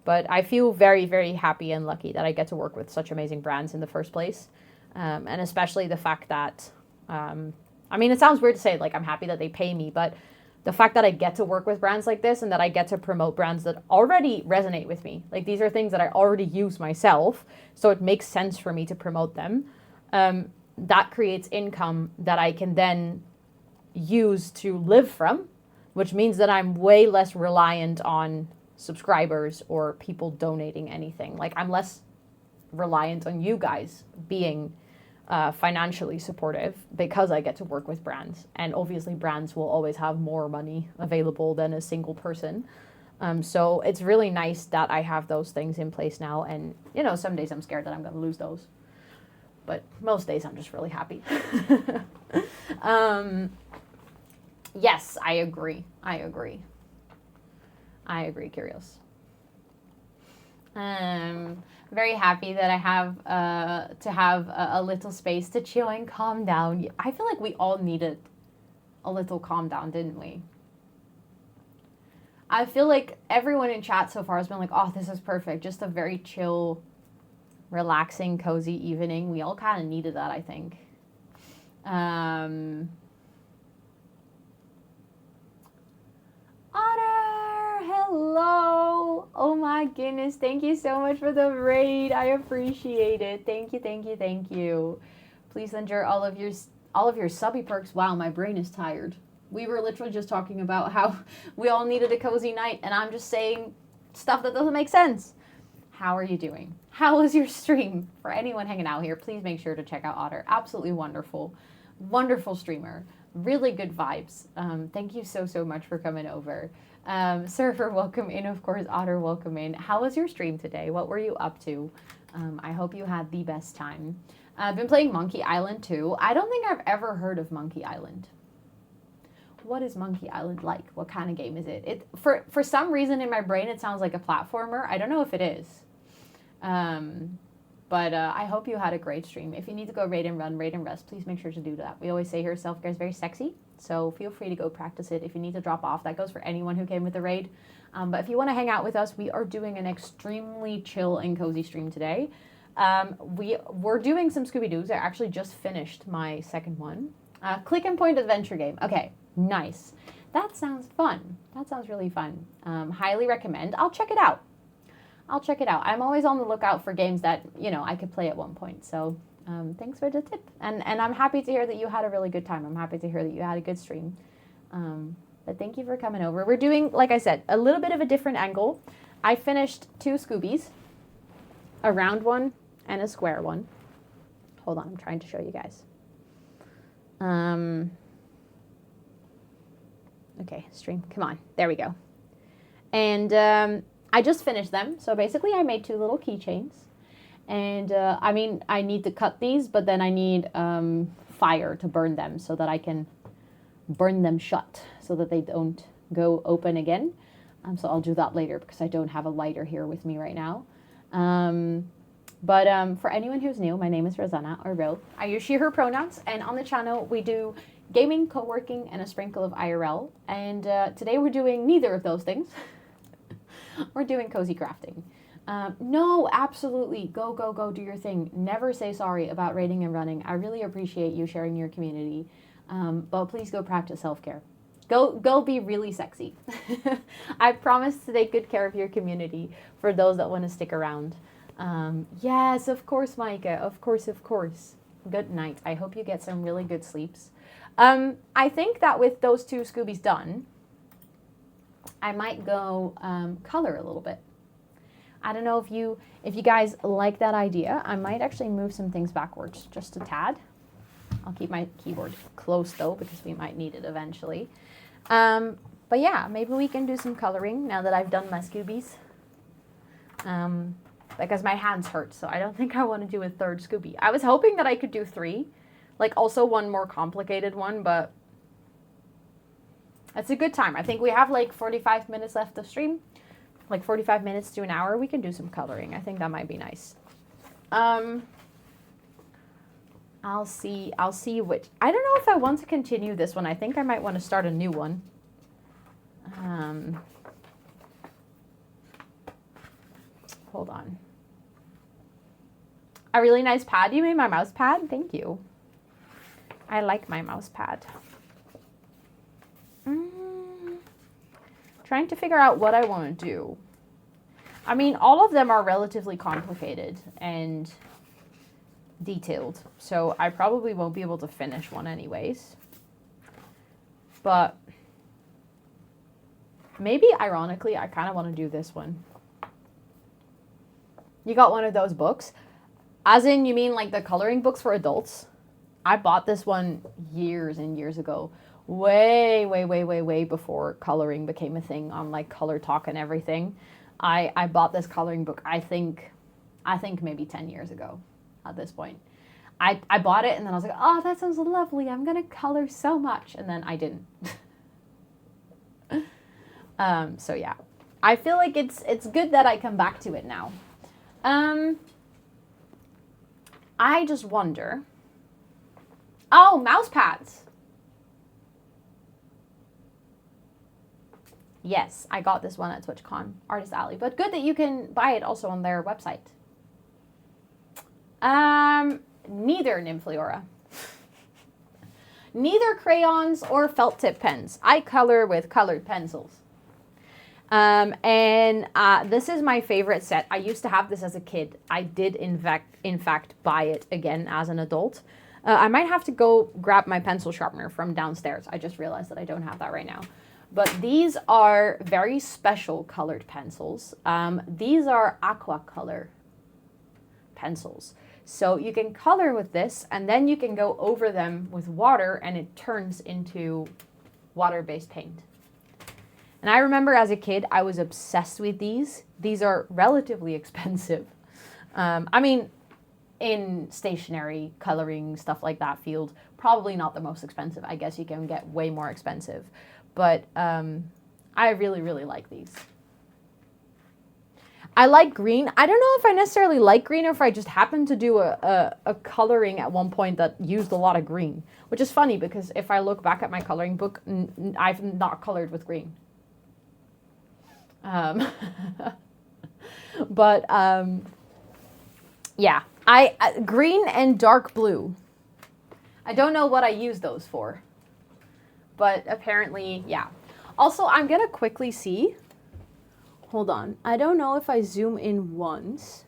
But I feel very, very happy and lucky that I get to work with such amazing brands in the first place. And especially the fact that, I mean, it sounds weird to say, like, I'm happy that they pay me, but the fact that I get to work with brands like this and that I get to promote brands that already resonate with me. Like, these are things that I already use myself, so it makes sense for me to promote them. That creates income that I can then use to live from, which means that I'm way less reliant on subscribers or people donating anything. Like, I'm less reliant on you guys being financially supportive because I get to work with brands. And obviously brands will always have more money available than a single person. So it's really nice that I have those things in place now. And, you know, some days I'm scared that I'm going to lose those. But most days I'm just really happy. Yes, I agree. I agree, Curious. Very happy that I have to have a little space to chill and calm down. I feel like we all needed a little calm down, didn't we? I feel like everyone in chat so far has been like, oh, this is perfect. Just a very chill, relaxing, cozy evening. We all kind of needed that, I think. Otter, hello. Oh my goodness. Thank you so much for the raid. I appreciate it. Thank you, thank you, thank you. Please enjoy all of your subby perks. Wow, my brain is tired. We were literally just talking about how we all needed a cozy night, and I'm just saying stuff that doesn't make sense. How are you doing? How was your stream? For anyone hanging out here, please make sure to check out Otter. Absolutely wonderful. Wonderful streamer. Really good vibes. Thank you so, so much for coming over. Surfer, welcome in. Of course, Otter, welcome in. How was your stream today? What were you up to? I hope you had the best time. I've been playing Monkey Island too. I don't think I've ever heard of Monkey Island. What is Monkey Island like? What kind of game is it? For some reason in my brain, it sounds like a platformer. I don't know if it is. But I hope you had a great stream. If you need to go raid and run, raid and rest, please make sure to do that. We always say here, self-care is very sexy, so feel free to go practice it. If you need to drop off, that goes for anyone who came with the raid. But if you want to hang out with us, we are doing an extremely chill and cozy stream today. We're doing some Scoubidous. I actually just finished my second one. Click and point adventure game. Okay, nice. That sounds fun. That sounds really fun. Highly recommend. I'll check it out. I'm always on the lookout for games that, you know, I could play at one point. So thanks for the tip. And I'm happy to hear that you had a really good time. I'm happy to hear that you had a good stream. But thank you for coming over. We're doing, like I said, a little bit of a different angle. I finished 2 Scoobies, a round one and a square one. Hold on, I'm trying to show you guys. Okay, stream, come on. There we go. And I just finished them. So basically I made 2 little keychains. And I mean, I need to cut these, but then I need fire to burn them so that I can burn them shut so that they don't go open again. So I'll do that later because I don't have a lighter here with me right now. But for anyone who's new, my name is Rosanna, or Ro. I use she, her pronouns. And on the channel, we do gaming, co-working, and a sprinkle of IRL. And today we're doing neither of those things. We're doing cozy crafting. No, absolutely. Go, do your thing. Never say sorry about raiding and running. I really appreciate you sharing your community. But please go practice self-care. Go be really sexy. I promise to take good care of your community for those that want to stick around. Yes, of course, Micah. Of course. Good night. I hope you get some really good sleeps. I think that with those 2 Scoobies done, I might go color a little bit. I don't know if you guys like that idea. I might actually move some things backwards just a tad. I'll keep my keyboard close though because we might need it eventually. But yeah, maybe we can do some coloring now that I've done my Scoobies. Because my hands hurt, so I don't think I want to do a third Scooby. I was hoping that I could do 3, like also one more complicated one, but it's a good time. I think we have like 45 minutes left of stream, like 45 minutes to an hour. We can do some coloring. I think that might be nice. I'll see which. I don't know if I want to continue this one. I think I might want to start a new one. Hold on. A really nice pad. You made my mouse pad? Thank you. I like my mouse pad. Trying to figure out what I want to do. I mean, all of them are relatively complicated and detailed, so I probably won't be able to finish one anyways. But maybe, ironically, I kind of want to do this one. You got one of those books? As in, you mean like the coloring books for adults? I bought this one years and years ago. Way before coloring became a thing on like Color Talk and everything. I bought this coloring book, I think maybe 10 years ago at this point. I bought it and then I was like, oh, that sounds lovely. I'm going to color so much. And then I didn't. So yeah, I feel like it's good that I come back to it now. I just wonder. Oh, mouse pads. Yes, I got this one at TwitchCon, Artist Alley. But good that you can buy it also on their website. Neither, Nymphleora. Neither crayons or felt tip pens. I color with colored pencils. This is my favorite set. I used to have this as a kid. I did in fact buy it again as an adult. I might have to go grab my pencil sharpener from downstairs. I just realized that I don't have that right now. But these are very special colored pencils. These are aqua color pencils. So you can color with this and then you can go over them with water and it turns into water-based paint. And I remember as a kid, I was obsessed with these. These are relatively expensive. I mean, in stationery, coloring, stuff like that field, probably not the most expensive. I guess you can get way more expensive. But I really, really like these. I like green. I don't know if I necessarily like green or if I just happened to do a coloring at one point that used a lot of green. Which is funny because if I look back at my coloring book, I've not colored with green. Yeah, green and dark blue. I don't know what I use those for, but apparently, yeah. Also, I'm gonna quickly see. Hold on. I don't know if I zoom in once.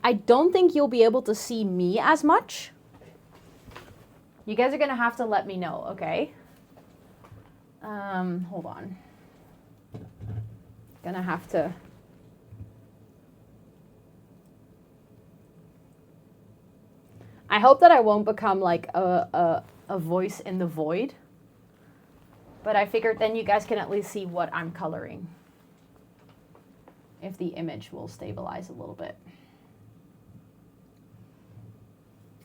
I don't think you'll be able to see me as much. You guys are gonna have to let me know, okay? Hold on. Gonna have to. I hope that I won't become like a voice in the void. But I figured then you guys can at least see what I'm coloring. If the image will stabilize a little bit.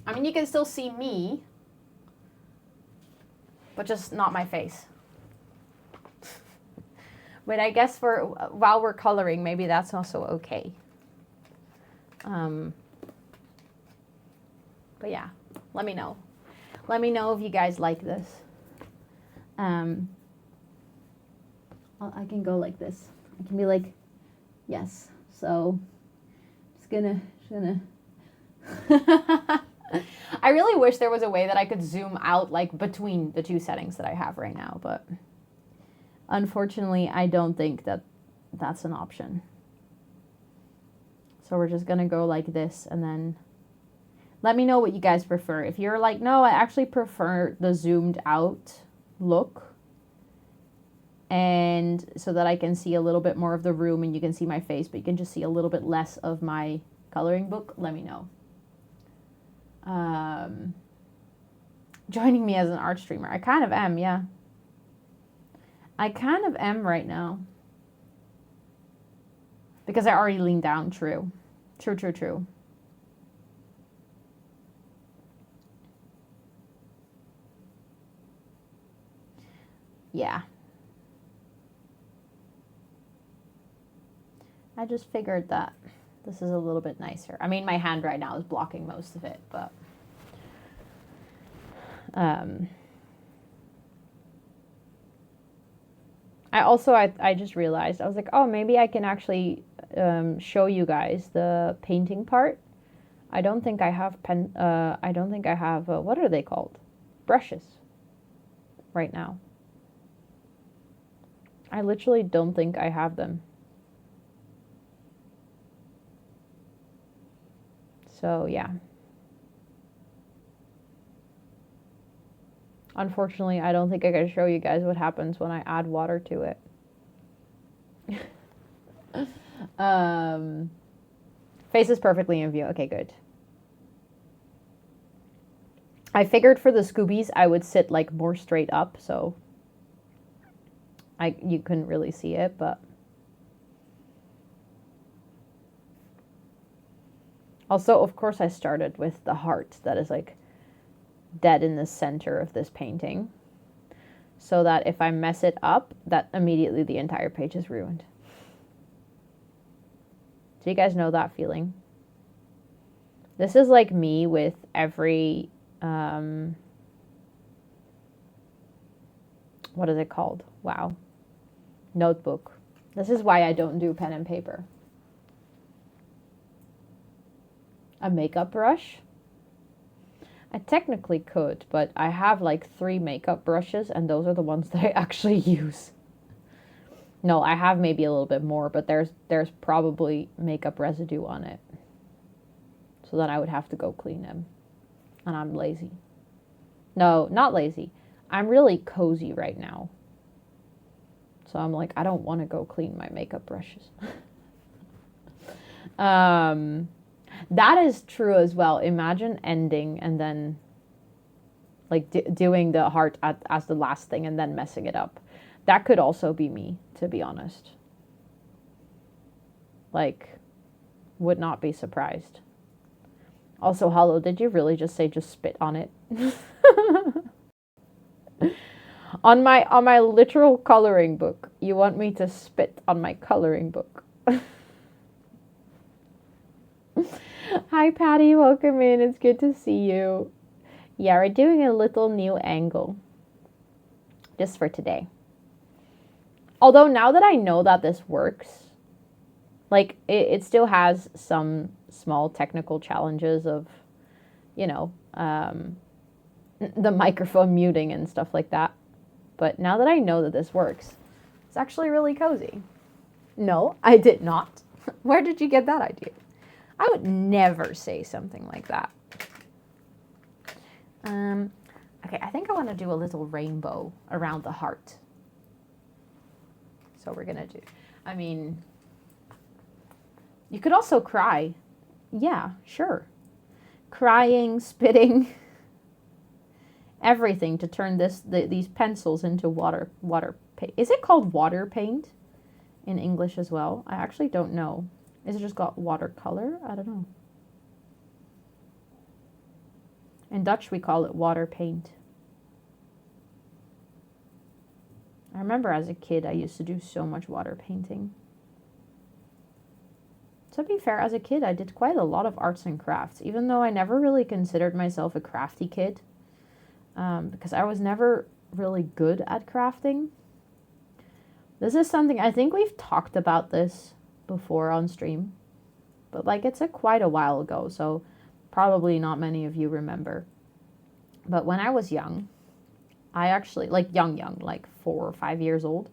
I mean, you can still see me, but just not my face. But I guess for while we're coloring, maybe that's also okay. But yeah, let me know. Let me know if you guys like this. I can go like this. I can be like, yes. So, just gonna. I really wish there was a way that I could zoom out like between the two settings that I have right now, but unfortunately, I don't think that that's an option. So we're just gonna go like this and then let me know what you guys prefer. If you're like, no, I actually prefer the zoomed out look, and so that I can see a little bit more of the room and you can see my face, but you can just see a little bit less of my coloring book, let me know. Joining me as an art streamer. I kind of am, yeah. I kind of am right now. Because I already leaned down, true. True. Yeah. I just figured that this is a little bit nicer. I mean, my hand right now is blocking most of it, but I just realized, I was like, oh, maybe I can actually show you guys the painting part. I don't think I have what are they called? Brushes right now. I literally don't think I have them. So, yeah. Unfortunately, I don't think I can show you guys what happens when I add water to it. Face is perfectly in view. Okay, good. I figured for the Scoobies, I would sit like more straight up, so you couldn't really see it, but also, of course, I started with the heart that is like dead in the center of this painting, so that if I mess it up, that immediately the entire page is ruined. Do you guys know that feeling? This is like me with every what is it called? Wow. Notebook. This is why I don't do pen and paper. A makeup brush? I technically could, but I have like 3 makeup brushes and those are the ones that I actually use. No, I have maybe a little bit more, but there's probably makeup residue on it. So then I would have to go clean them. And I'm lazy. No, not lazy. I'm really cozy right now. So I'm like, I don't want to go clean my makeup brushes. That is true as well. Imagine ending and then like doing the heart as the last thing and then messing it up. That could also be me, to be honest. Like, would not be surprised. Also, Hollow, did you really just say just spit on it? On my literal coloring book, you want me to spit on my coloring book? Hi, Patty. Welcome in. It's good to see you. Yeah, we're doing a little new angle just for today. Although now that I know that this works, like it still has some small technical challenges of, you know, the microphone muting and stuff like that. But now that I know that this works, it's actually really cozy. No, I did not. Where did you get that idea? I would never say something like that. Okay, I think I want to do a little rainbow around the heart. So we're going to do, I mean, you could also cry. Yeah, sure. Crying, spitting, everything to turn these pencils into water paint. Is it called water paint in English as well? I actually don't know. Is it just got watercolor? I don't know. In Dutch, we call it water paint. I remember as a kid, I used to do so much water painting. To be fair, as a kid, I did quite a lot of arts and crafts, even though I never really considered myself a crafty kid, because I was never really good at crafting. This is something, I think we've talked about this before on stream, but like it's quite a while ago, so probably not many of you remember. But when I was young, I actually, like young, like 4 or 5 years old,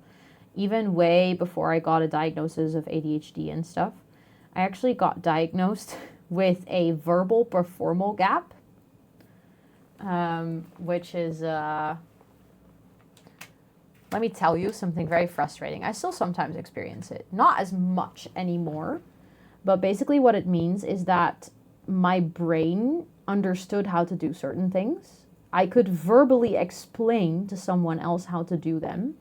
even way before I got a diagnosis of ADHD and stuff, I actually got diagnosed with a verbal performal gap, which is, let me tell you something very frustrating. I still sometimes experience it. Not as much anymore. But basically what it means is that my brain understood how to do certain things. I could verbally explain to someone else how to do them.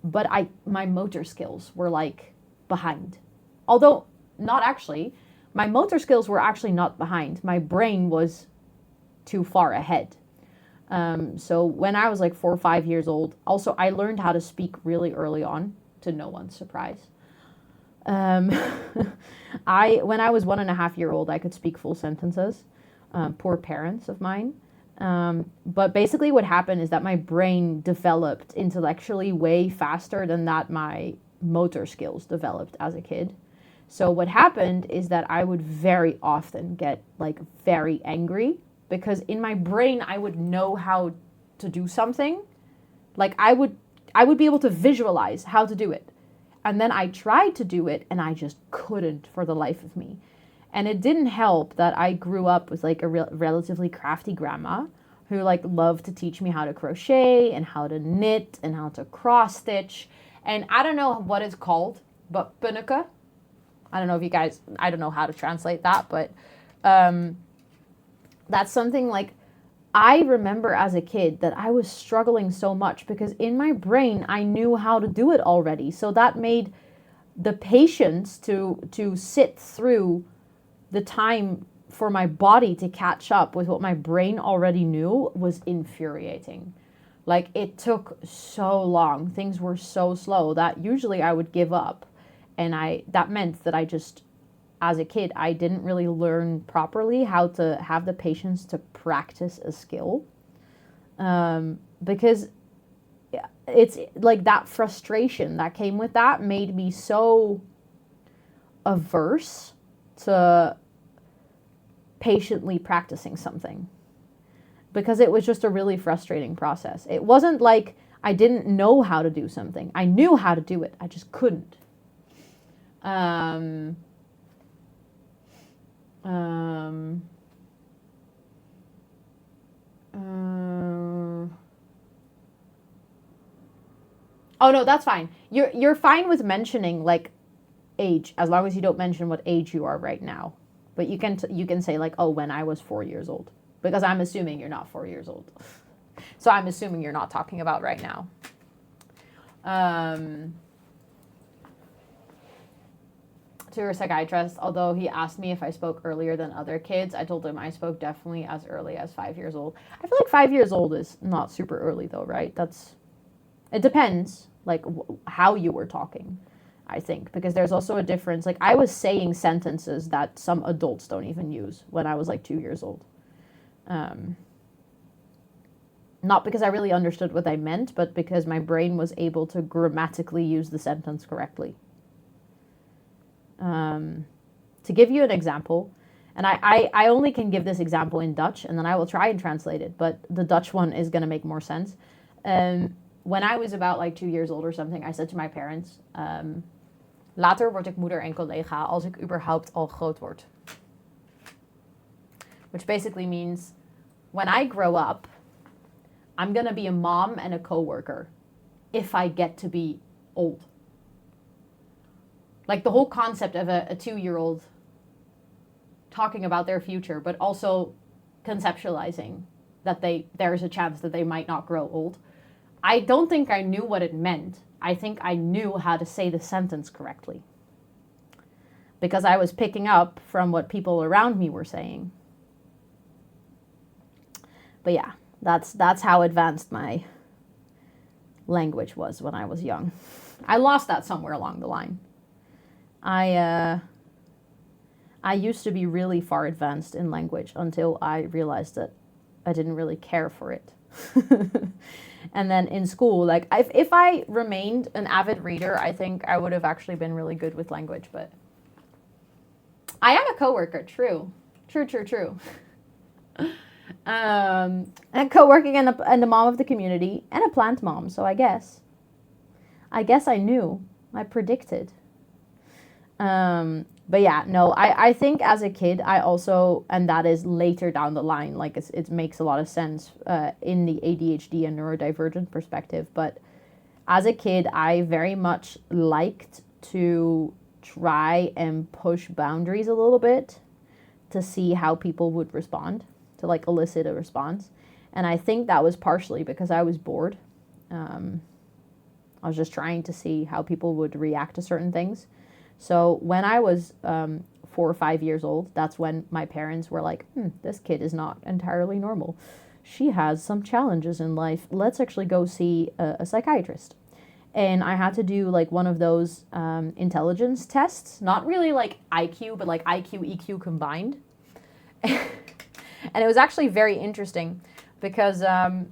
But my motor skills were like behind. Although not actually. My motor skills were actually not behind. My brain was too far ahead. So when I was like 4 or 5 years old, also I learned how to speak really early on, to no one's surprise. When I was 1.5 years old, I could speak full sentences. Poor parents of mine. But basically what happened is that my brain developed intellectually way faster than that my motor skills developed as a kid. So what happened is that I would very often get like very angry because in my brain I would know how to do something. Like I would be able to visualize how to do it. And then I tried to do it and I just couldn't for the life of me. And it didn't help that I grew up with like a relatively crafty grandma who like loved to teach me how to crochet and how to knit and how to cross stitch. And I don't know what it's called, but punneke. I don't know if you guys, I don't know how to translate that, but that's something like I remember as a kid that I was struggling so much because in my brain I knew how to do it already. So that made the patience to sit through the time for my body to catch up with what my brain already knew was infuriating. Like it took so long. Things were so slow that usually I would give up. And that meant that I just, as a kid, I didn't really learn properly how to have the patience to practice a skill. Because it's like that frustration that came with that made me so averse to patiently practicing something. Because it was just a really frustrating process. It wasn't like I didn't know how to do something. I knew how to do it. I just couldn't. Oh no, that's fine. You're fine with mentioning like age as long as you don't mention what age you are right now. But you can say like, oh, when I was 4 years old, because I'm assuming you're not 4 years old. So I'm assuming you're not talking about right now. To a psychiatrist, although he asked me if I spoke earlier than other kids, I told him I spoke definitely as early as 5 years old. I feel like 5 years old is not super early though, right? It depends like how you were talking, I think, because there's also a difference. Like I was saying sentences that some adults don't even use when I was like 2 years old. Not because I really understood what I meant, but because my brain was able to grammatically use the sentence correctly. To give you an example, and I only can give this example in Dutch, and then I will try and translate it, but the Dutch one is going to make more sense. When I was about like 2 years old or something, I said to my parents, later word ik moeder en collega als ik überhaupt al groot word. Which basically means, when I grow up, I'm going to be a mom and a coworker if I get to be old. Like the whole concept of a 2-year-old talking about their future, but also conceptualizing that there's a chance that they might not grow old. I don't think I knew what it meant. I think I knew how to say the sentence correctly. Because I was picking up from what people around me were saying. But yeah, that's how advanced my language was when I was young. I lost that somewhere along the line. I used to be really far advanced in language until I realized that I didn't really care for it. And then in school, like if I remained an avid reader, I think I would have actually been really good with language. But I am a coworker. True. And co-working and the mom of the community and a plant mom. So I guess I knew. I predicted. But yeah, no, I think as a kid, I also, and that is later down the line, like it makes a lot of sense in the ADHD and neurodivergent perspective. But as a kid, I very much liked to try and push boundaries a little bit to see how people would respond, to like elicit a response. And I think that was partially because I was bored. I was just trying to see how people would react to certain things. So when I was 4 or 5 years old, that's when my parents were like, this kid is not entirely normal. She has some challenges in life. Let's actually go see a psychiatrist. And I had to do like one of those intelligence tests, not really like IQ, but like IQ, EQ combined. And it was actually very interesting because I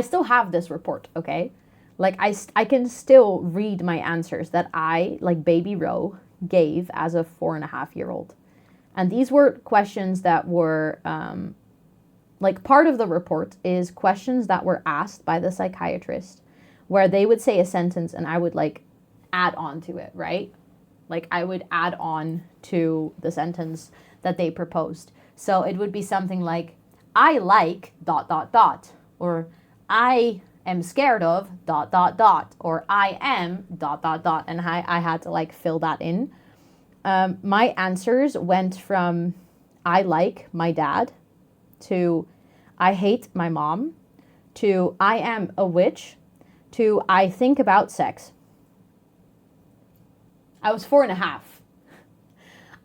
still have this report, okay? Like I can still read my answers that I, like baby Ro, gave as a 4.5-year-old. And these were questions that were, like part of the report is questions that were asked by the psychiatrist where they would say a sentence and I would like add on to it, right? Like I would add on to the sentence that they proposed. So it would be something like, I like ... or I am scared of ... or I am ... and I had to like fill that in. My answers went from I like my dad to I hate my mom to I am a witch to I think about sex. I was 4.5.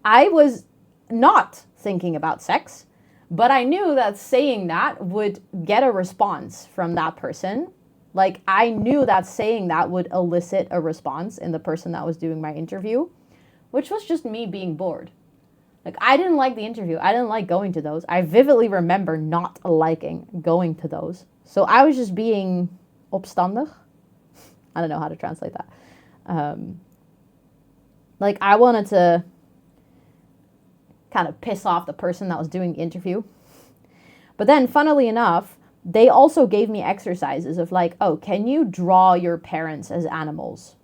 I was not thinking about sex, but I knew that saying that would get a response from that person. Like I knew that saying that would elicit a response in the person that was doing my interview, which was just me being bored. Like I didn't like the interview. I didn't like going to those. I vividly remember not liking going to those. So I was just being opstandig. I don't know how to translate that. Like I wanted to kind of piss off the person that was doing the interview. But then, funnily enough, they also gave me exercises of like, oh, can you draw your parents as animals?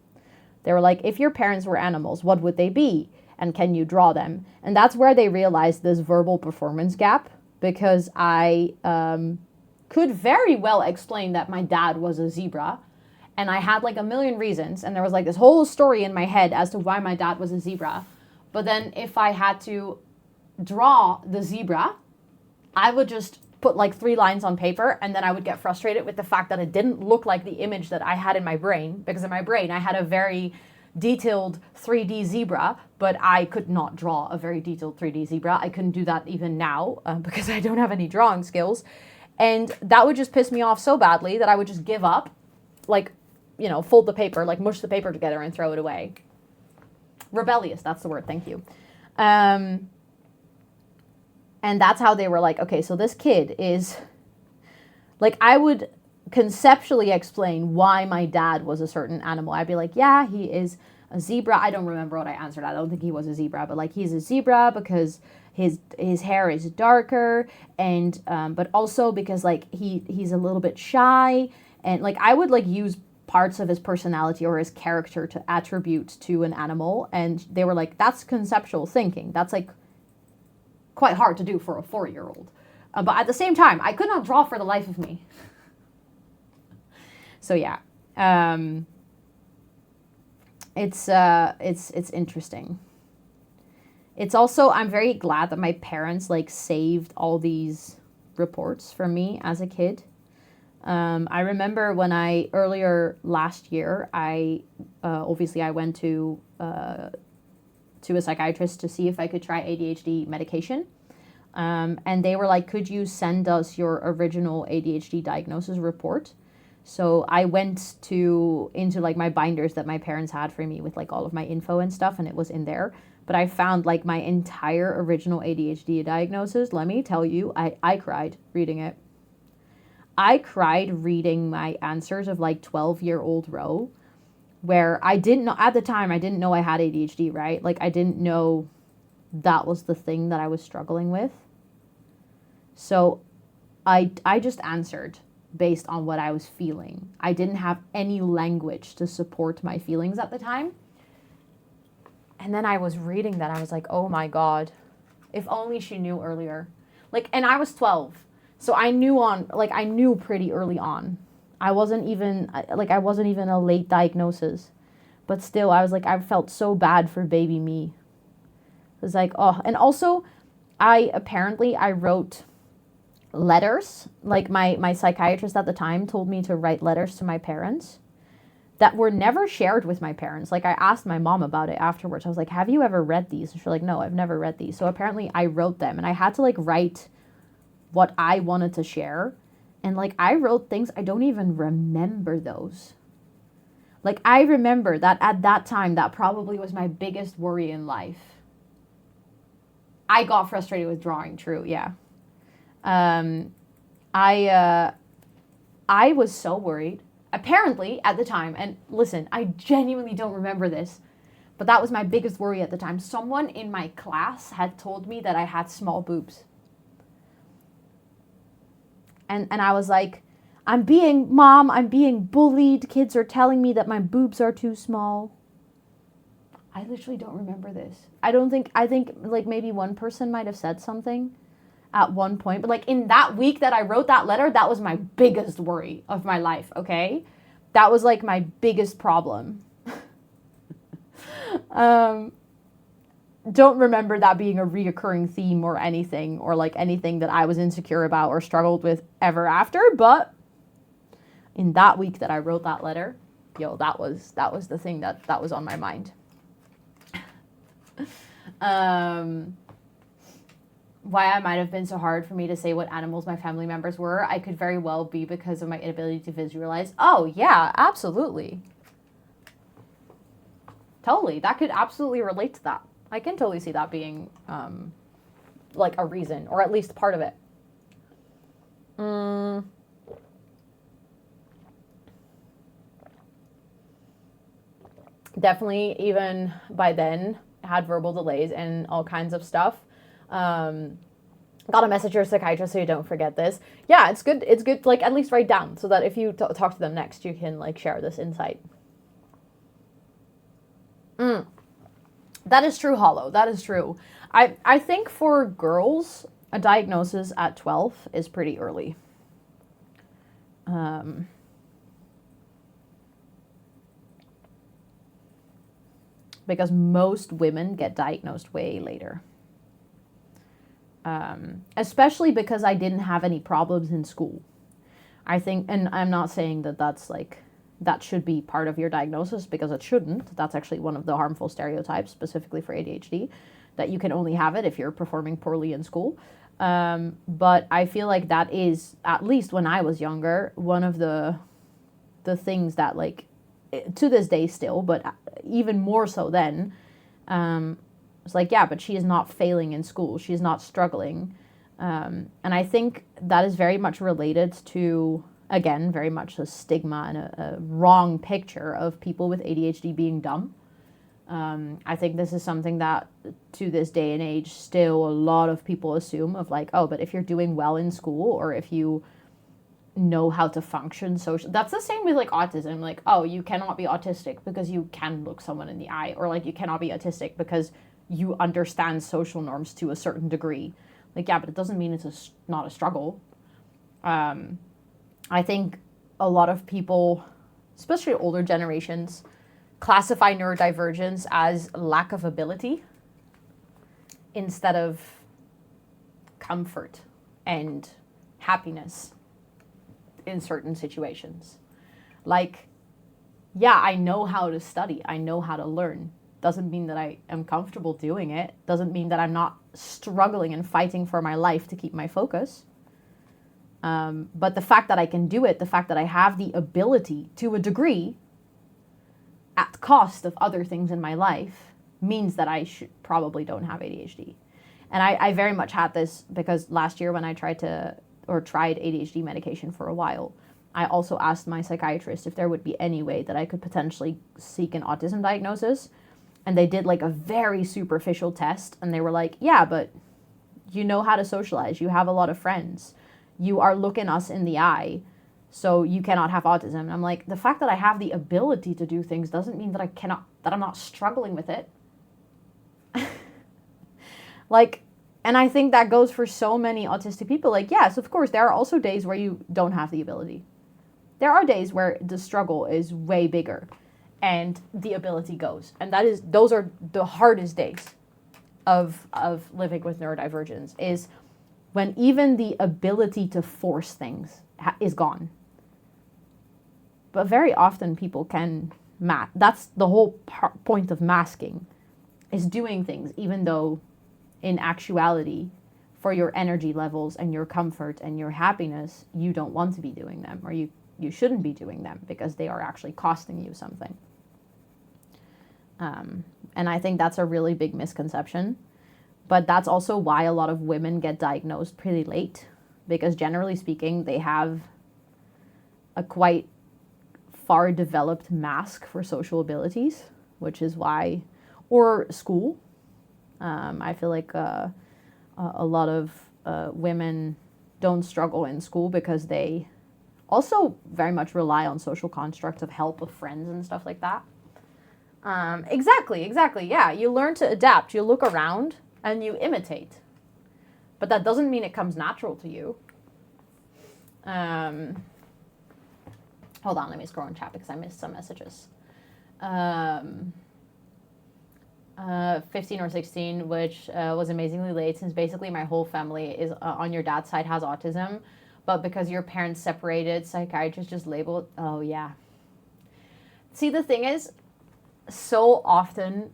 They were like, if your parents were animals, what would they be? And can you draw them? And that's where they realized this verbal performance gap, because I could very well explain that my dad was a zebra. And I had like a million reasons. And there was like this whole story in my head as to why my dad was a zebra. But then if I had to draw the zebra, I would just put like 3 lines on paper, and then I would get frustrated with the fact that it didn't look like the image that I had in my brain, because in my brain I had a very detailed 3D zebra, but I could not draw a very detailed 3D zebra. I couldn't do that even now because I don't have any drawing skills. And that would just piss me off so badly that I would just give up, like, you know, fold the paper, like mush the paper together and throw it away. Rebellious, that's the word, thank you. And that's how they were like, okay, so this kid is, like, I would conceptually explain why my dad was a certain animal. I'd be like, yeah, he is a zebra. I don't remember what I answered. I don't think he was a zebra, but like he's a zebra because his hair is darker, and but also because like he's a little bit shy, and like I would like use parts of his personality or his character to attribute to an animal, and they were like, that's conceptual thinking. That's like quite hard to do for a 4-year-old. But at the same time, I could not draw for the life of me. So yeah, it's interesting. It's also, I'm very glad that my parents like saved all these reports for me as a kid. I remember when earlier last year, obviously I went to a psychiatrist to see if I could try ADHD medication. And they were like, could you send us your original ADHD diagnosis report? So I went into like my binders that my parents had for me with like all of my info and stuff, and it was in there. But I found like my entire original ADHD diagnosis. Let me tell you, I cried reading it. I cried reading my answers of like 12-year-old Ro, where I didn't know, at the time, I didn't know I had ADHD, right? Like I didn't know that was the thing that I was struggling with. So I just answered based on what I was feeling. I didn't have any language to support my feelings at the time. And then I was reading that. I was like, oh my God, if only she knew earlier. Like, and I was 12. So I knew pretty early on. I wasn't even a late diagnosis, but still I was like, I felt so bad for baby me. It was like, oh, and also I wrote letters. Like my psychiatrist at the time told me to write letters to my parents that were never shared with my parents. Like I asked my mom about it afterwards. I was like, have you ever read these? And she's like, no, I've never read these. So apparently I wrote them, and I had to like write what I wanted to share. And like I wrote things, I don't even remember those. Like I remember that at that time, that probably was my biggest worry in life. I got frustrated with drawing, true, yeah. I was so worried. Apparently, at the time, and listen, I genuinely don't remember this, but that was my biggest worry at the time. Someone in my class had told me that I had small boobs. And I was like, I'm being bullied. Kids are telling me that my boobs are too small. I literally don't remember this. I think like maybe one person might have said something at one point, but like in that week that I wrote that letter, that was my biggest worry of my life, okay? That was like my biggest problem. Don't remember that being a reoccurring theme or anything, or like anything that I was insecure about or struggled with ever after, but in that week that I wrote that letter, that was the thing that was on my mind. Why it might have been so hard for me to say what animals my family members were, I could very well be because of my inability to visualize. Oh, yeah, absolutely. Totally. That could absolutely relate to that. I can totally see that being like a reason, or at least part of it. Definitely, even by then, had verbal delays and all kinds of stuff. Got a message to your psychiatrist so you don't forget this. Yeah, it's good. It's good to like at least write down so that if you talk to them next, you can like share this insight. That is true, Hollow. That is true. I think for girls, a diagnosis at 12 is pretty early. Because most women get diagnosed way later. Especially because I didn't have any problems in school. I think, and I'm not saying that that's like, that should be part of your diagnosis, because it shouldn't. That's actually one of the harmful stereotypes, specifically for ADHD, that you can only have it if you're performing poorly in school. But I feel like that is, at least when I was younger, one of the things that like, to this day still, but even more so then, it's like, yeah, but she is not failing in school. She is not struggling. And I think that is very much related to, again, very much a stigma and a wrong picture of people with ADHD being dumb. I think this is something that to this day and age, still a lot of people assume of like, oh, but if you're doing well in school, or if you know how to function social, that's the same with like autism. Like, oh, you cannot be autistic because you can look someone in the eye, or like you cannot be autistic because you understand social norms to a certain degree. Like, yeah, but it doesn't mean it's not a struggle. I think a lot of people, especially older generations, classify neurodivergence as lack of ability instead of comfort and happiness in certain situations. Like, yeah, I know how to study. I know how to learn. Doesn't mean that I am comfortable doing it. Doesn't mean that I'm not struggling and fighting for my life to keep my focus. But the fact that I can do it, the fact that I have the ability to a degree at cost of other things in my life, means that I probably don't have ADHD. And I very much had this because last year when I tried ADHD medication for a while, I also asked my psychiatrist if there would be any way that I could potentially seek an autism diagnosis. And they did like a very superficial test, and they were like, yeah, but you know how to socialize. You have a lot of friends. You are looking us in the eye, so you cannot have autism. And I'm like, the fact that I have the ability to do things doesn't mean that I'm not struggling with it. Like, and I think that goes for so many autistic people. Like, yes, of course, there are also days where you don't have the ability. There are days where the struggle is way bigger and the ability goes. And those are the hardest days of living with neurodivergence, is when even the ability to force things is gone. But very often people can that's the whole point of masking, is doing things even though in actuality, for your energy levels and your comfort and your happiness, you don't want to be doing them, or you shouldn't be doing them because they are actually costing you something. And I think that's a really big misconception. But that's also why a lot of women get diagnosed pretty late, because generally speaking, they have a quite far developed mask for social abilities, which is why, or school. I feel like a lot of women don't struggle in school because they also very much rely on social constructs of help of friends and stuff like that. Exactly. Yeah, you learn to adapt. You look around and you imitate. But that doesn't mean it comes natural to you. Hold on, let me scroll in chat because I missed some messages. 15 or 16, which was amazingly late, since basically my whole family is on your dad's side has autism, but because your parents separated, psychiatrists just labeled. Oh yeah. See, the thing is, so often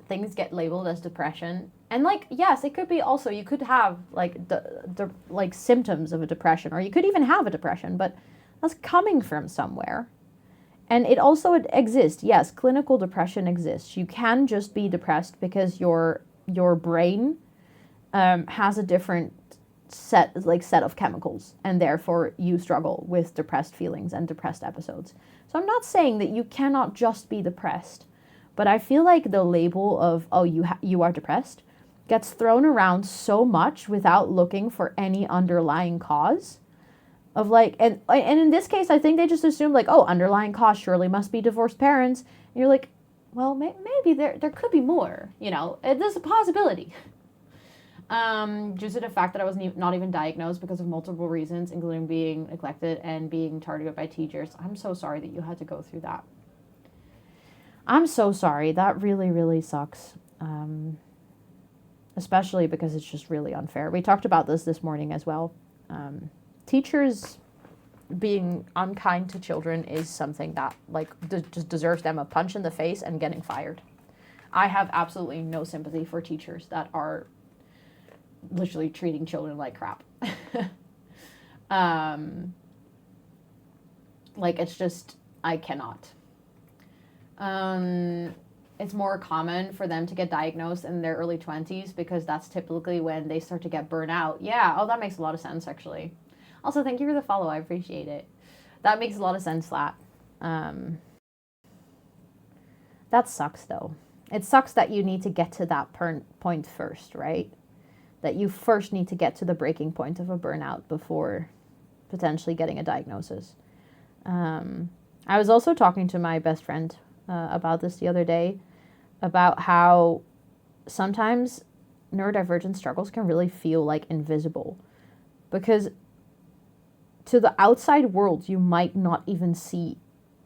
things get labeled as depression, and like, yes, it could be also, you could have like the like symptoms of a depression, or you could even have a depression, but that's coming from somewhere. And it also exists. Yes, clinical depression exists. You can just be depressed because your brain has a different set of chemicals, and therefore you struggle with depressed feelings and depressed episodes. So I'm not saying that you cannot just be depressed, but I feel like the label of, oh, you are depressed gets thrown around so much without looking for any underlying cause. Of like, and in this case, I think they just assume like, oh, underlying cause surely must be divorced parents. And you're like, well, maybe there could be more, you know, there's a possibility. Due to the fact that I was not even diagnosed because of multiple reasons, including being neglected and being targeted by teachers. I'm so sorry that you had to go through that. I'm so sorry. That really, really sucks. Especially because it's just really unfair. We talked about this morning as well. Teachers being unkind to children is something that like just deserves them a punch in the face and getting fired. I have absolutely no sympathy for teachers that are literally treating children like crap. Like, it's just, I cannot. It's more common for them to get diagnosed in their early 20s because that's typically when they start to get burnt out. Yeah, oh, that makes a lot of sense, actually. Also, thank you for the follow. I appreciate it. That makes a lot of sense, Flat. That sucks, though. It sucks that you need to get to that point first, right? That you first need to get to the breaking point of a burnout before potentially getting a diagnosis. I was also talking to my best friend about this the other day, about how sometimes neurodivergent struggles can really feel like invisible, because to the outside world, you might not even see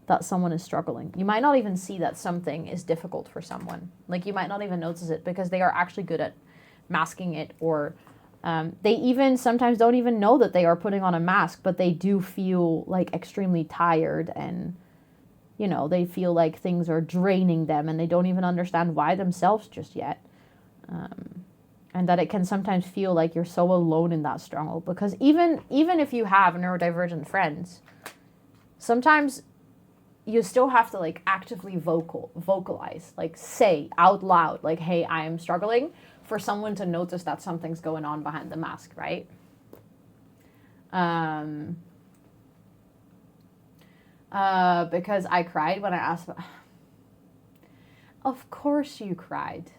that someone is struggling. You might not even see that something is difficult for someone. Like, you might not even notice it because they are actually good at masking it, or they even sometimes don't even know that they are putting on a mask, but they do feel like extremely tired, and you know, they feel like things are draining them and they don't even understand why themselves just yet. And that it can sometimes feel like you're so alone in that struggle, because even if you have neurodivergent friends, sometimes you still have to like actively vocalize, like say out loud, like, hey, I am struggling, for someone to notice that something's going on behind the mask, right? Because I cried when I asked. Of course you cried.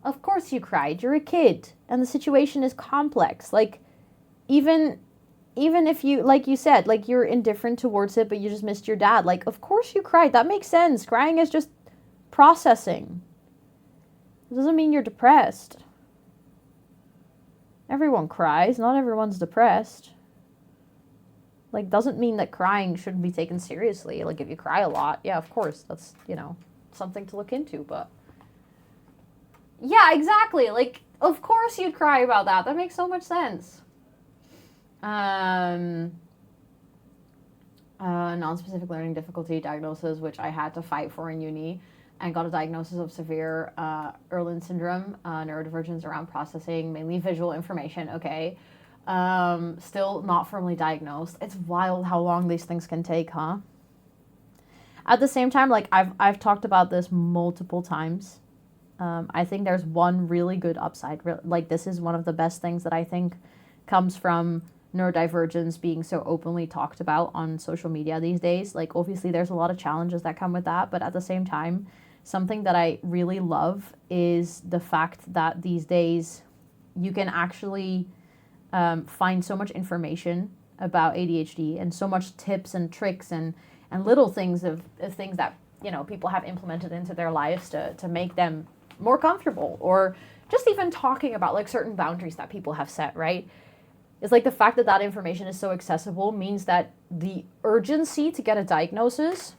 Of course you cried. You're a kid, and the situation is complex. Like, even if you, like you said, like, you're indifferent towards it, but you just missed your dad. Like, of course you cried. That makes sense. Crying is just processing. It doesn't mean you're depressed. Everyone cries. Not everyone's depressed. Like, doesn't mean that crying shouldn't be taken seriously. Like, if you cry a lot, yeah, of course, that's, something to look into, but... Yeah, exactly. Like, of course you'd cry about that. That makes so much sense. Non-specific learning difficulty diagnosis, which I had to fight for in uni, and got a diagnosis of severe Erland syndrome, neurodivergence around processing, mainly visual information. Okay. Still not firmly diagnosed. It's wild how long these things can take, huh? At the same time, like, I've talked about this multiple times. I think there's one really good upside. Like, this is one of the best things that I think comes from neurodivergence being so openly talked about on social media these days. Like, obviously there's a lot of challenges that come with that, but at the same time, something that I really love is the fact that these days you can actually find so much information about ADHD and so much tips and tricks and little things of things that, people have implemented into their lives to make them more comfortable, or just even talking about like certain boundaries that people have set, right? It's like the fact that information is so accessible means that the urgency to get a diagnosis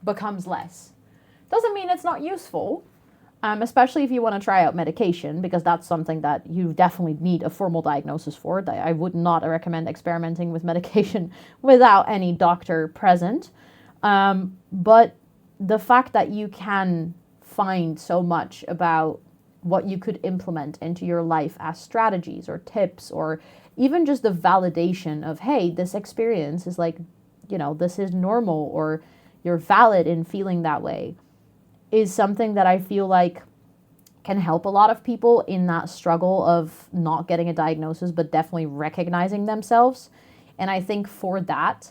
becomes less. Doesn't mean it's not useful, especially if you want to try out medication, because that's something that you definitely need a formal diagnosis for. I would not recommend experimenting with medication without any doctor present. But the fact that you can find so much about what you could implement into your life as strategies or tips, or even just the validation of, hey, this experience is like, this is normal, or you're valid in feeling that way, is something that I feel like can help a lot of people in that struggle of not getting a diagnosis, but definitely recognizing themselves. And I think for that,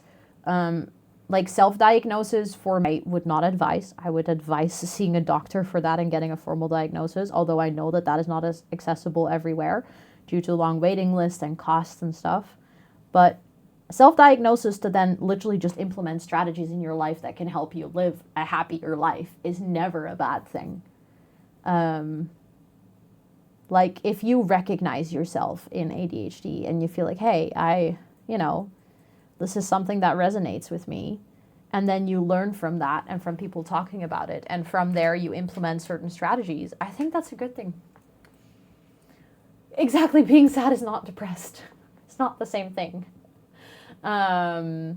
like self-diagnosis for me, I would not advise. I would advise seeing a doctor for that and getting a formal diagnosis, although I know that is not as accessible everywhere due to long waiting lists and costs and stuff. But self-diagnosis to then literally just implement strategies in your life that can help you live a happier life is never a bad thing. Like, if you recognize yourself in ADHD and you feel like, hey, this is something that resonates with me, and then you learn from that and from people talking about it, and from there you implement certain strategies, I think that's a good thing. Exactly, being sad is not depressed. It's not the same thing. I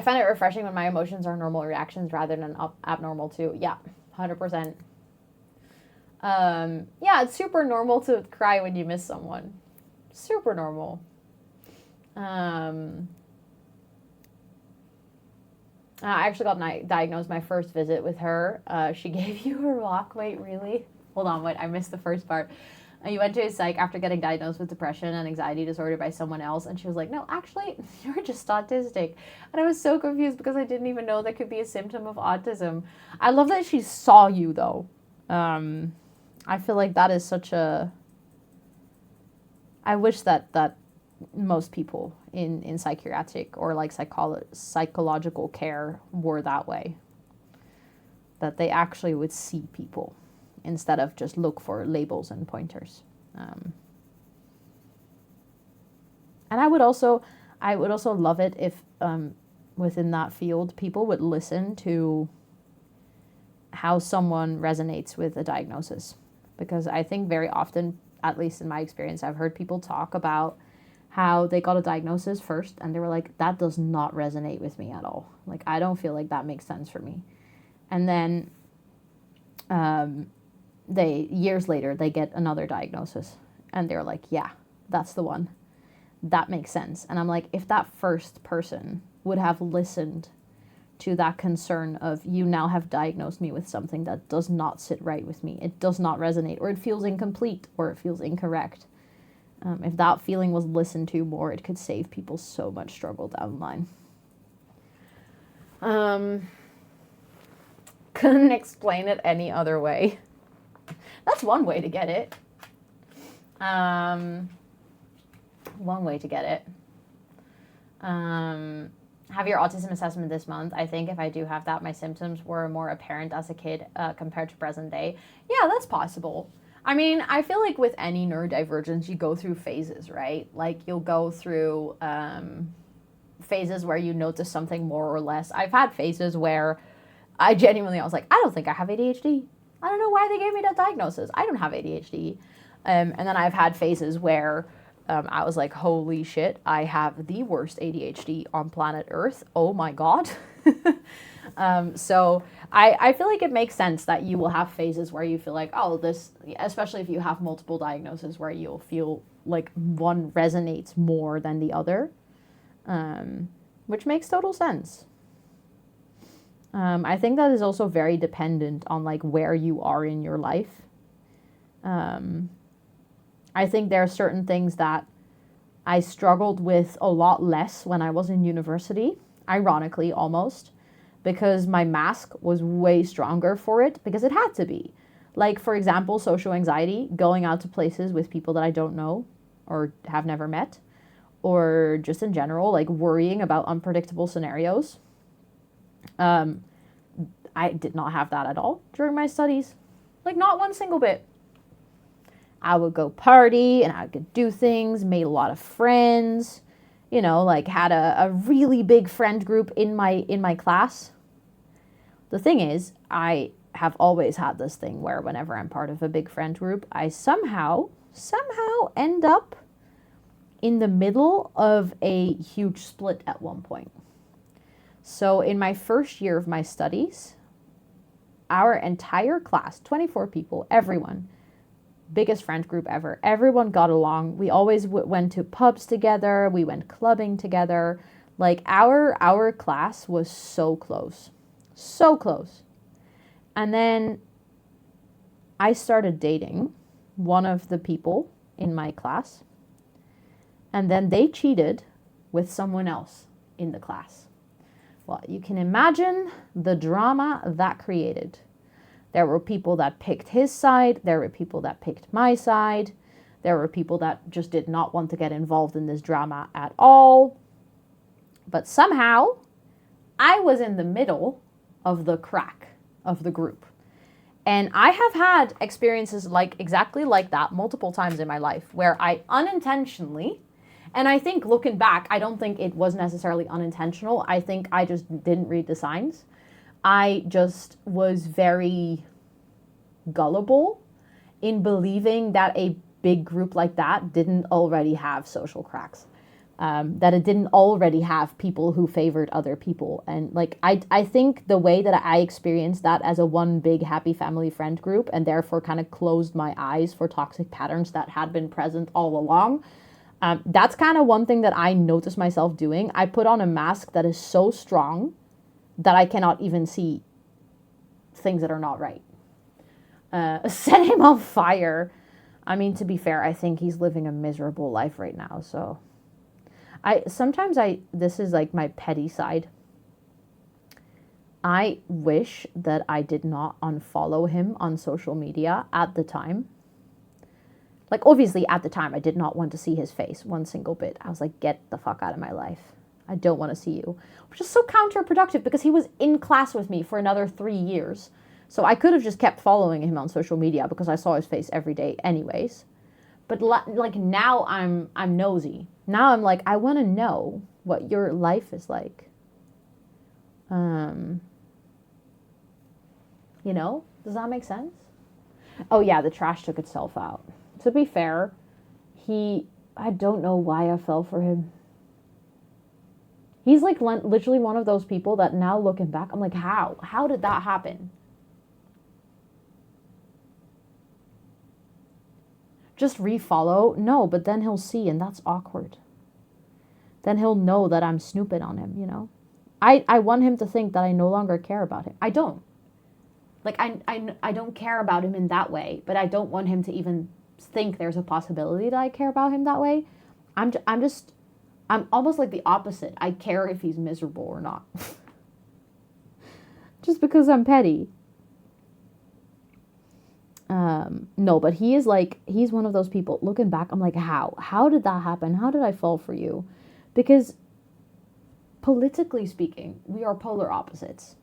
find it refreshing when my emotions are normal reactions rather than abnormal too. Yeah, 100%. Yeah, it's super normal to cry when you miss someone. Super normal. I actually got diagnosed my first visit with her. She gave you a rock. Wait, really? Hold on, wait, I missed the first part. You went to a psych after getting diagnosed with depression and anxiety disorder by someone else, and she was like, no, actually, you're just autistic. And I was so confused because I didn't even know that could be a symptom of autism. I love that she saw you, though. I feel like that is such a... I wish that most people in psychiatric or like psychological care were that way. That they actually would see people instead of just look for labels and pointers. And I would also love it if within that field people would listen to how someone resonates with a diagnosis. Because I think very often, at least in my experience, I've heard people talk about how they got a diagnosis first and they were like, that does not resonate with me at all. Like, I don't feel like that makes sense for me. And then years later, they get another diagnosis and they're like, yeah, that's the one. That makes sense. And I'm like, if that first person would have listened to that concern of, you now have diagnosed me with something that does not sit right with me, it does not resonate, or it feels incomplete, or it feels incorrect. If that feeling was listened to more, it could save people so much struggle down the line. Couldn't explain it any other way. That's one way to get it. One way to get it. Have your autism assessment this month. I think if I do have that, my symptoms were more apparent as a kid compared to present day. Yeah, that's possible. I mean, I feel like with any neurodivergence, you go through phases, right? Like you'll go through phases where you notice something more or less. I've had phases where I was like, I don't think I have ADHD. I don't know why they gave me that diagnosis. I don't have ADHD. And then I've had phases where I was like, holy shit, I have the worst ADHD on planet Earth. Oh my God. So I feel like it makes sense that you will have phases where you feel like, oh, this, especially if you have multiple diagnoses, where you'll feel like one resonates more than the other, which makes total sense. I think that is also very dependent on like where you are in your life. I think there are certain things that I struggled with a lot less when I was in university, ironically almost, because my mask was way stronger for it, because it had to be. Like, for example, social anxiety, going out to places with people that I don't know or have never met, or just in general, like worrying about unpredictable scenarios. I did not have that at all during my studies. Like, not one single bit. I would go party and I could do things, made a lot of friends, you know, like had a really big friend group in my class. The thing is, I have always had this thing where whenever I'm part of a big friend group, I somehow end up in the middle of a huge split at one point. So in my first year of my studies, our entire class, 24 people, everyone, biggest friend group ever, everyone got along. We always went to pubs together. We went clubbing together. Like our class was so close. So close. And then I started dating one of the people in my class. And then they cheated with someone else in the class. Well, you can imagine the drama that created. There were people that picked his side. There were people that picked my side. There were people that just did not want to get involved in this drama at all. But somehow, I was in the middle of the crack of the group. And I have had experiences like exactly like that multiple times in my life, where I unintentionally, and I think looking back, I don't think it was necessarily unintentional. I think I just didn't read the signs. I just was very gullible in believing that a big group like that didn't already have social cracks. That it didn't already have people who favored other people. And like, I think the way that I experienced that as a one big happy family friend group, and therefore kind of closed my eyes for toxic patterns that had been present all along, that's kind of one thing that I noticed myself doing. I put on a mask that is so strong that I cannot even see things that are not right. Set him on fire. I mean, to be fair, I think he's living a miserable life right now, so... this is like my petty side. I wish that I did not unfollow him on social media at the time. Like, obviously, at the time, I did not want to see his face one single bit. I was like, get the fuck out of my life. I don't want to see you. Which is so counterproductive because he was in class with me for another 3 years. So I could have just kept following him on social media because I saw his face every day anyways. But like now I'm nosy. Now I'm like, I want to know what your life is like. You know, does that make sense? Oh yeah, the trash took itself out. To be fair, I don't know why I fell for him. He's like literally one of those people that now looking back, I'm like, how? How did that happen? Just refollow? No, but then he'll see, and that's awkward. Then he'll know that I'm snooping on him, you know? I want him to think that I no longer care about him. I don't. Like, I don't care about him in that way, but I don't want him to even think there's a possibility that I care about him that way. I'm almost like the opposite. I care if he's miserable or not. Just because I'm petty. No, but he's one of those people, looking back, I'm like, how did that happen? How did I fall for you? Because politically speaking, we are polar opposites.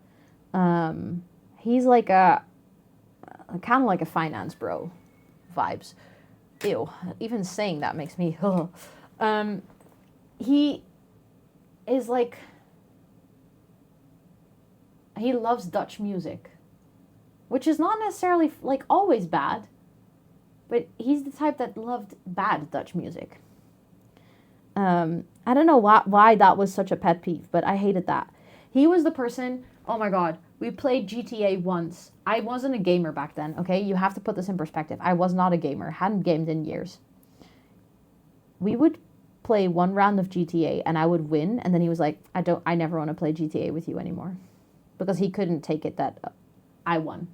He's like kind of like a finance bro. vibes. Ew, even saying that makes me, he is like, he loves Dutch music, which is not necessarily like always bad, but he's the type that loved bad Dutch music. I don't know why that was such a pet peeve, but I hated that. He was the person, oh my god, we played GTA once. I wasn't a gamer back then, okay? You have to put this in perspective. I was not a gamer, hadn't gamed in years. We would play one round of GTA and I would win, and then he was like, I never want to play GTA with you anymore. Because he couldn't take it that I won.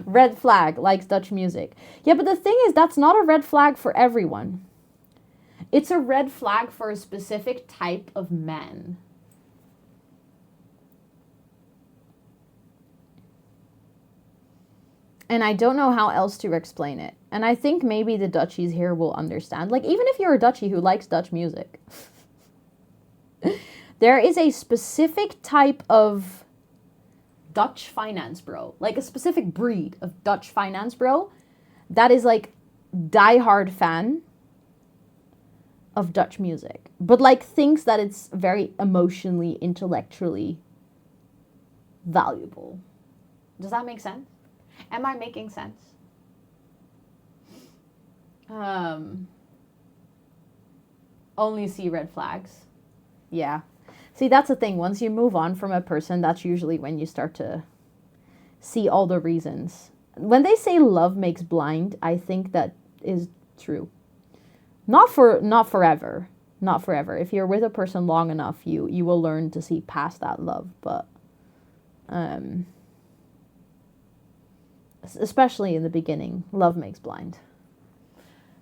Red flag, likes Dutch music. Yeah, but the thing is, that's not a red flag for everyone. It's a red flag for a specific type of man. And I don't know how else to explain it. And I think maybe the Dutchies here will understand. Like, even if you're a Dutchie who likes Dutch music, there is a specific type of Dutch finance bro, like a specific breed of Dutch finance bro that is like diehard fan of Dutch music, but like thinks that it's very emotionally, intellectually valuable. Does that make sense? Am I making sense? Only see red flags. Yeah. See, that's the thing. Once you move on from a person, that's usually when you start to see all the reasons. When they say love makes blind, I think that is true. Not forever. Not forever. If you're with a person long enough, you will learn to see past that love. But especially in the beginning, love makes blind.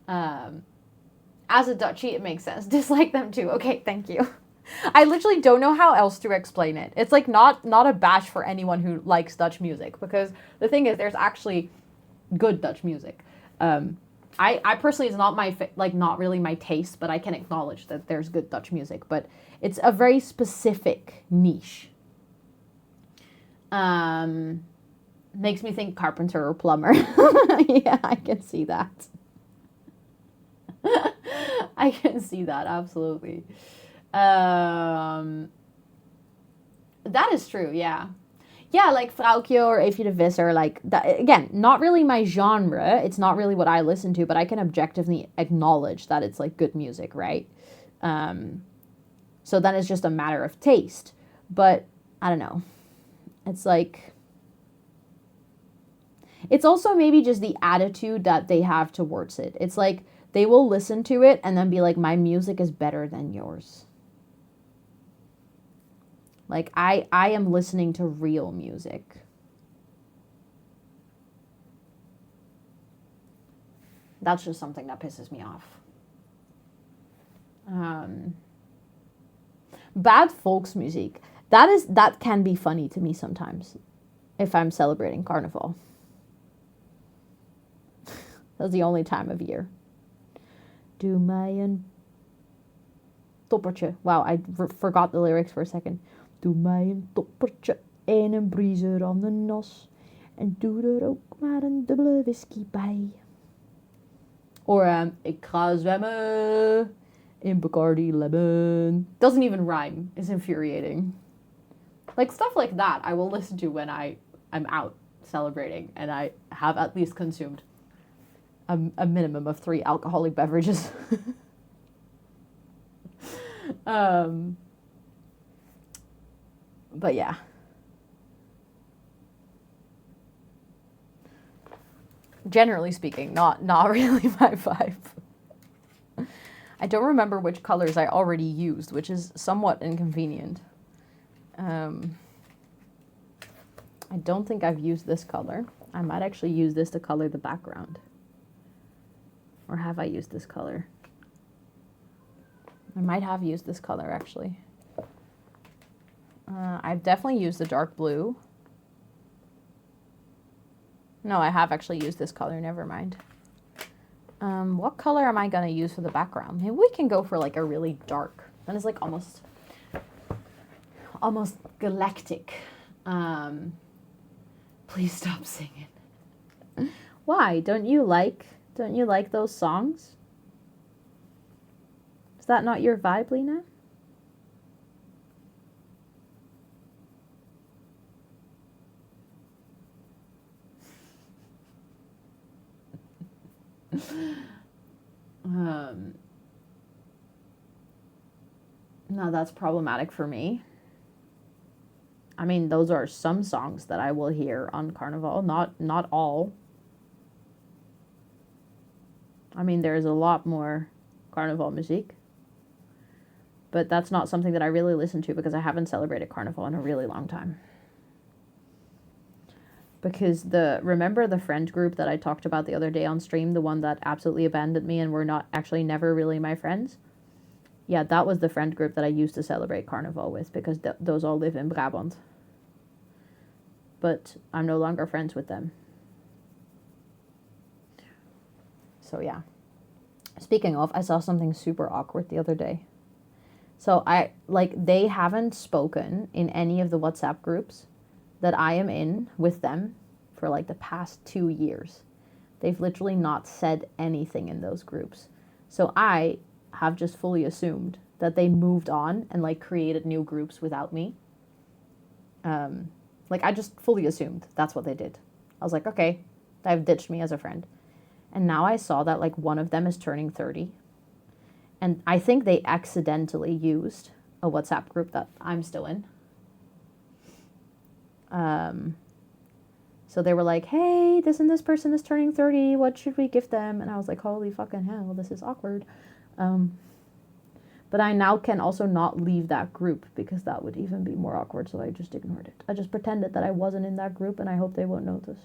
As a Dutchie, it makes sense. Dislike them too. Okay, thank you. I literally don't know how else to explain it. It's like not a bash for anyone who likes Dutch music, because the thing is, there's actually good Dutch music. I personally, it's not my not really my taste, but I can acknowledge that there's good Dutch music. But it's a very specific niche. Makes me think carpenter or plumber. Yeah, I can see that. I can see that, absolutely. That is true, yeah. Yeah, like Vrouwtje or Eefje de Visser, like that. Again, not really my genre. It's not really what I listen to, but I can objectively acknowledge that it's like good music, right? So then it's just a matter of taste. But I don't know. It's like, it's also maybe just the attitude that they have towards it. It's like they will listen to it and then be like, my music is better than yours. Like, I am listening to real music. That's just something that pisses me off. Bad volksmuziek. That can be funny to me sometimes. If I'm celebrating carnival. That's the only time of year. Doe mij een toppertje. Wow, I forgot the lyrics for a second. Doe mij een toppertje en een briezer aan de nos. En doe er ook maar een dubbele whisky bij. Or, ik ga zwemmen in Bacardi Lemon. Doesn't even rhyme. It's infuriating. Like, stuff like that I will listen to when I'm out celebrating and I have at least consumed a minimum of 3 alcoholic beverages. But yeah. Generally speaking, not really my vibe. I don't remember which colors I already used, which is somewhat inconvenient. I don't think I've used this color. I might actually use this to color the background. Or have I used this color? I might have used this color, actually. I've definitely used the dark blue. No, I have actually used this color. Never mind. What color am I going to use for the background? Maybe we can go for like a really dark. Then it's like almost almost galactic. Please stop singing. Why? Don't you like those songs? Is that not your vibe, Lena? No, that's problematic for me. I mean, those are some songs that I will hear on Carnival, not all. I mean, there's a lot more Carnival music. But that's not something that I really listen to because I haven't celebrated Carnival in a really long time. Because remember the friend group that I talked about the other day on stream, the one that absolutely abandoned me and were not actually never really my friends? Yeah, that was the friend group that I used to celebrate Carnival with because those all live in Brabant. But I'm no longer friends with them. So yeah. Speaking of, I saw something super awkward the other day. So they haven't spoken in any of the WhatsApp groups that I am in with them for like the past 2 years. They've literally not said anything in those groups. So I have just fully assumed that they moved on and like created new groups without me. I just fully assumed that's what they did. I was like, okay, they've ditched me as a friend. And now I saw that like one of them is turning 30. And I think they accidentally used a WhatsApp group that I'm still in. So they were like, hey, this and this person is turning 30. What should we gift them? And I was like, holy fucking hell, this is awkward. But I now can also not leave that group because that would even be more awkward. So I just ignored it. I just pretended that I wasn't in that group and I hope they won't notice.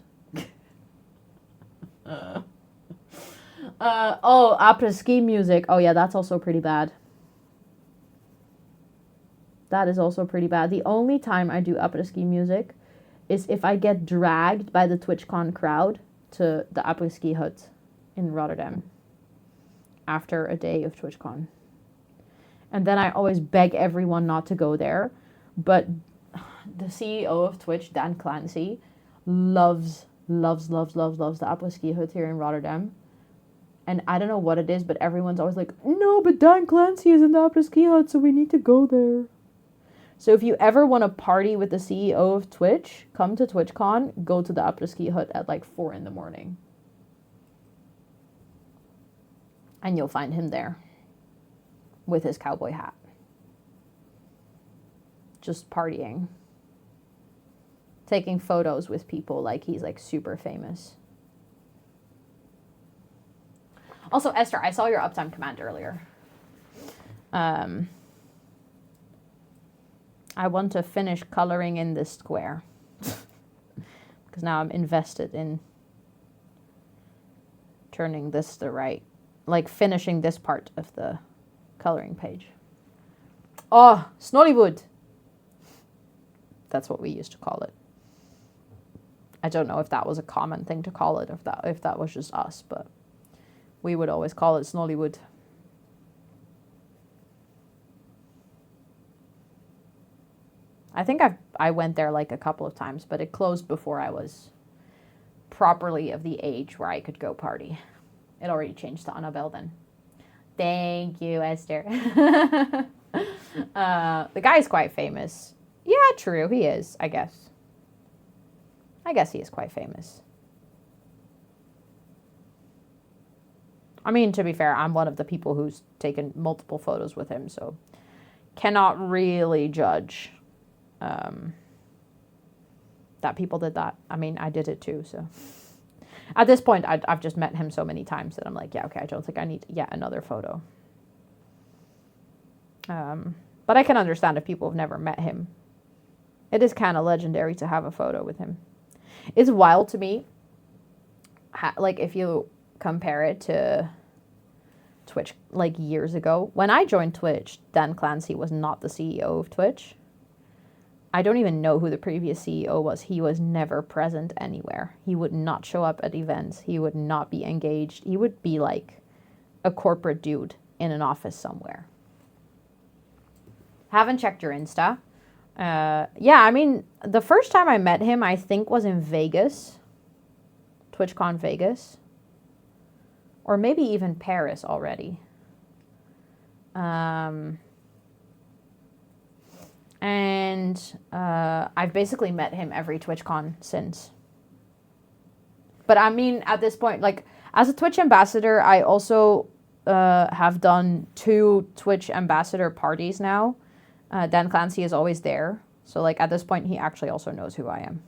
Après-ski music. Oh yeah, that's also pretty bad. That is also pretty bad. The only time I do après-ski music is if I get dragged by the TwitchCon crowd to the après-ski hut in Rotterdam after a day of TwitchCon. And then I always beg everyone not to go there. But the CEO of Twitch, Dan Clancy, loves the après-ski hut here in Rotterdam. And I don't know what it is, but everyone's always like, no, but Dan Clancy is in the après-ski hut, so we need to go there. So if you ever want to party with the CEO of Twitch, come to TwitchCon, go to the après-ski hut at like 4 a.m. And you'll find him there with his cowboy hat. Just partying. Taking photos with people like he's like super famous. Also, Esther, I saw your uptime command earlier. I want to finish coloring in this square. Because now I'm invested in turning this the right, like finishing this part of the coloring page. Oh, Snollywood. That's what we used to call it. I don't know if that was a common thing to call it, if that was just us, but we would always call it Snollywood. I think I went there like a couple of times, but it closed before I was properly of the age where I could go party. It already changed to Annabelle then. Thank you, Esther. The guy's quite famous. Yeah, true, he is, I guess. I guess he is quite famous. I mean, to be fair, I'm one of the people who's taken multiple photos with him, so cannot really judge that people did that. I mean, I did it too, so. At this point, I've just met him so many times that I'm like, yeah, okay, I don't think I need yet another photo. But I can understand if people have never met him. It is kind of legendary to have a photo with him. It's wild to me, like if you compare it to Twitch like years ago. When I joined Twitch, Dan Clancy was not the CEO of Twitch. I don't even know who the previous CEO was. He was never present anywhere. He would not show up at events. He would not be engaged. He would be like a corporate dude in an office somewhere. Haven't checked your Insta. Yeah, I mean, the first time I met him, I think, was in Vegas, TwitchCon Vegas, or maybe even Paris already. And I've basically met him every TwitchCon since. But I mean, at this point, like, as a Twitch ambassador, I also have done 2 Twitch ambassador parties now. Dan Clancy is always there. So, like, at this point, he actually also knows who I am.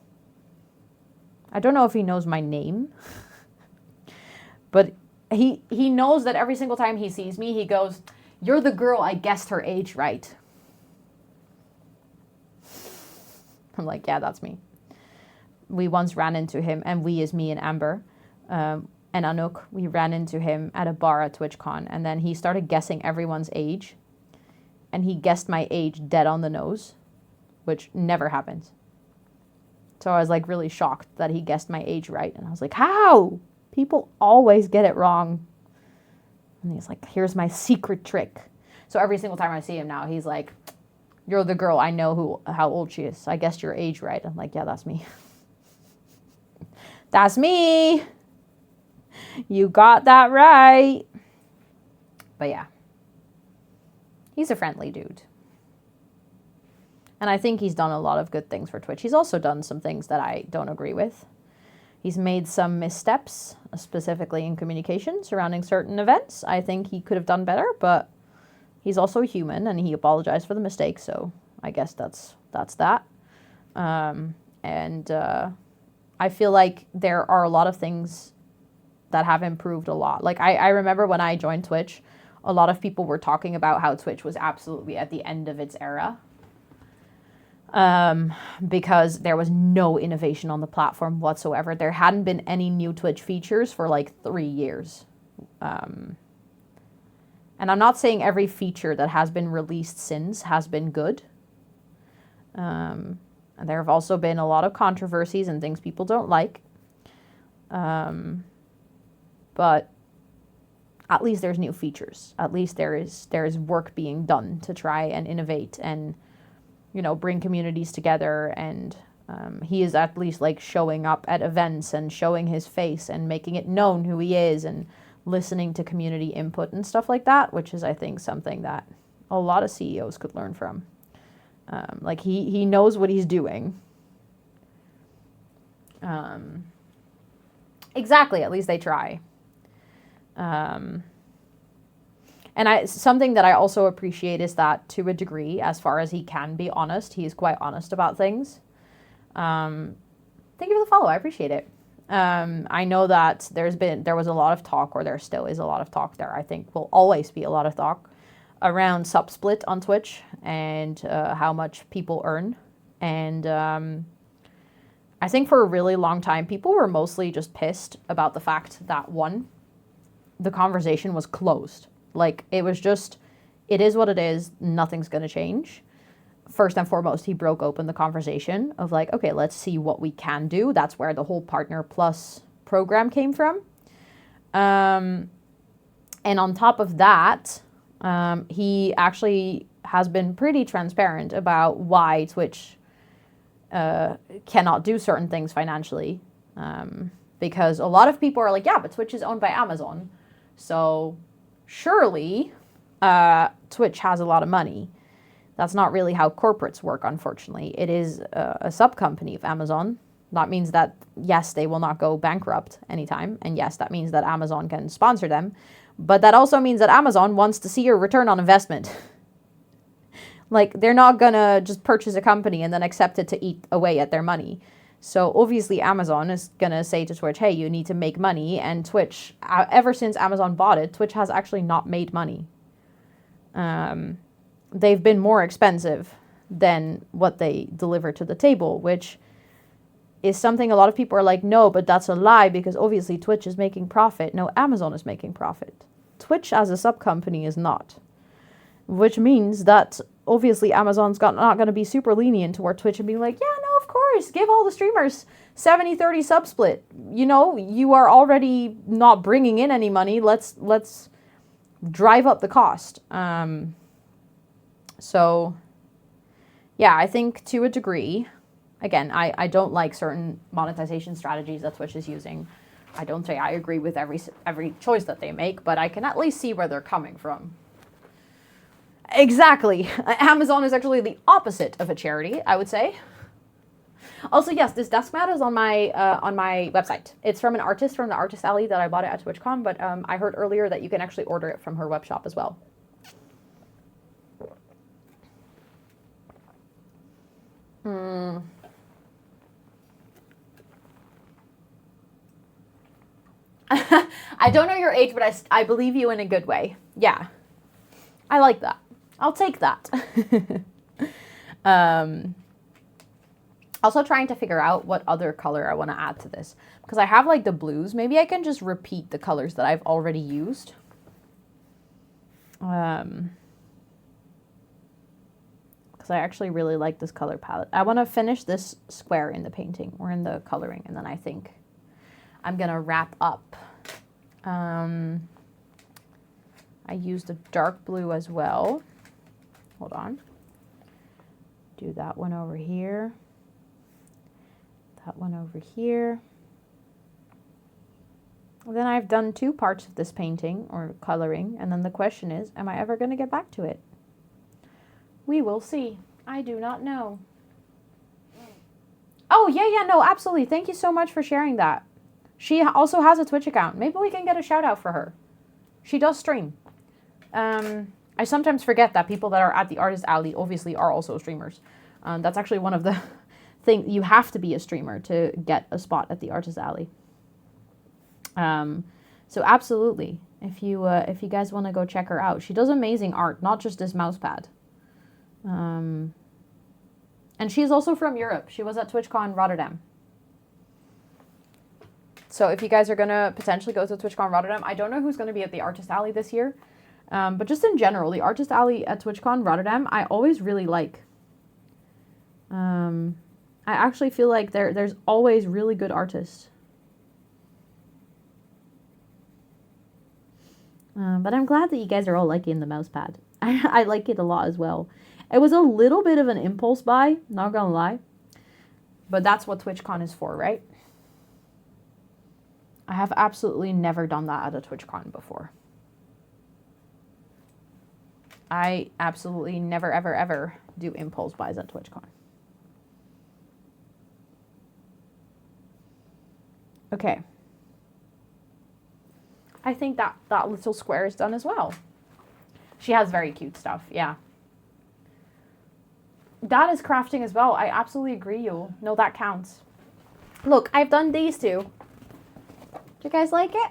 I don't know if he knows my name. But he knows that every single time he sees me, he goes, "You're the girl, I guessed her age right." I'm like, yeah, that's me. We once ran into him, and we is me and Amber and Anouk. We ran into him at a bar at TwitchCon, and then he started guessing everyone's age. And he guessed my age dead on the nose, which never happens. So I was like really shocked that he guessed my age right. And I was like, how? People always get it wrong. And he's like, here's my secret trick. So every single time I see him now, he's like, "You're the girl, I know how old she is. I guessed your age right." I'm like, yeah, that's me. That's me. You got that right. But yeah. He's a friendly dude. And I think he's done a lot of good things for Twitch. He's also done some things that I don't agree with. He's made some missteps, specifically in communication surrounding certain events. I think he could have done better, but he's also human and he apologized for the mistake. So I guess that's that. I feel like there are a lot of things that have improved a lot. Like I remember when I joined Twitch, a lot of people were talking about how Twitch was absolutely at the end of its era. Because there was no innovation on the platform whatsoever. There hadn't been any new Twitch features for like 3 years. And I'm not saying every feature that has been released since has been good. And there have also been a lot of controversies and things people don't like. But at least there's new features. At least there is work being done to try and innovate and, you know, bring communities together. And he is at least like showing up at events and showing his face and making it known who he is and listening to community input and stuff like that, which is, I think, something that a lot of CEOs could learn from. Like he knows what he's doing. Exactly, at least they try. And something that I also appreciate is that, to a degree, as far as he can be honest, he is quite honest about things. Thank you for the follow. I appreciate it. I know that there was a lot of talk, or there still is a lot of talk there. I think will always be a lot of talk around sub-split on Twitch and how much people earn. And I think for a really long time, people were mostly just pissed about the fact that, one, the conversation was closed. Like, it was just, it is what it is. Nothing's going to change. First and foremost, he broke open the conversation of like, okay, let's see what we can do. That's where the whole Partner Plus program came from. And on top of that, he actually has been pretty transparent about why Twitch cannot do certain things financially. Because a lot of people are like, yeah, but Twitch is owned by Amazon. So surely Twitch has a lot of money. That's not really how corporates work, unfortunately. It is a sub-company of Amazon. That means that, yes, they will not go bankrupt anytime. And yes, that means that Amazon can sponsor them. But that also means that Amazon wants to see a return on investment. Like, they're not going to just purchase a company and then accept it to eat away at their money. So obviously Amazon is going to say to Twitch, hey, you need to make money. And Twitch, ever since Amazon bought it, Twitch has actually not made money. They've been more expensive than what they deliver to the table, which is something a lot of people are like, no, but that's a lie because obviously Twitch is making profit. No, Amazon is making profit. Twitch as a sub-company is not. Which means that obviously Amazon's not going to be super lenient toward Twitch and be like, yeah, no, of course, give all the streamers 70-30 sub-split. You know, you are already not bringing in any money. Let's drive up the cost. So, yeah, I think to a degree, again, I don't like certain monetization strategies that Twitch is using. I don't say I agree with every choice that they make, but I can at least see where they're coming from. Exactly. Amazon is actually the opposite of a charity, I would say. Also, yes, this desk mat is on my website. It's from an artist from the Artist Alley that I bought it at TwitchCon, but I heard earlier that you can actually order it from her web shop as well. I don't know your age, but I believe you in a good way. Yeah. I like that. I'll take that. Also trying to figure out what other color I want to add to this. Because I have like the blues. Maybe I can just repeat the colors that I've already used. Because I actually really like this color palette. I want to finish this square in the painting or in the coloring. And then I think I'm going to wrap up. I used a dark blue as well. Hold on. Do that one over here. That one over here. And then I've done 2 parts of this painting or coloring. And then the question is, am I ever going to get back to it? We will see. I do not know. Oh, yeah, no, absolutely. Thank you so much for sharing that. She also has a Twitch account. Maybe we can get a shout out for her. She does stream. I sometimes forget that people that are at the Artist Alley obviously are also streamers. That's actually one of the things. You have to be a streamer to get a spot at the Artist Alley. So absolutely, if you guys want to go check her out, she does amazing art, not just this mouse pad. And she's also from Europe. She was at TwitchCon Rotterdam. So if you guys are going to potentially go to TwitchCon Rotterdam, I don't know who's going to be at the Artist Alley this year. But just in general, the Artist Alley at TwitchCon Rotterdam, I always really like. I actually feel like there's always really good artists. But I'm glad that you guys are all liking the mouse pad. I like it a lot as well. It was a little bit of an impulse buy, not gonna lie. But that's what TwitchCon is for, right? I have absolutely never done that at a TwitchCon before. I absolutely never, ever, ever do impulse buys at TwitchCon. Okay. I think that little square is done as well. She has very cute stuff, yeah. That is crafting as well. I absolutely agree, you. No, that counts. Look, I've done these 2. Do you guys like it?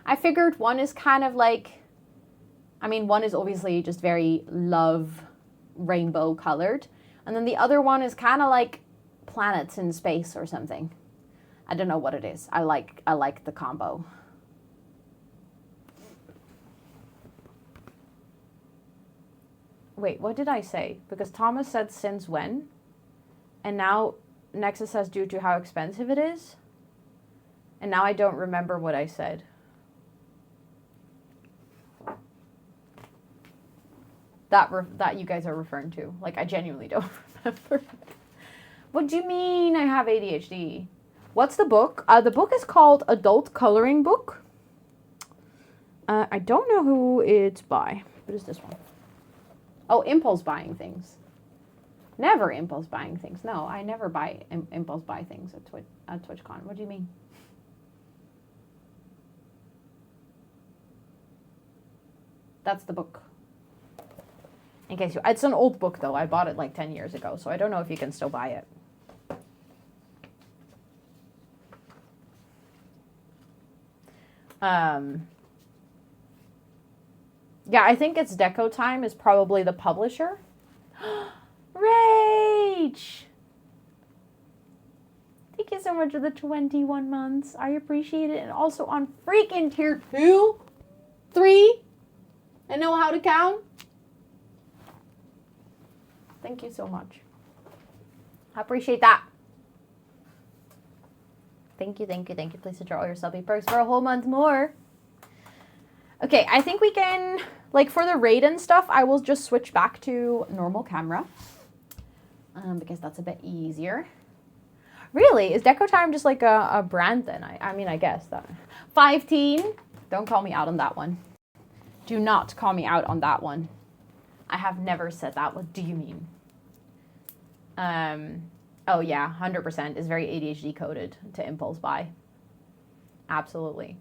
I figured one is kind of like, I mean, one is obviously just very love rainbow colored. And then the other one is kind of like planets in space or something. I don't know what it is. I like the combo. Wait, what did I say? Because Thomas said since when? And now Nexus says due to how expensive it is. And now I don't remember what I said. That you guys are referring to. Like, I genuinely don't remember. What do you mean I have ADHD? What's the book? The book is called Adult Coloring Book. I don't know who it's by. What is this one? Oh, impulse buying things. Never impulse buying things. No, I never buy impulse buy things at TwitchCon. What do you mean? That's the book. In case you, it's an old book though. I bought it like 10 years ago, so I don't know if you can still buy it. Yeah, I think it's Deco Time is probably the publisher. Rage! Thank you so much for the 21 months. I appreciate it. And also on freaking tier 2, 3, and know how to count. Thank you so much. I appreciate that. Thank you, thank you, thank you. Please enjoy all your subby perks for a whole month more. Okay, I think we can, like for the raid and stuff, I will just switch back to normal camera. because that's a bit easier. Really? Is Deco Time just like a brand then? I mean, I guess that. 15. Don't call me out on that one. Do not call me out on that one. I have never said that. What do you mean? Oh yeah, 100% is very ADHD coded to impulse buy. Absolutely.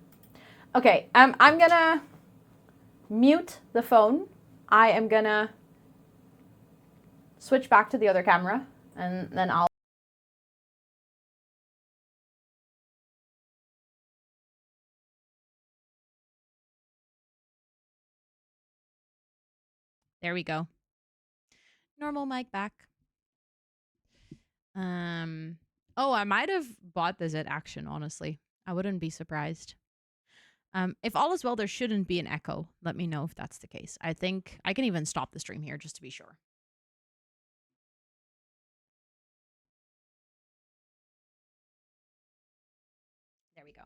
Okay, I'm gonna mute the phone. I am gonna switch back to the other camera, and then I'll. There we go. Normal mic back. Oh, I might have bought this at Action, honestly. I wouldn't be surprised. If all is well, there shouldn't be an echo. Let me know if that's the case. I think I can even stop the stream here just to be sure. There we go.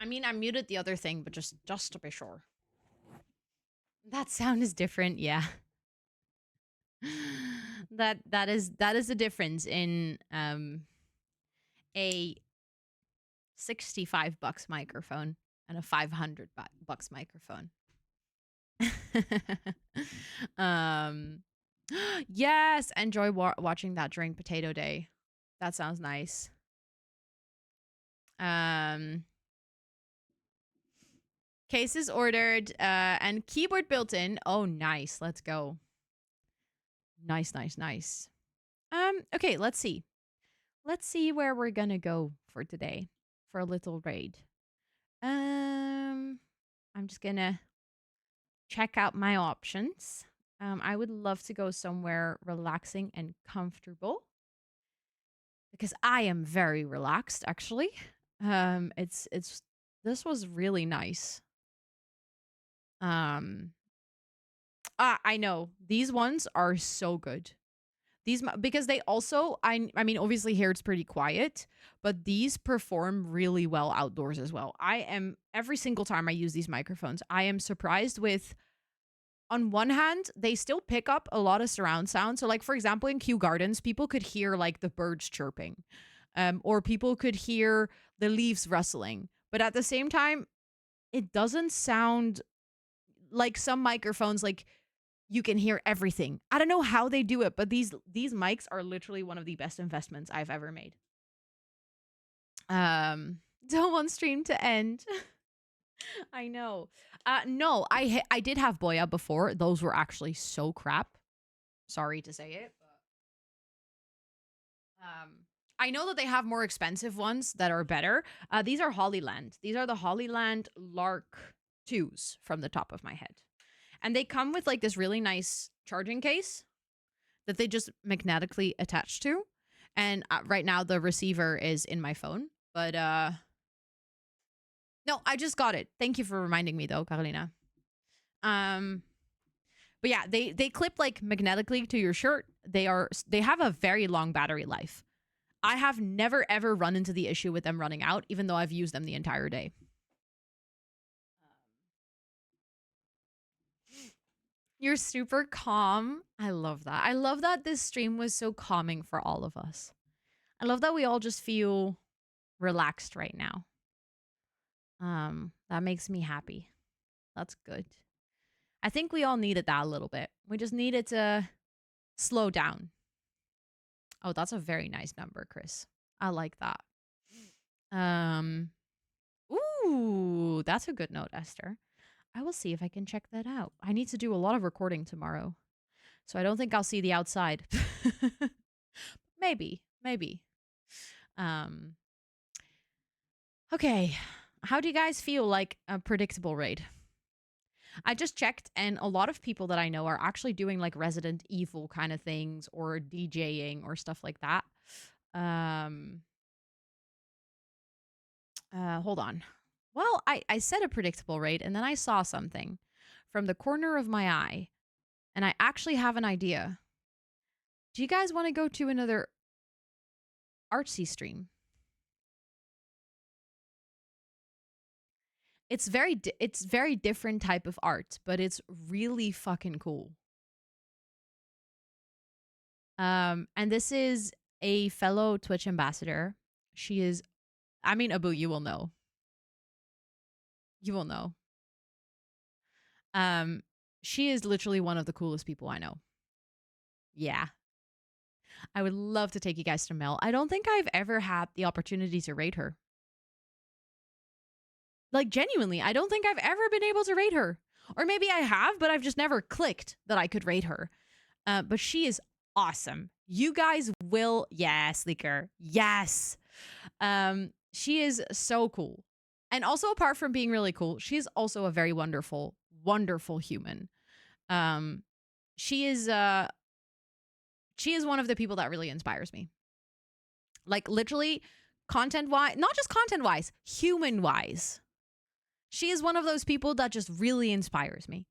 I mean, I muted the other thing, but just to be sure. That sound is different, yeah. that is the difference in a $65 microphone and a $500 microphone. Yes, enjoy watching that during Potato Day. That sounds nice. Cases ordered and keyboard built in. Oh, nice. Let's go. Nice. Okay, let's see. Let's see where we're gonna go for today for a little raid. I'm just gonna check out my options. I would love to go somewhere relaxing and comfortable because I am very relaxed actually. It's this was really nice. I know these ones are so good. These because they also I mean obviously here it's pretty quiet, but these perform really well outdoors as well. I am every single time I use these microphones, I am surprised with on one hand, they still pick up a lot of surround sound. So like for example in Kew Gardens, people could hear like the birds chirping. Or people could hear the leaves rustling. But at the same time, it doesn't sound like some microphones like you can hear everything. I don't know how they do it, but these mics are literally one of the best investments I've ever made. Don't want stream to end. I know. No, I did have Boya before. Those were actually so crap. Sorry to say it, but I know that they have more expensive ones that are better. These are Hollyland. These are the Hollyland Lark 2s from the top of my head. And they come with like this really nice charging case that they just magnetically attach to. And right now the receiver is in my phone. But no, I just got it. Thank you for reminding me though, Carolina. But yeah, they clip like magnetically to your shirt. They have a very long battery life. I have never ever run into the issue with them running out, even though I've used them the entire day. You're super calm. I love that. I love that this stream was so calming for all of us. I love that we all just feel relaxed right now. That makes me happy. That's good. I think we all needed that a little bit. We just needed to slow down. Oh, that's a very nice number, Chris. I like that. Ooh, that's a good note, Esther. I will see if I can check that out. I need to do a lot of recording tomorrow. So I don't think I'll see the outside. Maybe. Okay. How do you guys feel like a predictable raid? I just checked, and a lot of people that I know are actually doing like Resident Evil kind of things or DJing or stuff like that. Hold on. Well, I said a predictable raid, and then I saw something from the corner of my eye, and I actually have an idea. Do you guys want to go to another artsy stream? It's very different type of art, but it's really fucking cool. And this is a fellow Twitch ambassador. She is, I mean, Abu, you will know. You will know. She is literally one of the coolest people I know. Yeah. I would love to take you guys to Mel. I don't think I've ever had the opportunity to rate her. Like, genuinely, I don't think I've ever been able to rate her. Or maybe I have, but I've just never clicked that I could rate her. But she is awesome. You guys will, yes, Leaker, yes. She is so cool. And also, apart from being really cool, she's also a very wonderful, wonderful human. She is one of the people that really inspires me. Like, literally, content-wise, not just content-wise, human-wise. She is one of those people that just really inspires me.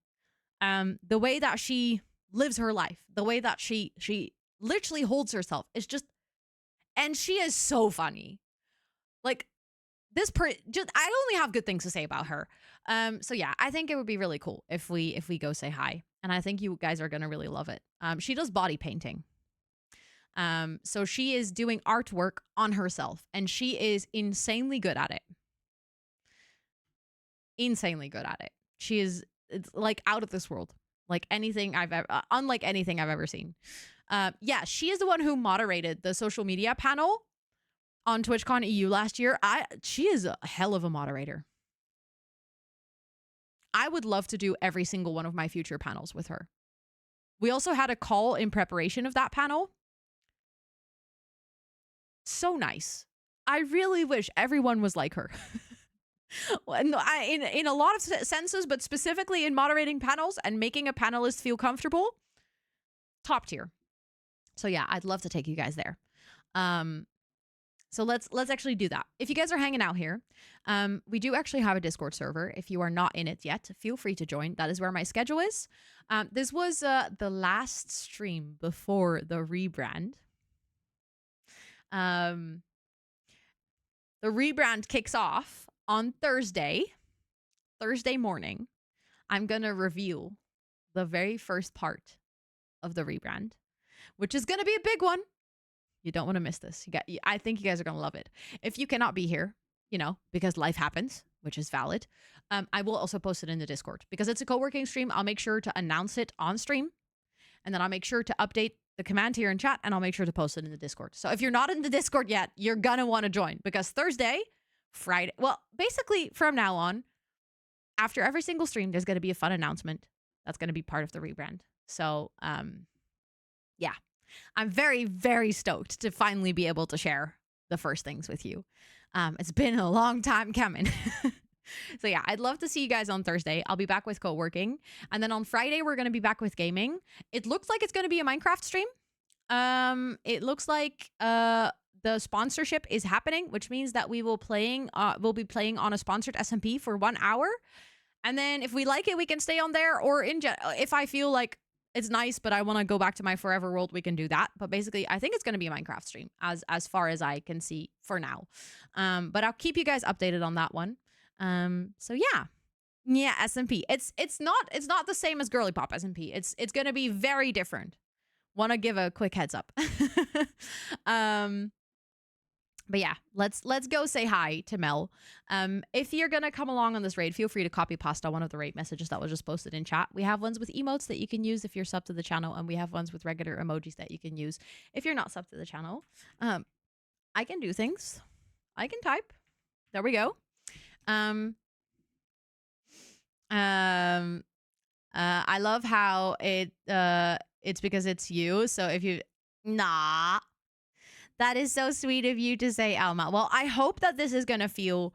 The way that she lives her life, the way that she literally holds herself is just, and she is so funny. Like, just, I only have good things to say about her. So yeah, I think it would be really cool if we go say hi, and I think you guys are gonna really love it. She does body painting. So she is doing artwork on herself, and she is insanely good at it. Insanely good at it. She is, it's like out of this world. Like anything I've ever, unlike anything I've ever seen. Yeah, she is the one who moderated the social media panel on TwitchCon EU last year. She is a hell of a moderator. I would love to do every single one of my future panels with her. We also had a call in preparation of that panel. So nice. I really wish everyone was like her. In a lot of senses, but specifically in moderating panels and making a panelist feel comfortable, top tier. So yeah, I'd love to take you guys there. So let's actually do that. If you guys are hanging out here, we do actually have a Discord server. If you are not in it yet, feel free to join. That is where my schedule is. This was the last stream before the rebrand. The rebrand kicks off on Thursday morning. I'm going to reveal the very first part of the rebrand, which is going to be a big one. You don't want to miss this. I think you guys are going to love it. If you cannot be here, because life happens, which is valid, I will also post it in the Discord because it's a co-working stream. I'll make sure to announce it on stream, and then I'll make sure to update the command here in chat, and I'll make sure to post it in the Discord. So if you're not in the Discord yet, you're going to want to join because Thursday, Friday, well, basically from now on, after every single stream, there's going to be a fun announcement that's going to be part of the rebrand. So, yeah, I'm very, very stoked to finally be able to share the first things with you. It's been a long time coming. So yeah, I'd love to see you guys on Thursday. I'll be back with co-working. And then on Friday, we're going to be back with gaming. It looks like it's going to be a Minecraft stream. It looks like the sponsorship is happening, which means that we'll be playing on a sponsored SMP for 1 hour. And then if we like it, we can stay on there, or if I feel like it's nice, but I want to go back to my forever world, we can do that. But basically, I think it's going to be a Minecraft stream as far as I can see for now. But I'll keep you guys updated on that one. So yeah, SMP. It's not the same as Girly Pop SMP. It's going to be very different. Want to give a quick heads up. But yeah, let's go say hi to Mel. If you're gonna come along on this raid, feel free to copy pasta one of the raid messages that was just posted in chat. We have ones with emotes that you can use if you're sub to the channel, and we have ones with regular emojis that you can use if you're not sub to the channel. I can do things. I can type. There we go. I love how it's because it's you. So if you that is so sweet of you to say, Alma. Well, I hope that this is going to feel,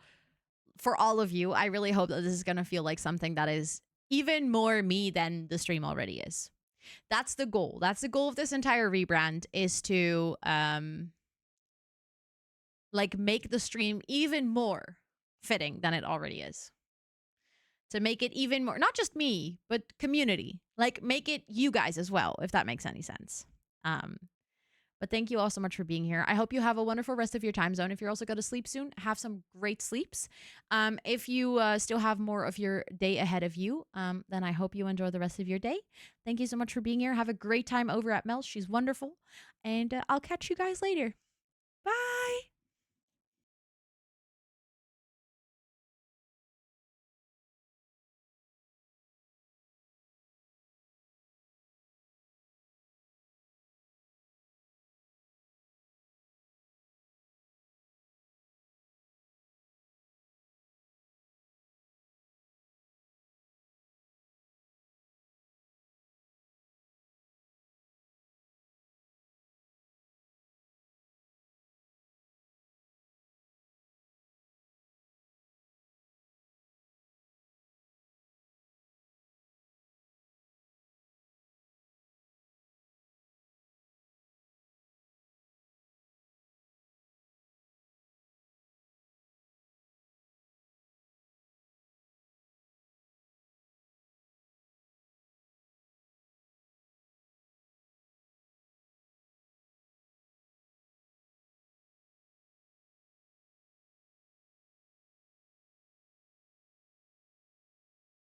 for all of you, I really hope that this is going to feel like something that is even more me than the stream already is. That's the goal. That's the goal of this entire rebrand, is to make the stream even more fitting than it already is. To make it even more, not just me, but community. Like, make it you guys as well, if that makes any sense. But thank you all so much for being here. I hope you have a wonderful rest of your time zone. If you're also going to sleep soon, have some great sleeps. If you still have more of your day ahead of you, then I hope you enjoy the rest of your day. Thank you so much for being here. Have a great time over at Mel. She's wonderful. And I'll catch you guys later. Bye.